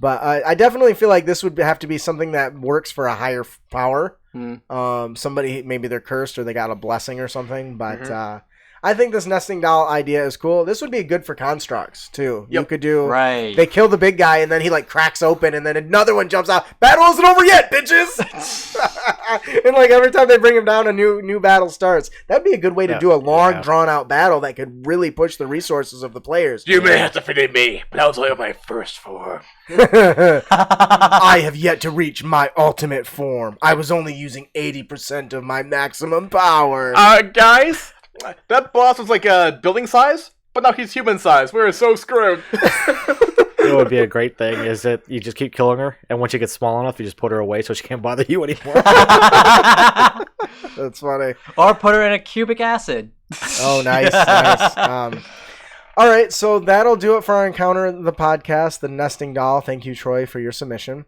Speaker 1: But I definitely feel like this would have to be something that works for a higher power. Somebody, maybe they're cursed or they got a blessing or something. But I think this nesting doll idea is cool. This would be good for constructs too. Yep. You could do
Speaker 2: right.
Speaker 1: They kill the big guy and then he like cracks open and then another one jumps out. Battle isn't over yet, bitches. And like every time they bring him down, a new battle starts. That'd be a good way to do a long, drawn out battle that could really push the resources of the players.
Speaker 4: You may have defeated me, but I was only on my first form.
Speaker 1: I have yet to reach my ultimate form. I was only using 80% of my maximum power.
Speaker 4: Guys, that boss was like building size, but now he's human size. We're so screwed.
Speaker 3: It would be a great thing is that you just keep killing her, and once she gets small enough, you just put her away so she can't bother you anymore.
Speaker 1: That's funny.
Speaker 2: Or put her in a cubic acid.
Speaker 1: Oh, nice. All right, so that'll do it for our encounter in the podcast, the nesting doll. Thank you, Troy, for your submission.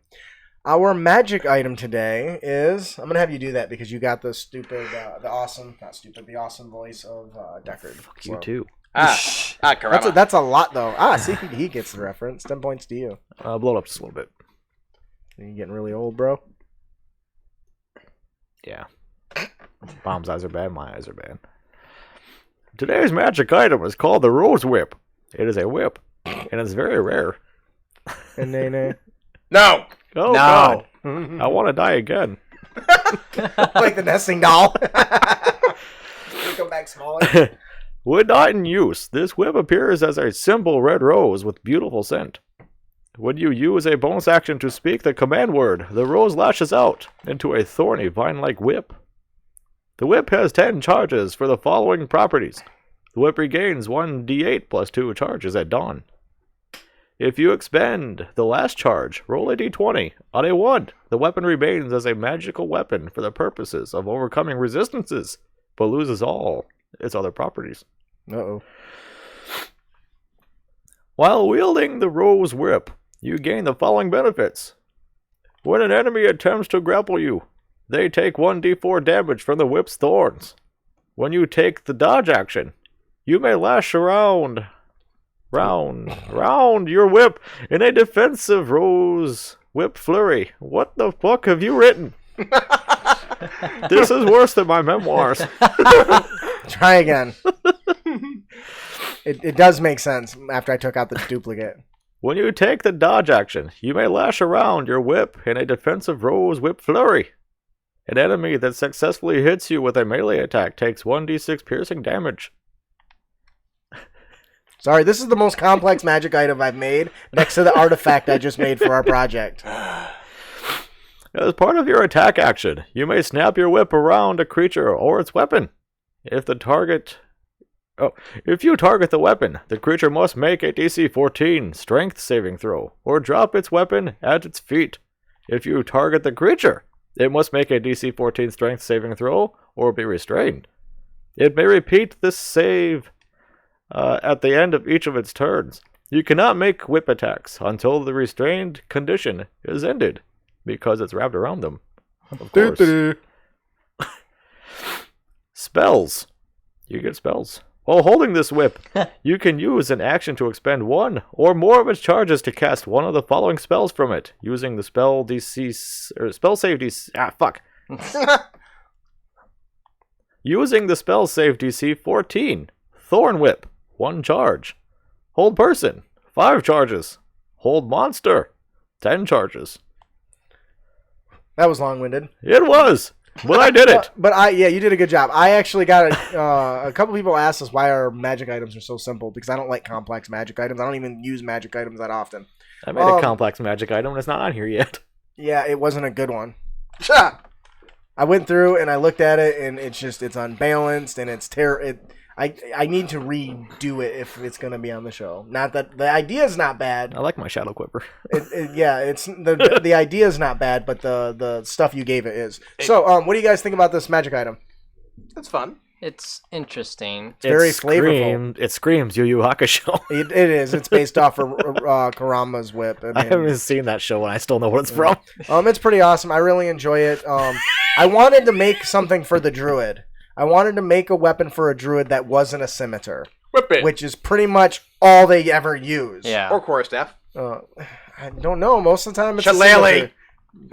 Speaker 1: Our magic item today is... I'm going to have you do that because you got the the awesome voice of Deckard.
Speaker 3: Fuck you too.
Speaker 4: Karama.
Speaker 1: That's a lot, though. See, he gets the reference. 10 points to you.
Speaker 3: Blow it up just a little bit.
Speaker 1: Are you getting really old, bro?
Speaker 3: Yeah. Mom's eyes are bad, my eyes are bad. Today's magic item is called the Rose Whip. It is a whip, and it's very rare.
Speaker 1: And nay.
Speaker 4: No!
Speaker 3: Oh,
Speaker 2: No.
Speaker 3: God. I want to die again.
Speaker 1: Like the nesting doll. Come back smaller.
Speaker 3: When not in use, this whip appears as a simple red rose with beautiful scent. When you use a bonus action to speak the command word, the rose lashes out into a thorny vine-like whip. The whip has 10 charges for the following properties. The whip regains 1d8 plus 2 charges at dawn. If you expend the last charge, roll a d20. On a 1, the weapon remains as a magical weapon for the purposes of overcoming resistances, but loses all its other properties.
Speaker 1: Uh-oh.
Speaker 3: While wielding the Rose Whip, you gain the following benefits. When an enemy attempts to grapple you, they take 1d4 damage from the whip's thorns. When you take the dodge action, you may lash round your whip in a defensive Rose Whip flurry. What the fuck have you written? This is worse than my memoirs.
Speaker 1: Try again. It does make sense after I took out the duplicate.
Speaker 3: When you take the dodge action, you may lash around your whip in a defensive rose whip flurry. An enemy that successfully hits you with a melee attack takes 1d6 piercing damage.
Speaker 1: Sorry, this is the most complex magic item I've made next to the artifact I just made for our project.
Speaker 3: As part of your attack action, you may snap your whip around a creature or its weapon. If you target the weapon, the creature must make a DC 14 strength saving throw, or drop its weapon at its feet. If you target the creature, it must make a DC 14 strength saving throw, or be restrained. It may repeat this save at the end of each of its turns. You cannot make whip attacks until the restrained condition is ended, because it's wrapped around them. Of course. Spells. You get spells. While holding this whip, you can use an action to expend one or more of its charges to cast one of the following spells from it, using the spell DC or spell save DC. Using the spell save DC 14. Thorn Whip, 1 charge. Hold Person, 5 charges. Hold Monster, 10 charges.
Speaker 1: That was long-winded.
Speaker 3: It was, but I did it.
Speaker 1: But you did a good job. I actually got a couple people asked us why our magic items are so simple, because I don't like complex magic items. I don't even use magic items that often.
Speaker 3: I made a complex magic item and it's not on here yet.
Speaker 1: Yeah, it wasn't a good one. I went through and I looked at it and it's unbalanced and it's I need to redo it if it's going to be on the show. Not that the idea is not bad.
Speaker 3: I like my Shadow Quipper.
Speaker 1: It's the idea is not bad, but the stuff you gave it is. So, what do you guys think about this magic item?
Speaker 4: It's fun.
Speaker 2: It's interesting.
Speaker 1: It's very flavorful.
Speaker 3: It screams Yu Yu Hakusho.
Speaker 1: It is. It's based off of Kurama's whip.
Speaker 3: I haven't seen that show and I still know what it's from.
Speaker 1: It's pretty awesome. I really enjoy it. I wanted to make something for the druid. I wanted to make a weapon for a druid that wasn't a scimitar, which is pretty much all they ever use.
Speaker 2: Yeah.
Speaker 4: Or quarterstaff.
Speaker 1: I don't know. Most of the time it's
Speaker 4: Shillelagh.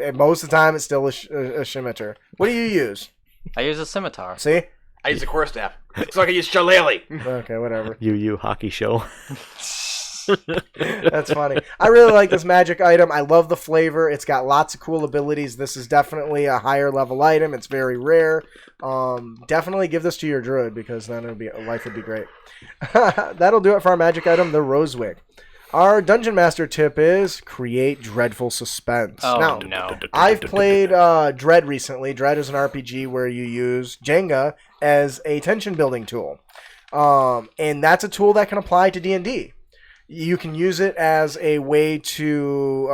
Speaker 1: And most of the time it's still a scimitar. What do you use?
Speaker 2: I use a scimitar.
Speaker 1: See?
Speaker 4: I use a quarterstaff. So I can use Shillelagh.
Speaker 1: Okay, whatever.
Speaker 3: Yu Yu Hockey Show.
Speaker 1: That's funny. I really like this magic item. I love the flavor. It's got lots of cool abilities. This is definitely a higher level item. It's very rare. Definitely give this to your druid, because then life would be great. That'll do it for our magic item, the Rosewick. Our Dungeon Master tip is create dreadful suspense.
Speaker 2: Oh, no.
Speaker 1: I've played Dread recently. Dread is an RPG where you use Jenga as a tension building tool. And that's a tool that can apply to D&D. You can use it as a way to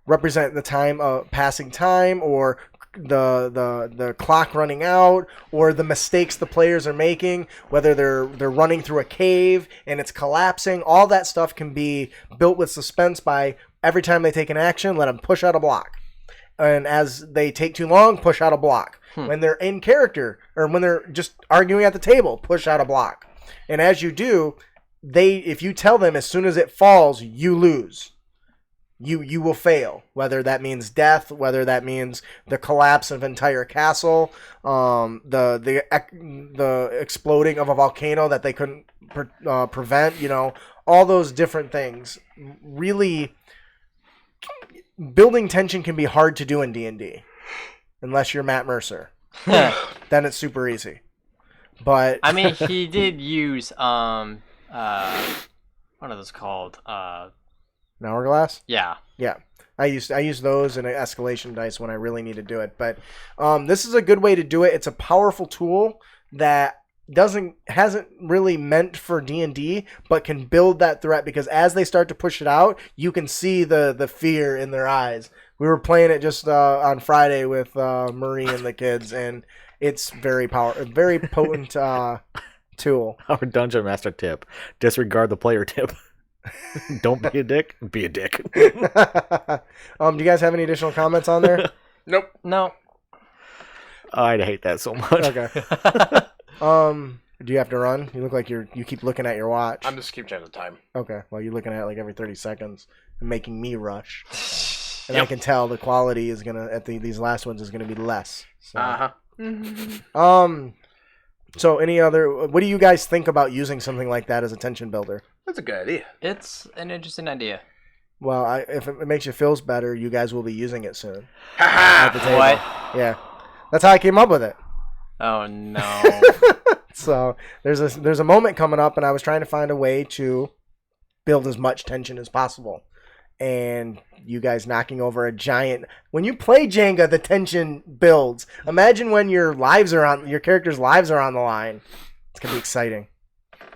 Speaker 1: represent the time of passing time, or the clock running out, or the mistakes the players are making, whether they're running through a cave and it's collapsing. All that stuff can be built with suspense by every time they take an action, let them push out a block. And as they take too long, push out a block. When they're in character, or when they're just arguing at the table, push out a block. And as you do, if you tell them as soon as it falls, you lose. You will fail. Whether that means death, whether that means the collapse of an entire castle, the exploding of a volcano that they couldn't prevent. All those different things. Really, building tension can be hard to do in D&D, unless you're Matt Mercer. Then it's super easy. But
Speaker 2: I mean, he did use what are those called?
Speaker 1: An hourglass?
Speaker 2: Yeah.
Speaker 1: Yeah. I use those and an escalation dice when I really need to do it. But this is a good way to do it. It's a powerful tool that hasn't really meant for D&D, but can build that threat, because as they start to push it out, you can see the fear in their eyes. We were playing it just on Friday with Marie and the kids, and it's very potent tool.
Speaker 3: Our Dungeon Master tip: disregard the player tip. Don't be a dick. Be a dick.
Speaker 1: Do you guys have any additional comments on there?
Speaker 4: Nope.
Speaker 2: No.
Speaker 3: I'd hate that so much.
Speaker 1: Okay. Do you have to run? You look like you keep looking at your watch.
Speaker 4: I'm just keep checking the time.
Speaker 1: Okay. Well, you're looking at it like every 30 seconds and making me rush. and I can tell the quality is gonna these last ones is gonna be less. So. So any other? What do you guys think about using something like that as a tension builder?
Speaker 4: That's a good idea.
Speaker 2: It's an interesting idea.
Speaker 1: Well, if it makes you feel better, you guys will be using it soon.
Speaker 4: Ha
Speaker 1: the table.
Speaker 2: What?
Speaker 1: Yeah, that's how I came up with it.
Speaker 2: Oh no.
Speaker 1: So there's a moment coming up, and I was trying to find a way to build as much tension as possible. And you guys knocking over a giant. When you play Jenga, the tension builds. Imagine when your character's lives are on the line. It's gonna be exciting.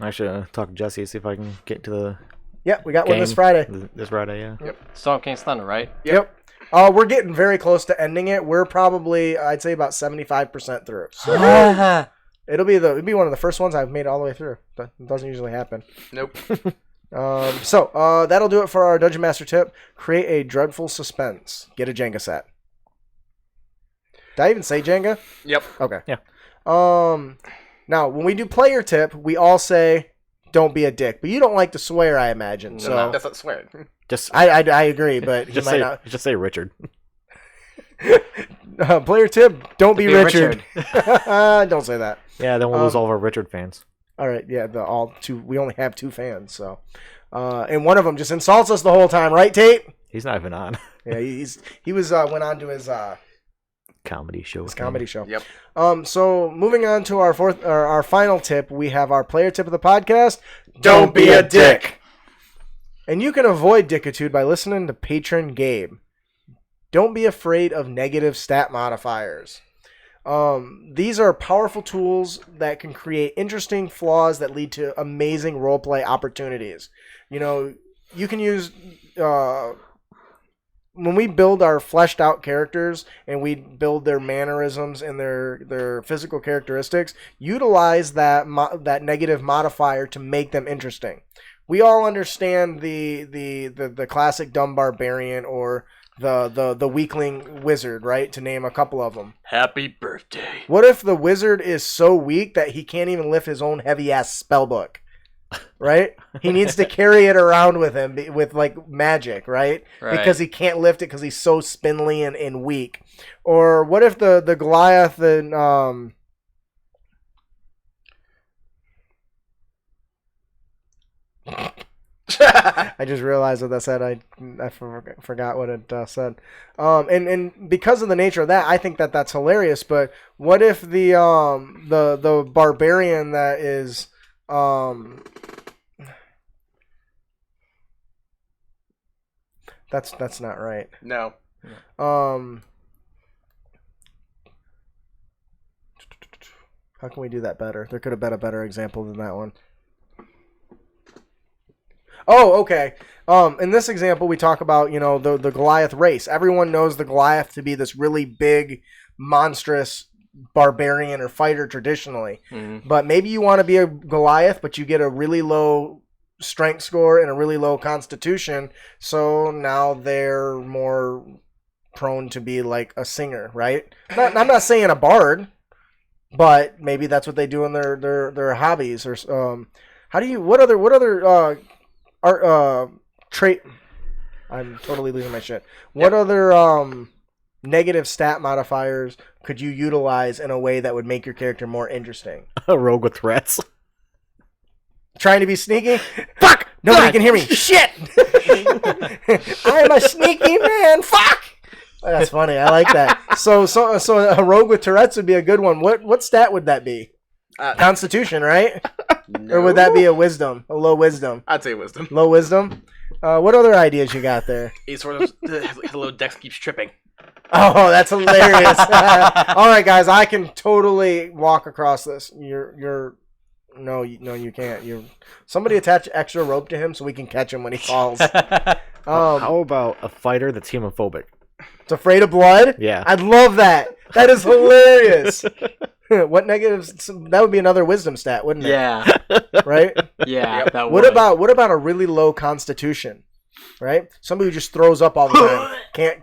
Speaker 3: I should talk to Jesse, see if I can get to the
Speaker 1: Yeah, we got one this
Speaker 3: game
Speaker 1: Friday.
Speaker 3: This Friday, yeah.
Speaker 1: Yep.
Speaker 2: Storm King's Thunder, right?
Speaker 1: Yep. We're getting very close to ending it. We're probably, I'd say, about 75% through. So it'll be one of the first ones I've made all the way through. That doesn't usually happen.
Speaker 4: Nope.
Speaker 1: So that'll do it for our Dungeon Master tip. Create a dreadful suspense. Get a Jenga set. Did I even say Jenga?
Speaker 4: Yep.
Speaker 1: Okay.
Speaker 3: Yeah.
Speaker 1: Now, when we do player tip, we all say, don't be a dick. But you don't like to swear, I imagine. So
Speaker 4: No, that's not swearing.
Speaker 3: Just
Speaker 1: I agree, but he
Speaker 3: just
Speaker 1: might
Speaker 3: say
Speaker 1: not.
Speaker 3: just say Richard.
Speaker 1: Player tip, don't be
Speaker 2: Be
Speaker 1: Richard. Don't say that.
Speaker 3: Yeah, then we'll lose all of our Richard fans.
Speaker 1: All right, yeah, we only have 2 fans, so and one of them just insults us the whole time, right, Tate?
Speaker 3: He's not even on.
Speaker 1: Yeah, he went on to his
Speaker 3: Comedy show.
Speaker 1: comedy show.
Speaker 4: Yep.
Speaker 1: So moving on to our final tip, we have our player tip of the podcast.
Speaker 4: Don't be a dick.
Speaker 1: And you can avoid dickitude by listening to Patron Gabe. Don't be afraid of negative stat modifiers. These are powerful tools that can create interesting flaws that lead to amazing roleplay opportunities. You know, you can use when we build our fleshed out characters and we build their mannerisms and their physical characteristics, utilize that negative modifier to make them interesting. We all understand the classic dumb barbarian or the weakling wizard, right? To name a couple of them.
Speaker 4: Happy birthday.
Speaker 1: What if the wizard is so weak that he can't even lift his own heavy-ass spellbook? Right? He needs to carry it around with him with, like, magic, right? Because he can't lift it because he's so spindly and weak. Or what if the Goliath and... I just realized what that said. I forgot what it said. And because of the nature of that, I think that's hilarious. But what if the barbarian that is that's not right.
Speaker 4: No.
Speaker 1: How can we do that better? There could have been a better example than that one. Oh, okay. In this example, we talk about, the Goliath race. Everyone knows the Goliath to be this really big, monstrous barbarian or fighter traditionally. Mm-hmm. But maybe you want to be a Goliath, but you get a really low strength score and a really low constitution. So now they're more prone to be like a singer, right? I'm not saying a bard, but maybe that's what they do in their hobbies. Or what other trait. I'm totally losing my shit. What other negative stat modifiers could you utilize in a way that would make your character more interesting?
Speaker 3: A rogue with threats.
Speaker 1: Trying to be sneaky? Fuck! Nobody can hear me. Shit! I'm a sneaky man. Fuck! That's funny. I like that. So a rogue with Tourette's would be a good one. What stat would that be? Constitution, right?
Speaker 4: No.
Speaker 1: Or would that be a wisdom? A low wisdom?
Speaker 4: I'd say wisdom.
Speaker 1: Low wisdom? What other ideas you got there?
Speaker 4: He sort of has a little dex keeps tripping.
Speaker 1: Oh, that's hilarious. All right, guys, I can totally walk across this. No, you can't. Somebody attach extra rope to him so we can catch him when he falls.
Speaker 3: How about a fighter that's homophobic?
Speaker 1: It's afraid of blood?
Speaker 3: Yeah.
Speaker 1: I'd love that. That is hilarious. What negatives? That would be another wisdom stat, wouldn't it?
Speaker 2: Yeah.
Speaker 1: Right?
Speaker 2: Yeah.
Speaker 4: Yep.
Speaker 2: That
Speaker 1: What about a really low constitution? Right? Somebody who just throws up all the time.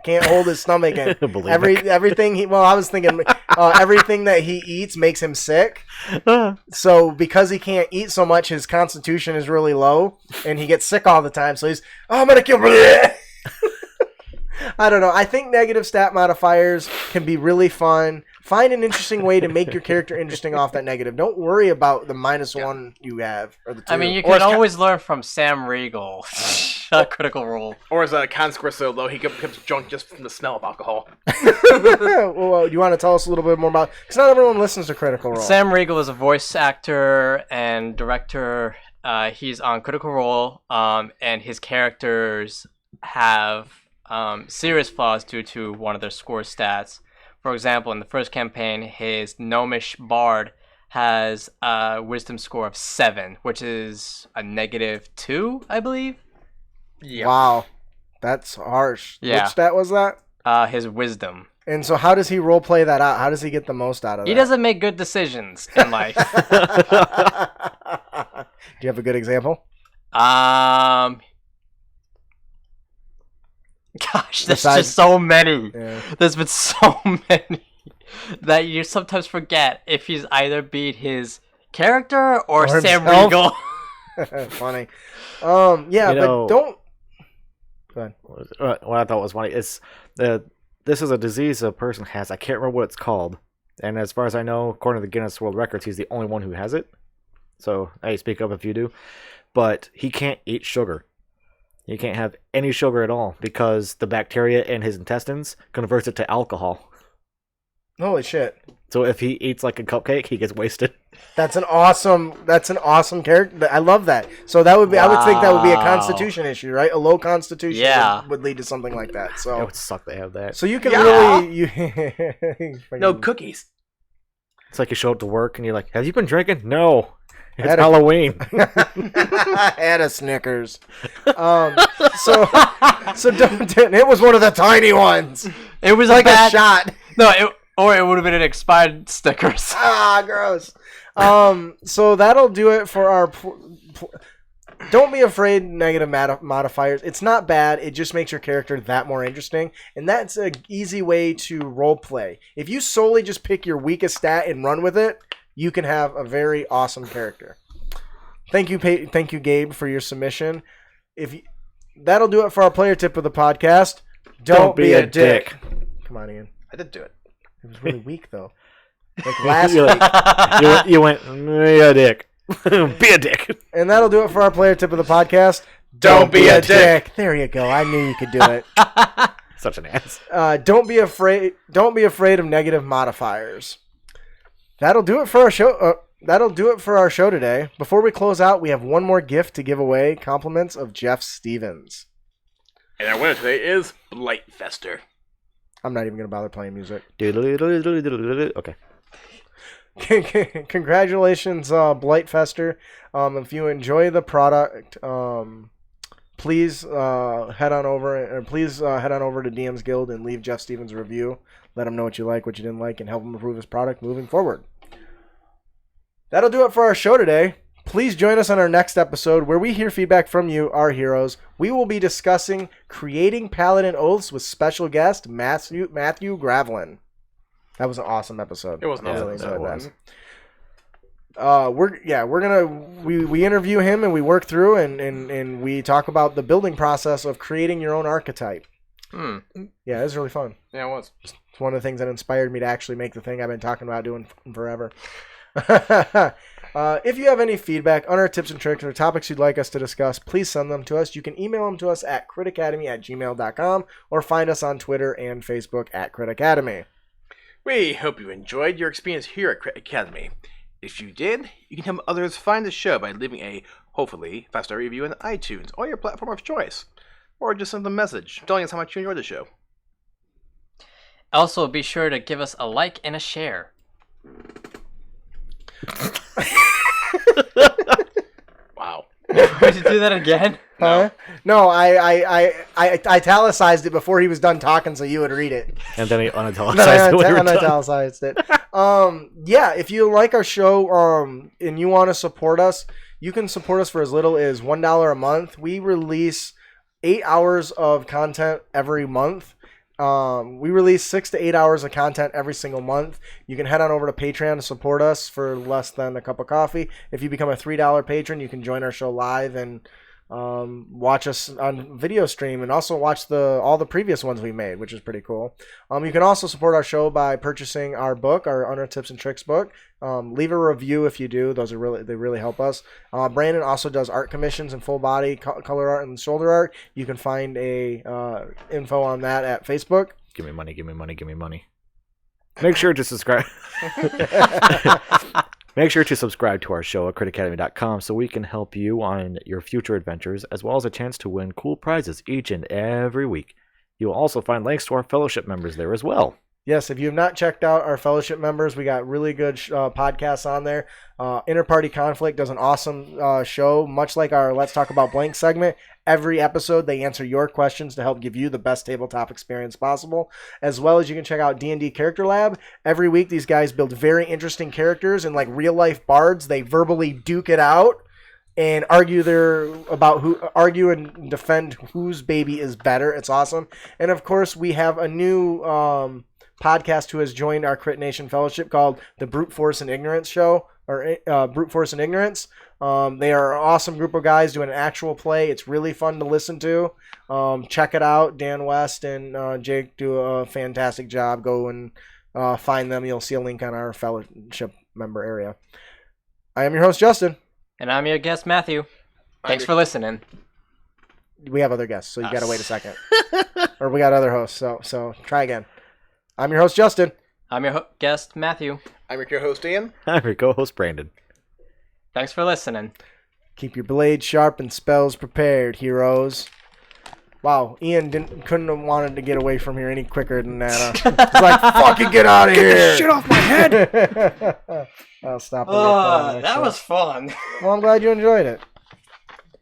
Speaker 1: Can't hold his stomach in. Everything I was thinking everything that he eats makes him sick. So because he can't eat so much, his constitution is really low and he gets sick all the time. So I'm gonna kill I don't know. I think negative stat modifiers can be really fun. Find an interesting way to make your character interesting off that negative. Don't worry about the -1 you have or the 2.
Speaker 2: I mean, you
Speaker 4: Or
Speaker 2: can
Speaker 4: it's
Speaker 2: always learn from Sam Riegel. Critical Role.
Speaker 4: Or is a con score so low he becomes drunk just from the smell of alcohol?
Speaker 1: Well, you want to tell us a little bit more about? Because not everyone listens to Critical Role.
Speaker 2: Sam Riegel is a voice actor and director. He's on Critical Role, and his characters have serious flaws due to one of their score stats. For example, in the first campaign, his gnomish bard has a wisdom score of 7, which is a -2, I believe.
Speaker 4: Yeah.
Speaker 1: Wow, that's harsh.
Speaker 2: Yeah.
Speaker 1: Which stat was that?
Speaker 2: His wisdom.
Speaker 1: And so, how does he role play that out? How does he get the most out of
Speaker 2: He
Speaker 1: that?
Speaker 2: doesn't make good decisions in life.
Speaker 1: Do you have a good example?
Speaker 2: Gosh, there's
Speaker 1: Besides-
Speaker 2: just so many.
Speaker 1: Yeah.
Speaker 2: There's been so many that you sometimes forget if he's either beat his character or Sam
Speaker 1: himself.
Speaker 2: Riegel.
Speaker 1: Funny. Yeah,
Speaker 3: You know-
Speaker 1: but don't. Go ahead.
Speaker 3: What I thought was funny is this is a disease a person has. I can't remember what it's called. And as far as I know, according to the Guinness World Records, he's the only one who has it. So, hey, speak up if you do. But he can't eat sugar. He can't have any sugar at all because the bacteria in his intestines converts it to alcohol.
Speaker 1: Holy shit.
Speaker 3: So if he eats like a cupcake, he gets wasted.
Speaker 1: That's an awesome character. I love that. So that would be I would think that would be a
Speaker 2: Wow.
Speaker 1: constitution issue, right? A low constitution
Speaker 2: Yeah.
Speaker 1: would lead to something like that.
Speaker 3: It
Speaker 1: So
Speaker 3: would suck to have that.
Speaker 1: so you can
Speaker 4: Yeah.
Speaker 1: really
Speaker 4: No cookies.
Speaker 3: It's like you show up to work and you're like, have you been drinking? No. It's
Speaker 1: Had a-
Speaker 3: Halloween.
Speaker 1: I had a Snickers. So don't. It was one of the tiny ones,
Speaker 2: It was
Speaker 1: like
Speaker 2: a bad...
Speaker 1: shot.
Speaker 2: No, or it would have been an expired Snickers.
Speaker 1: Ah, gross. So that'll do it for our. Don't be afraid negative modifiers. It's not bad. It just makes your character that more interesting, and that's an easy way to role play. If you solely just pick your weakest stat and run with it, you can have a very awesome character. Thank you, Gabe, for your submission. That'll do it for our player tip of the podcast. Don't be a dick. Come on, Ian.
Speaker 4: I did do it.
Speaker 1: It was really weak though. Like last
Speaker 3: You're
Speaker 1: week.
Speaker 3: like- you went, be a dick. Be a dick.
Speaker 1: And that'll do it for our player tip of the podcast.
Speaker 4: Don't be a dick.
Speaker 1: There you go. I knew you could do it.
Speaker 3: Such an ass.
Speaker 1: Don't be afraid of negative modifiers. That'll do it for our show. That'll do it for our show today. Before we close out, we have one more gift to give away. Compliments of Jeff Stevens.
Speaker 4: And our winner today is Blightfester.
Speaker 1: I'm not even going to bother playing music.
Speaker 3: Okay.
Speaker 1: Congratulations, Blightfester. If you enjoy the product, please head on over to DM's Guild and leave Jeff Stevens a review. Let him know what you like, what you didn't like, and help him improve his product moving forward. That'll do it for our show today. Please join us on our next episode where we hear feedback from you, our heroes. We will be discussing creating Paladin Oaths with special guest Matthew Gravelin. That was an awesome episode.
Speaker 4: It was an
Speaker 1: I
Speaker 4: awesome
Speaker 1: really
Speaker 4: episode.
Speaker 1: enjoyed that. We interview him and we work through and we talk about the building process of creating your own archetype. Yeah, it was really fun.
Speaker 4: Yeah, it was.
Speaker 1: It's one of the things that inspired me to actually make the thing I've been talking about doing forever. If you have any feedback on our tips and tricks or topics you'd like us to discuss, please send them to us. You can email them to us at critacademy@gmail.com or find us on Twitter and Facebook at Critacademy.
Speaker 4: We hope you enjoyed your experience here at Crit Academy. If you did, you can help others find the show by leaving a, hopefully, 5-star review on iTunes or your platform of choice. Or just send a message telling us how much you enjoyed the show.
Speaker 2: Also, be sure to give us a like and a share.
Speaker 4: Wow.
Speaker 2: Would you do that again?
Speaker 1: Huh? No, I italicized it before he was done talking so you would read it.
Speaker 3: And then he
Speaker 1: Then I
Speaker 3: unitalicized it when we were done.
Speaker 1: unitalicized it. Yeah, if you like our show and you want to support us, you can support us for as little as $1 a month. We release 8 hours of content every month. We release 6 to 8 hours of content every single month. You can head on over to Patreon to support us for less than a cup of coffee. If you become a $3 patron, you can join our show live and watch us on video stream and also watch all the previous ones we made, which is pretty cool. You can also support our show by purchasing our book, our Honor Tips and Tricks book. Leave a review if you do; they really help us. Brandon also does art commissions and full body color art and shoulder art. You can find info on that at Facebook.
Speaker 3: Give me money, give me money, give me money. Make sure to subscribe. Make sure to subscribe to our show at critacademy.com so we can help you on your future adventures, as well as a chance to win cool prizes each and every week. You will also find links to our fellowship members there as well.
Speaker 1: Yes, if you have not checked out our fellowship members, we got really good podcasts on there. Interparty Conflict does an awesome show, much like our Let's Talk About Blank segment. Every episode, they answer your questions to help give you the best tabletop experience possible. As well as you can check out D&D Character Lab. Every week, these guys build very interesting characters, and like real-life bards, they verbally duke it out and argue and defend whose baby is better. It's awesome. And of course, we have a new podcast who has joined our Crit Nation Fellowship called the Brute Force and Ignorance Show, or Brute Force and Ignorance. They are an awesome group of guys doing an actual play. It's really fun to listen to. Check it out. Dan West and Jake do a fantastic job. Go and find them. You'll see a link on our fellowship member area. I am your host, Justin.
Speaker 2: And I'm your guest, Matthew. Thanks for listening.
Speaker 1: We have other guests, so you got to wait a second. Or we got other hosts, so try again. I'm your host, Justin.
Speaker 2: I'm your guest, Matthew.
Speaker 4: I'm your co-host, Ian.
Speaker 3: I'm your co-host, Brandon.
Speaker 2: Thanks for listening.
Speaker 1: Keep your blades sharp and spells prepared, heroes. Wow, Ian couldn't have wanted to get away from here any quicker than that. He's like, fucking get out of here!
Speaker 3: Get the shit off my head!
Speaker 1: I'll stop.
Speaker 2: That was fun.
Speaker 1: Well, I'm glad you enjoyed it.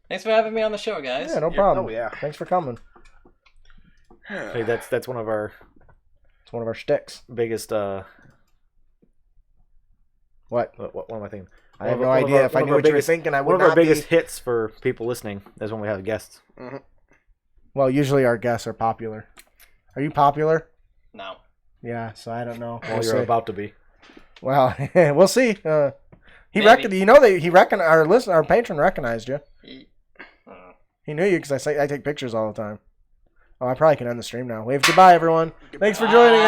Speaker 2: Thanks for having me on the show, guys.
Speaker 1: Yeah, no problem.
Speaker 4: Oh, yeah.
Speaker 1: Thanks for coming.
Speaker 3: Hey, that's one of our
Speaker 1: shticks.
Speaker 3: biggest
Speaker 1: What
Speaker 3: am I thinking?
Speaker 1: I have no idea. If I knew what you were thinking, I would
Speaker 3: One of our
Speaker 1: not
Speaker 3: biggest
Speaker 1: be...
Speaker 3: hits for people listening is when we have guests.
Speaker 4: Mm-hmm.
Speaker 1: Well, usually our guests are popular. Are you popular?
Speaker 2: No.
Speaker 1: Yeah, so I don't know.
Speaker 3: Well,
Speaker 1: We'll
Speaker 3: you're
Speaker 1: see.
Speaker 3: about to be.
Speaker 1: Well, we'll see. Our patron recognized you. He knew you because I take pictures all the time. Oh, I probably can end the stream now. Wave goodbye, everyone. Thanks for joining us.